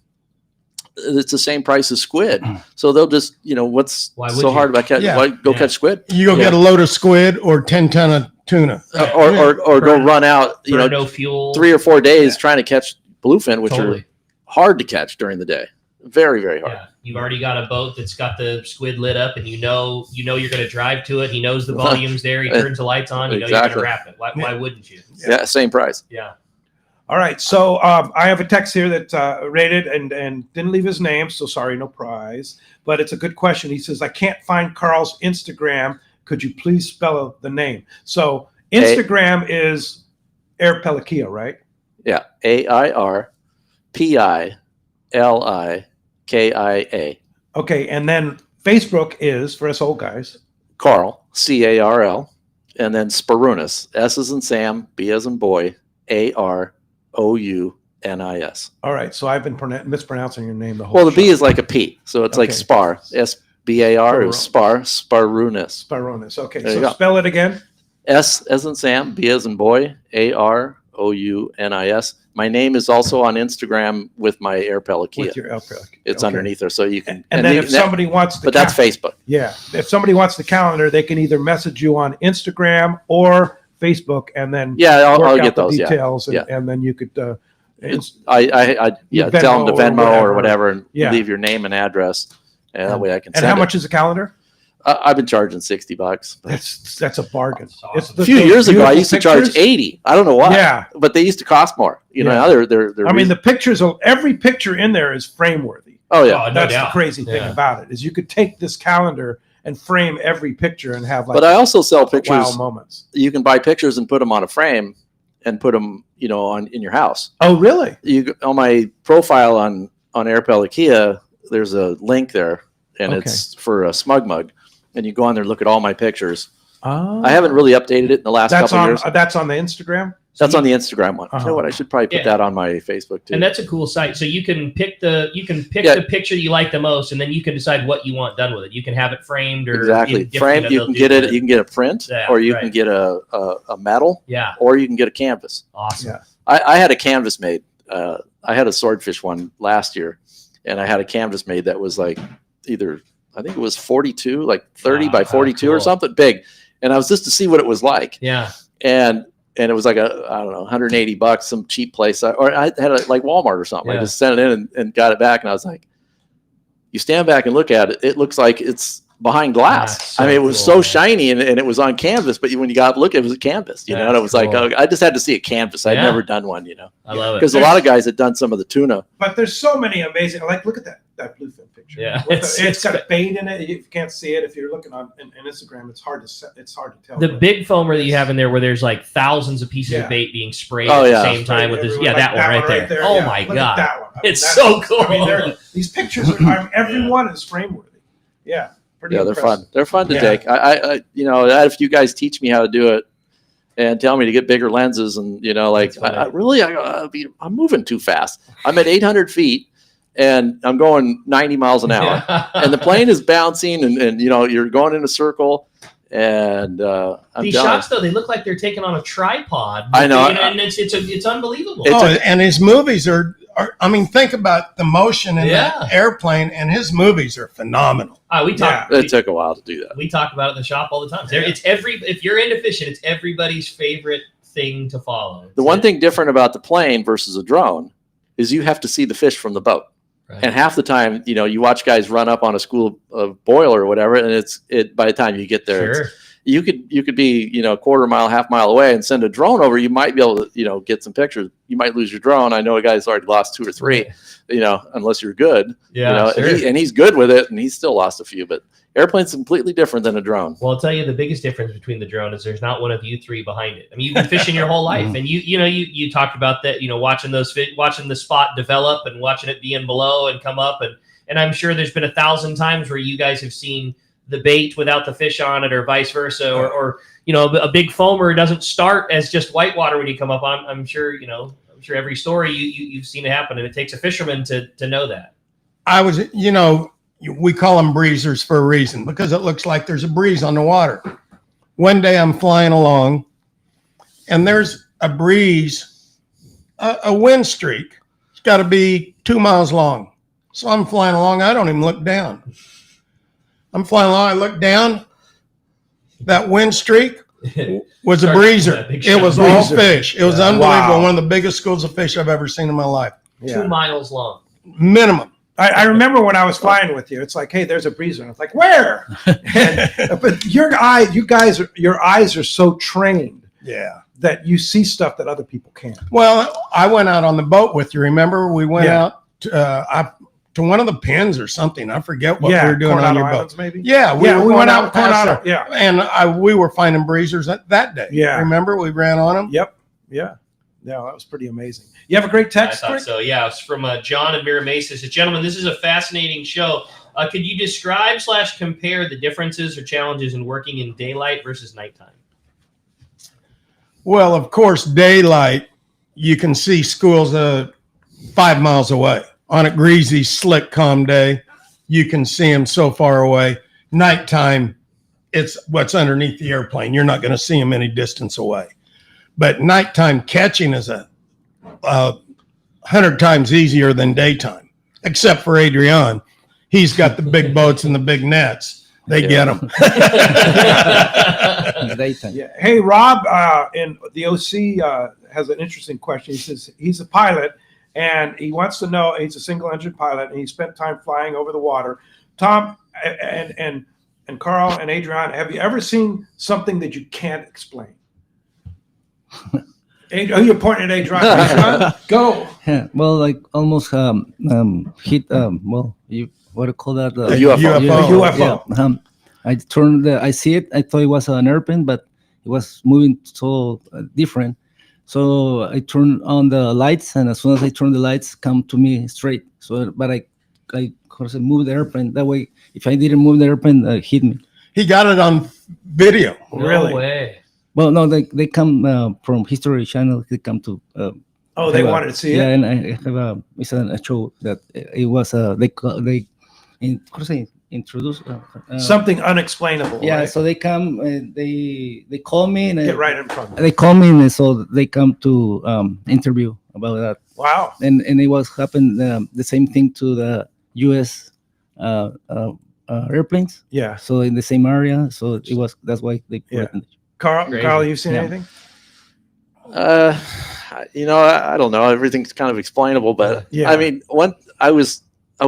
it's the same price as squid. So they'll just, what's so hard about catching? Yeah. Why go catch squid? You go get a load of squid or 10 ton of tuna. Or go run out, no fuel. 3 or 4 days trying to catch bluefin, which are hard to catch during the day. Very, very hard. Yeah. You've already got a boat that's got the squid lit up, and you know you're going to drive to it. He knows the volume's there. He turns the lights on. You know you're going to wrap it. Why wouldn't you? Yeah, same price. Yeah. All right. So I have a text here that rated and didn't leave his name. So sorry, no prize. But it's a good question. He says, I can't find Carl's Instagram. Could you please spell the name? So Instagram is Air Pelikia, right? Yeah. AIRPILIKIA. Okay. And then Facebook is, for us old guys, Carl, CARL. And then Sparunis, S as in Sam, B as in boy, AROUNIS. All right. So I've been mispronouncing your name the whole Well, the B show. is like a P. So it's like Spar. SBAR is Spar, Sparunis. Sparunis. Okay. There you So go. spell it again. S as in Sam, B as in boy, AROUNIS. My name is also on Instagram with my Air Pelikia. With your Air Pelikia. It's Okay. underneath there, so you can. And then if somebody wants the but that's Facebook. Yeah. If somebody wants the calendar, they can either message you on Instagram or Facebook, and then I'll work get out the those. details, Yeah. and then you could I you tell them to Venmo or whatever, and Yeah. leave your name and address, and that way I can. And send how it. much is the calendar? I've been charging $60. That's a bargain. It's A few years ago, I used to charge pictures. $80. I don't know why. Yeah. but they used to cost more. Now they're. I mean, the pictures. Every picture in there is frame worthy. Oh yeah, That's the crazy thing about it is you could take this calendar and frame every picture and have like. But I also sell pictures. Wow moments. You can buy pictures and put them on a frame, and put them, in your house. Oh, really? On my profile on Air Pelikia, there's a link there, and it's for a Smug Mug, and you go on there and look at all my pictures. Oh. I haven't really updated it in the last couple of years. That's on the Instagram. That's on the Instagram one. You know what? I should probably put Yeah. that on my Facebook too. And that's a cool site. So you can pick the picture you like the most, and then you can decide what you want done with it. You can have it framed or Exactly. Framed. You can get it. You can get a print, or you can get a metal. Yeah. Or you can get a canvas. Awesome. Yeah. I had a canvas made. I had a swordfish one last year, and I had a canvas made that was like I think it was 42, like 30 by 42 or something big. And I was just to see what it was like. Yeah. And it was like I don't know, $180, some cheap place. Or I had it like Walmart or something. Yeah. I just sent it in and got it back. And I was like, you stand back and look at it, it looks like it's behind glass. So I mean, it was so shiny and it was on canvas, but when you got to look, it was a canvas, and it was like, I just had to see a canvas. I'd never done one, I love it. Because a lot of guys had done some of the tuna. But there's so many amazing. Like, look at that. that bluefin picture. Yeah, it's got a bait in it. You can't see it if you're looking on Instagram. It's hard to tell. The big foamer that you have in there, where there's like thousands of pieces of bait being sprayed Oh, at yeah. the same time with this. Yeah, Like that one right there. Oh yeah. my Look at god, that one. I mean, it's that's- so cool. I mean, these pictures are every one is frame worthy. Yeah, pretty. Yeah, they're impressive. fun. They're fun to Yeah. take. I if you guys teach me how to do it and tell me to get bigger lenses, and I'm moving too fast. I'm at 800 feet and I'm going 90 miles an hour, and the plane is bouncing, and you're going in a circle. And These shots, though, they look like they're taken on a tripod. I know. and it's unbelievable. And his movies are. I mean, think about the motion in the airplane, and his movies are phenomenal. It took a while to do that. We talk about it in the shop all the time. If you're into fishing, it's everybody's favorite thing to follow. The one thing different about the plane versus a drone is you have to see the fish from the boat. Right. And half the time, you watch guys run up on a school of boiler or whatever, and by the time you get there, you could be a quarter mile, half mile away, and send a drone over. You might be able to get some pictures. You might lose your drone. I know a guy's already lost 2 or 3, unless you're good. Yeah, and he's good with it, and he's still lost a few. But airplane's completely different than a drone. Well, I'll tell you the biggest difference between the drone is there's not one of you 3 behind it. I mean, you've been fishing your whole life, and you talked about that. Watching watching the spot develop and watching it being below and come up, and I'm sure there's been 1,000 times where you guys have seen the bait without the fish on it, or vice versa, or a big foamer doesn't start as just whitewater when you come up on. I'm sure every story you've seen it happen, and it takes a fisherman to know that. We call them breezers for a reason, because it looks like there's a breeze on the water. One day I'm flying along, and there's a breeze, a wind streak. It's got to be 2 miles long. So I'm flying along. I don't even look down. I'm flying along. I look down. That wind streak was a breezer. It was all fish. It was unbelievable. Wow. One of the biggest schools of fish I've ever seen in my life. 2 miles long. Minimum. I remember when I was flying with you. It's like, hey, there's a breezer. And it's like, where? But your eyes are so trained. Yeah. That you see stuff that other people can't. Well, I went out on the boat with you. Remember, we went out to one of the pins or something. I forget what we were doing on your Islands, boat. maybe? Yeah, we went out Coronado. past there. And we were finding breezers that day. Yeah. Remember, we ran on them. Yep. Yeah. No, that was pretty amazing. You have a great text, I thought Rick? so. Yeah, it's from John and Mira Mesa. Says, gentlemen, this is a fascinating show. Could you describe / compare the differences or challenges in working in daylight versus nighttime? Well, of course, daylight, you can see schools 5 miles away. On a greasy, slick, calm day, you can see them so far away. Nighttime, it's what's underneath the airplane. You're not going to see them any distance away. But nighttime catching is 100 times easier than daytime, except for Adrean. He's got the big boats and the big nets. They get them. Yeah. Hey, Rob in the OC has an interesting question. He says he's a pilot and he wants to know, he's a single engine pilot and he spent time flying over the water. Tom and Carl and Adrian, have you ever seen something that you can't explain? You're pointing at Adrian. Go. Yeah, well, like almost hit what do you call that? A UFO. Yeah. I see it. I thought it was an airplane, but it was moving so different. So I turned on the lights, and as soon as I turned the lights, come to me straight. So, but I of course moved the airplane. That way, if I didn't move the airplane, it hit me. He got it on video. No way. Well, no, they come from History Channel. They come to. They wanted to see it. Yeah, and I have it's a show that it was they introduce something unexplainable. Yeah, right? so they come and they call me and get right in front of they call me and so they come to interview about that. Wow. And it was happened the same thing to the U.S. Airplanes. Yeah. So in the same area, so that's why they put it in the Carl, you've seen anything? I don't know. Everything's kind of explainable, but I mean, I was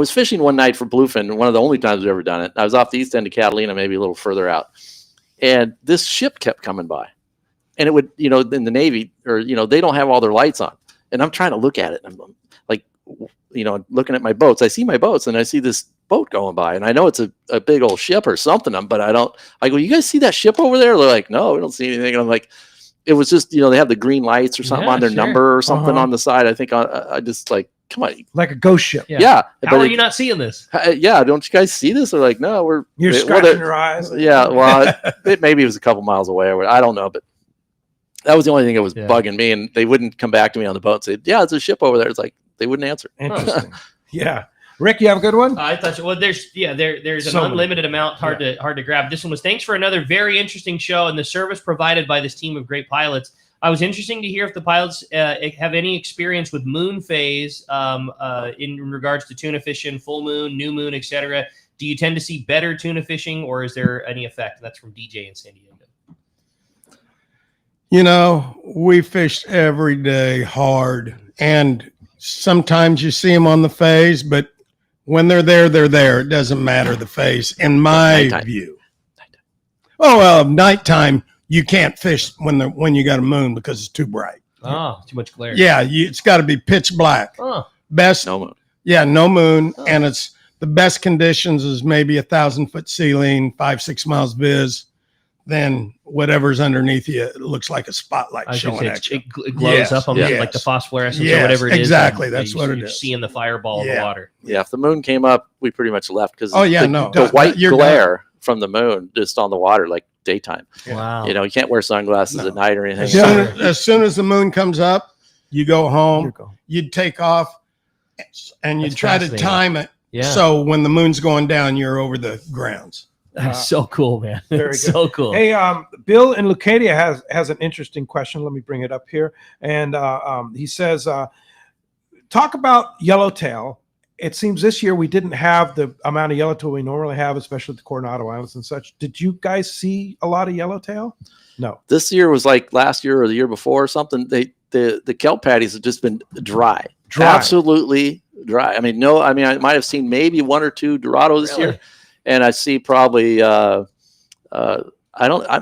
fishing one night for bluefin, one of the only times we've ever done it. I was off the east end of Catalina, maybe a little further out, and this ship kept coming by, and it would, in the Navy, or they don't have all their lights on, and I'm trying to look at it, and I'm like, looking at my boats. I see my boats and I see this boat going by, and I know it's a big old ship or something. But I go, you guys see that ship over there? They're like, no, we don't see anything. And I'm like, it was just, they have the green lights or something on their number or something on the side. I think I just like, come on. Like a ghost ship. Yeah. How are you not seeing this? Yeah. Don't you guys see this? They're like, no, you're scratching your eyes. Yeah. Well, maybe it was a couple miles away or I don't know, but that was the only thing that was bugging me. And they wouldn't come back to me on the boat and say, yeah, it's a ship over there. It's like, they wouldn't answer. Interesting. Yeah. Rick, you have a good one? I thought there's an So unlimited amount, hard to grab. This one was thanks for another very interesting show and the service provided by this team of great pilots. I was interesting to hear if the pilots have any experience with moon phase in regards to tuna fishing, full moon, new moon, etc. Do you tend to see better tuna fishing, or is there any effect? That's from DJ in San Diego. We fished every day hard, and sometimes you see them on the phase, but when they're there, they're there. It doesn't matter the phase, in my view. Oh, well, nighttime, you can't fish when you got a moon because it's too bright. Oh, too much glare. Yeah, it's got to be pitch black. Oh. Best. No moon. Yeah, no moon, and it's the best conditions is maybe 1,000-foot ceiling, 5-6 miles viz. Then whatever's underneath you, it looks like a spotlight showing at you. It glows up on like the phosphorescence or whatever it is. Exactly, that's what it you're is. Seeing the fireball in the water. Yeah, if the moon came up, we pretty much left because the white glare from the moon just on the water like daytime. Wow. You can't wear sunglasses at night or anything. As soon as the moon comes up, you go home. You'd take off, and you'd try to time it. Yeah. So when the moon's going down, you're over the grounds. That's so cool, man. Very good. So cool. Hey, Bill in Leucadia has an interesting question. Let me bring it up here. And he says, talk about yellowtail. It seems this year we didn't have the amount of yellowtail we normally have, especially at the Coronado Islands and such. Did you guys see a lot of yellowtail? No. This year was like last year or the year before or something. The kelp patties have just been dry. Absolutely dry. I might have seen maybe one or two Dorado this year. And I see probably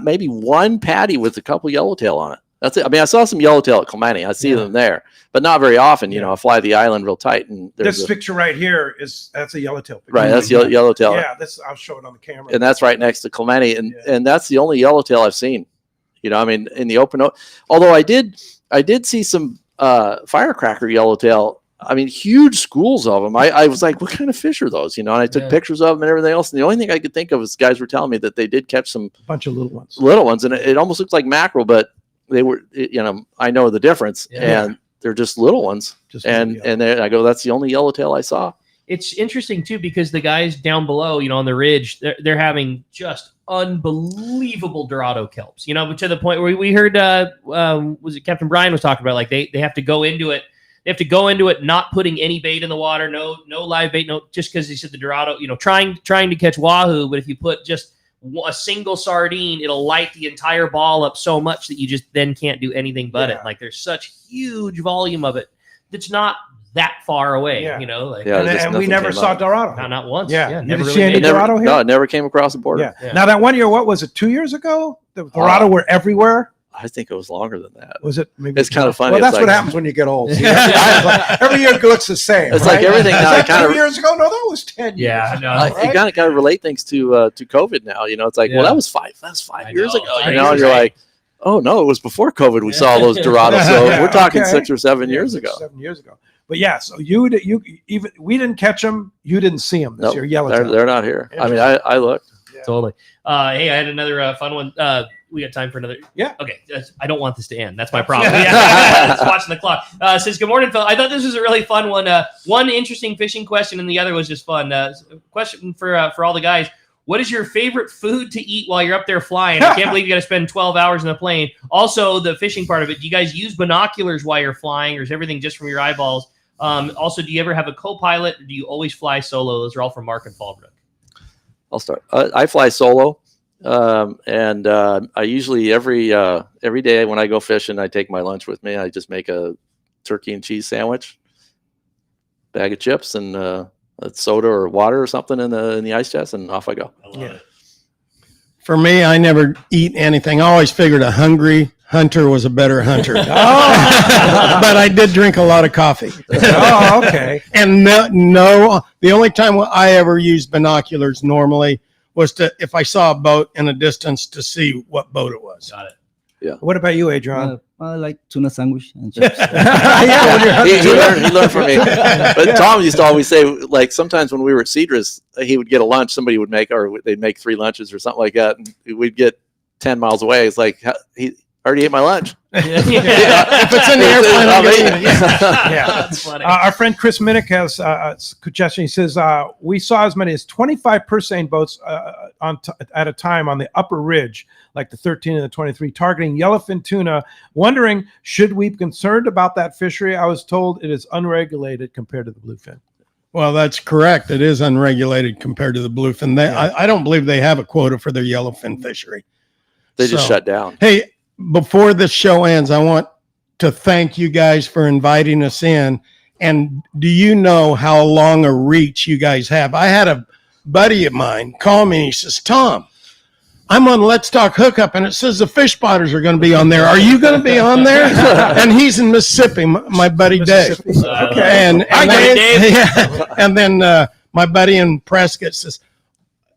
maybe one patty with a couple yellowtail on it. That's it. I saw some yellowtail at Clemente. I see them there, but not very often. I fly the island real tight, and this picture right here that's a yellowtail picture. Right, that's yellowtail. Yeah, I'll show it on the camera. And that's right next to Clemente, and that's the only yellowtail I've seen. In the open. Although I did see some firecracker yellowtail. Huge schools of them. I was like, what kind of fish are those? And I took pictures of them and everything else. And the only thing I could think of is guys were telling me that they did catch a bunch of little ones. And it almost looked like mackerel, but they were, I know the difference. Yeah. And they're just little ones. And I go, that's the only yellowtail I saw. It's interesting too, because the guys down below, on the ridge, they're having just unbelievable Dorado kelps, but to the point where we heard, was it Captain Brian was talking about, like they have to go into it. They have to go into it not putting any bait in the water, no live bait, just because he said the Dorado, trying to catch wahoo, but if you put just a single sardine, it'll light the entire ball up so much that you just then can't do anything but it. Like there's such huge volume of it that's not that far away, and we never saw Dorado. Not once. Never really see any Dorado here? No, it never came across the border. Yeah. Now that one year, what was it, 2 years ago? The Dorado were everywhere. I think it was longer than that. Was it? Maybe it's kind of funny. Well, that's what happens when you get old. Every year looks the same. It's like everything now. Kind of 2 years ago. No, that was 10 years. Yeah, no. You kind of relate things to COVID now. It's like, well, that was 5 years ago. And you're like, oh no, it was before COVID. We saw those Dorados. So we're talking 6 or 7 years ago. 7 years ago. But yeah, so you even we didn't catch them. You didn't see them this year. Yellowtail. They're not here. I looked. Totally. Hey, I had another fun one. We got time for another. Yeah. Okay. I don't want this to end. That's my problem. Just watching the clock. Says, good morning, Phil. I thought this was a really fun one. One interesting fishing question, and the other was just fun. Question for all the guys. What is your favorite food to eat while you're up there flying? I can't believe you got to spend 12 hours in the plane. Also, the fishing part of it. Do you guys use binoculars while you're flying, or is everything just from your eyeballs? Also, do you ever have a co-pilot, or do you always fly solo? Those are all from Mark and Fallbrook. I'll start. I fly solo. And I usually every day when I go fishing, I take my lunch with me. I just make a turkey and cheese sandwich, bag of chips, and a soda or water or something in the ice chest, and off I go. I love it. For me, I never eat anything. I always figured a hungry hunter was a better hunter. But but I did drink a lot of coffee. Oh, okay. And no, the only time I ever used binoculars normally was if I saw a boat in a distance to see what boat it was. Got it. Yeah. What about you, Adrian? I like tuna sandwich and chips. He learned from me. But Tom used to always say, like, sometimes when we were at Cedrus, he would get a lunch, somebody would make, or they'd make 3 lunches or something like that, and we'd get 10 miles away. It's like, he already ate my lunch. If it's in the airplane, I'll eat it. Yeah, that's funny. Our friend Chris Minnick has a suggestion. He says, we saw as many as 25 purseine boats at a time on the upper ridge, like the 13 and the 23, targeting yellowfin tuna. Wondering, should we be concerned about that fishery? I was told it is unregulated compared to the bluefin. Well, that's correct. It is unregulated compared to the bluefin. I don't believe they have a quota for their yellowfin fishery. They just shut down. Hey, before this show ends, I want to thank you guys for inviting us in. And do you know how long a reach you guys have? I had a buddy of mine call me and he says, Tom, I'm on Let's Talk Hookup and it says the fish spotters are going to be on there. Are you going to be on there? And he's in Mississippi, my buddy Dave. Okay. And then my buddy in Prescott says,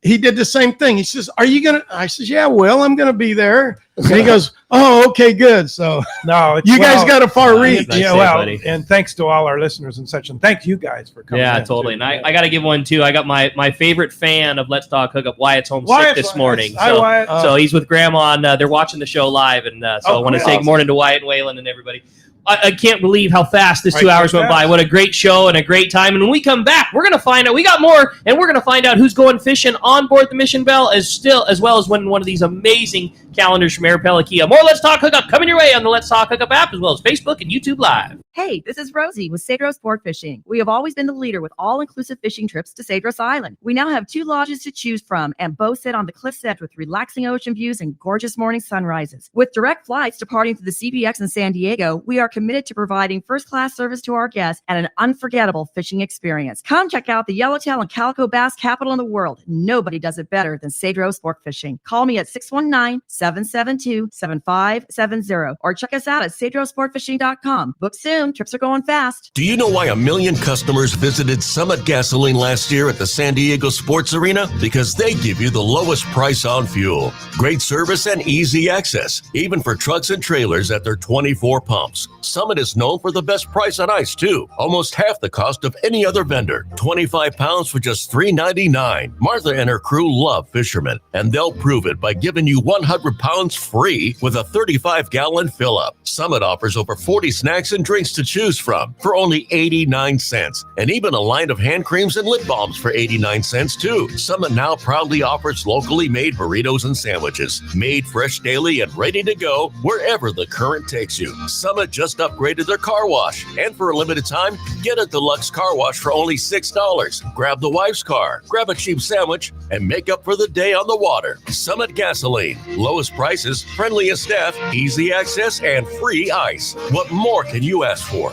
he did the same thing. He says, are you going to? I says, yeah, well, I'm going to be there. And he goes, oh, okay, good. So no, you guys got a far reach. Yeah, well, and thanks to all our listeners and such. And thank you guys for coming. Yeah, in, totally. too. And I got to give one too. I got my favorite fan of Let's Talk Hookup, Wyatt's home sick this morning. Hi, Wyatt. So he's with Grandma, and they're watching the show live. And so I want to say good morning to Wyatt and Waylon and everybody. I can't believe how fast this 2 hours went by. What a great show and a great time. And when we come back, we're going to find out. We got more, and we're going to find out who's going fishing on board the Mission Belle, as well as winning one of these amazing calendars from Arapella Kia. More Let's Talk Hookup coming your way on the Let's Talk Hookup app, as well as Facebook and YouTube Live. Hey, this is Rosie with Cedros Sport Fishing. We have always been the leader with all-inclusive fishing trips to Cedros Island. We now have 2 lodges to choose from and both sit on the cliff's edge with relaxing ocean views and gorgeous morning sunrises. With direct flights departing to the CBX in San Diego, we are committed to providing first-class service to our guests and an unforgettable fishing experience. Come check out the yellowtail and calico bass capital in the world. Nobody does it better than Cedros Sport Fishing. Call me at 619-772-7570 or check us out at cedrosportfishing.com. Book soon. Trips are going fast. Do you know why 1 million customers visited Summit Gasoline last year at the San Diego Sports Arena? Because they give you the lowest price on fuel, great service, and easy access, even for trucks and trailers at their 24 pumps. Summit is known for the best price on ice, too. Almost half the cost of any other vendor. 25 pounds for just $3.99. Martha and her crew love fishermen, and they'll prove it by giving you 100 pounds free with a 35-gallon fill-up. Summit offers over 40 snacks and drinks to choose from for only 89 cents, and even a line of hand creams and lip balms for 89 cents, too. Summit now proudly offers locally made burritos and sandwiches, made fresh daily and ready to go wherever the current takes you. Summit just upgraded their car wash, and for a limited time, get a deluxe car wash for only $6. Grab the wife's car, grab a cheap sandwich, and make up for the day on the water. Summit Gasoline. Lowest prices, friendliest staff, easy access, and free ice. What more can you ask for?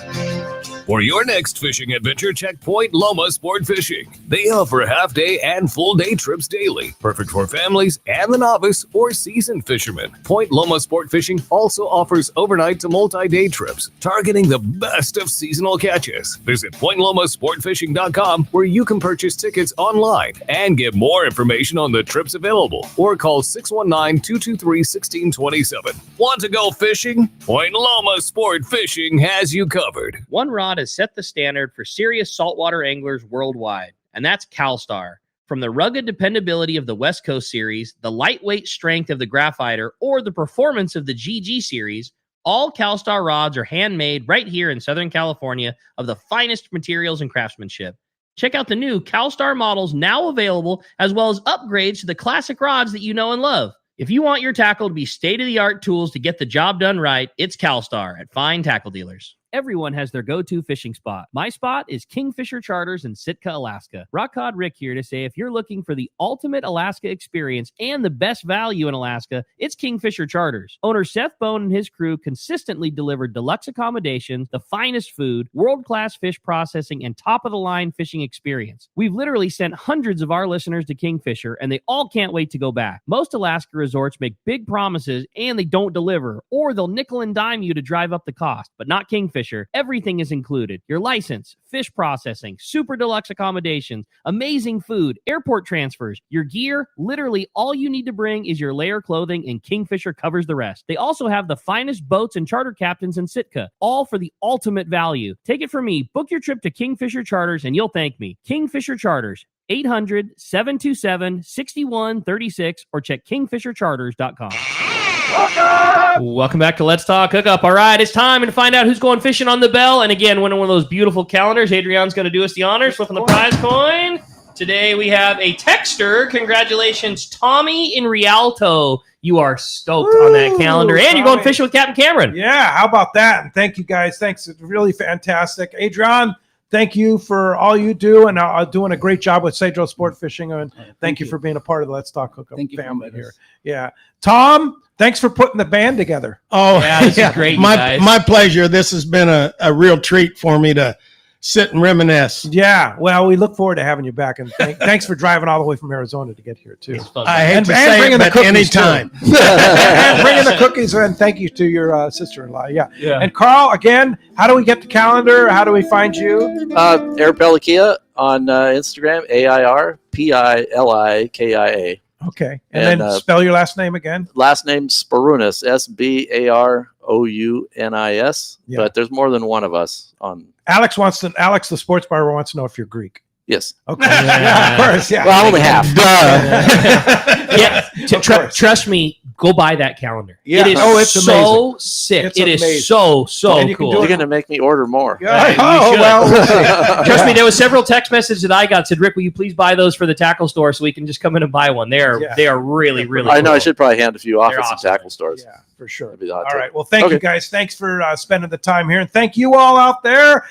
For your next fishing adventure, check Point Loma Sport Fishing. They offer half-day and full-day trips daily, perfect for families and the novice or seasoned fishermen. Point Loma Sport Fishing also offers overnight to multi-day trips, targeting the best of seasonal catches. Visit PointLomaSportFishing.com, where you can purchase tickets online and get more information on the trips available, or call 619-223-1627. Want to go fishing? Point Loma Sport Fishing has you covered. One rod has set the standard for serious saltwater anglers worldwide, and that's CalStar. From the rugged dependability of the West Coast series, the lightweight strength of the Graphiter, or the performance of the GG series, all CalStar rods are handmade right here in Southern California of the finest materials and craftsmanship. Check out the new CalStar models now available, as well as upgrades to the classic rods that you know and love. If you want your tackle to be state-of-the-art tools to get the job done right, it's CalStar at fine tackle dealers. Everyone has their go-to fishing spot. My spot is Kingfisher Charters in Sitka, Alaska. Rock Cod Rick here to say if you're looking for the ultimate Alaska experience and the best value in Alaska, it's Kingfisher Charters. Owner Seth Bone and his crew consistently deliver deluxe accommodations, the finest food, world-class fish processing, and top-of-the-line fishing experience. We've literally sent hundreds of our listeners to Kingfisher, and they all can't wait to go back. Most Alaska resorts make big promises, and they don't deliver, or they'll nickel and dime you to drive up the cost, but not Kingfisher. Kingfisher, everything is included. Your license, fish processing, super deluxe accommodations, amazing food, airport transfers, your gear. Literally all you need to bring is your layer clothing, and Kingfisher covers the rest. They also have the finest boats and charter captains in Sitka, all for the ultimate value. Take it from me. Book your trip to Kingfisher Charters and you'll thank me. Kingfisher Charters, 800-727-6136 or check kingfishercharters.com. Welcome back to Let's Talk Hookup. All right, it's time to find out who's going fishing on the bell. And again, one of those beautiful calendars. Adrian's going to do us the honors, flipping the prize coin. Today we have a texter. Congratulations, Tommy in Rialto. You are stoked on that calendar. And you're going fishing with Captain Cameron. Yeah, how about that? And thank you guys. Thanks. It's really fantastic. Adrian, thank you for all you do and doing a great job with Cedro Sport Fishing. And thank you for being a part of the Let's Talk Hookup family here. Yeah. Tom, thanks for putting the band together. Oh, yeah, this is great. My pleasure. This has been a real treat for me to sit and reminisce. Yeah. Well, we look forward to having you back. And thanks for driving all the way from Arizona to get here, too. I hate to say it, but anytime. And bringing the cookies. And thank you to your sister-in-law. Yeah. And Carl, again, how do we get the calendar? How do we find you? Eric Bellikia on Instagram, AIRPILIKIA. Okay. And then spell your last name again. Last name Sparunis, SBAROUNIS. Yeah. But there's more than one of us on. Alex, the sports barber, wants to know if you're Greek. Yes. Okay. Yeah, of course. Yeah. Well, I'm only half. Trust me, go buy that calendar. Yeah. It is it's so amazing. sick. It's It is amazing. so And cool. You're going to make me order more. Trust me, there was several text messages that I got said, Rick, will you please buy those for the tackle store so we can just come in and buy one? They are really, really I know. cool. I should probably hand a few off They're at some awesome. tackle stores. Yeah, for sure. That'd be the hot All tip. right. Well, thank you guys. Thanks for spending the time here. And thank you all out there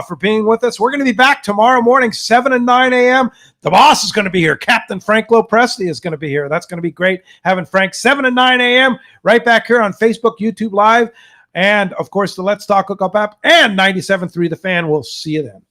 for being with us. We're going to be back tomorrow morning, 7 and 9 a.m. The boss is going to be here. Captain Frank Lopresti is going to be here. That's going to be great having Frank 7 and 9 a.m. right back here on Facebook, YouTube Live, and, of course, the Let's Talk Hookup app and 97.3 The Fan. We'll see you then.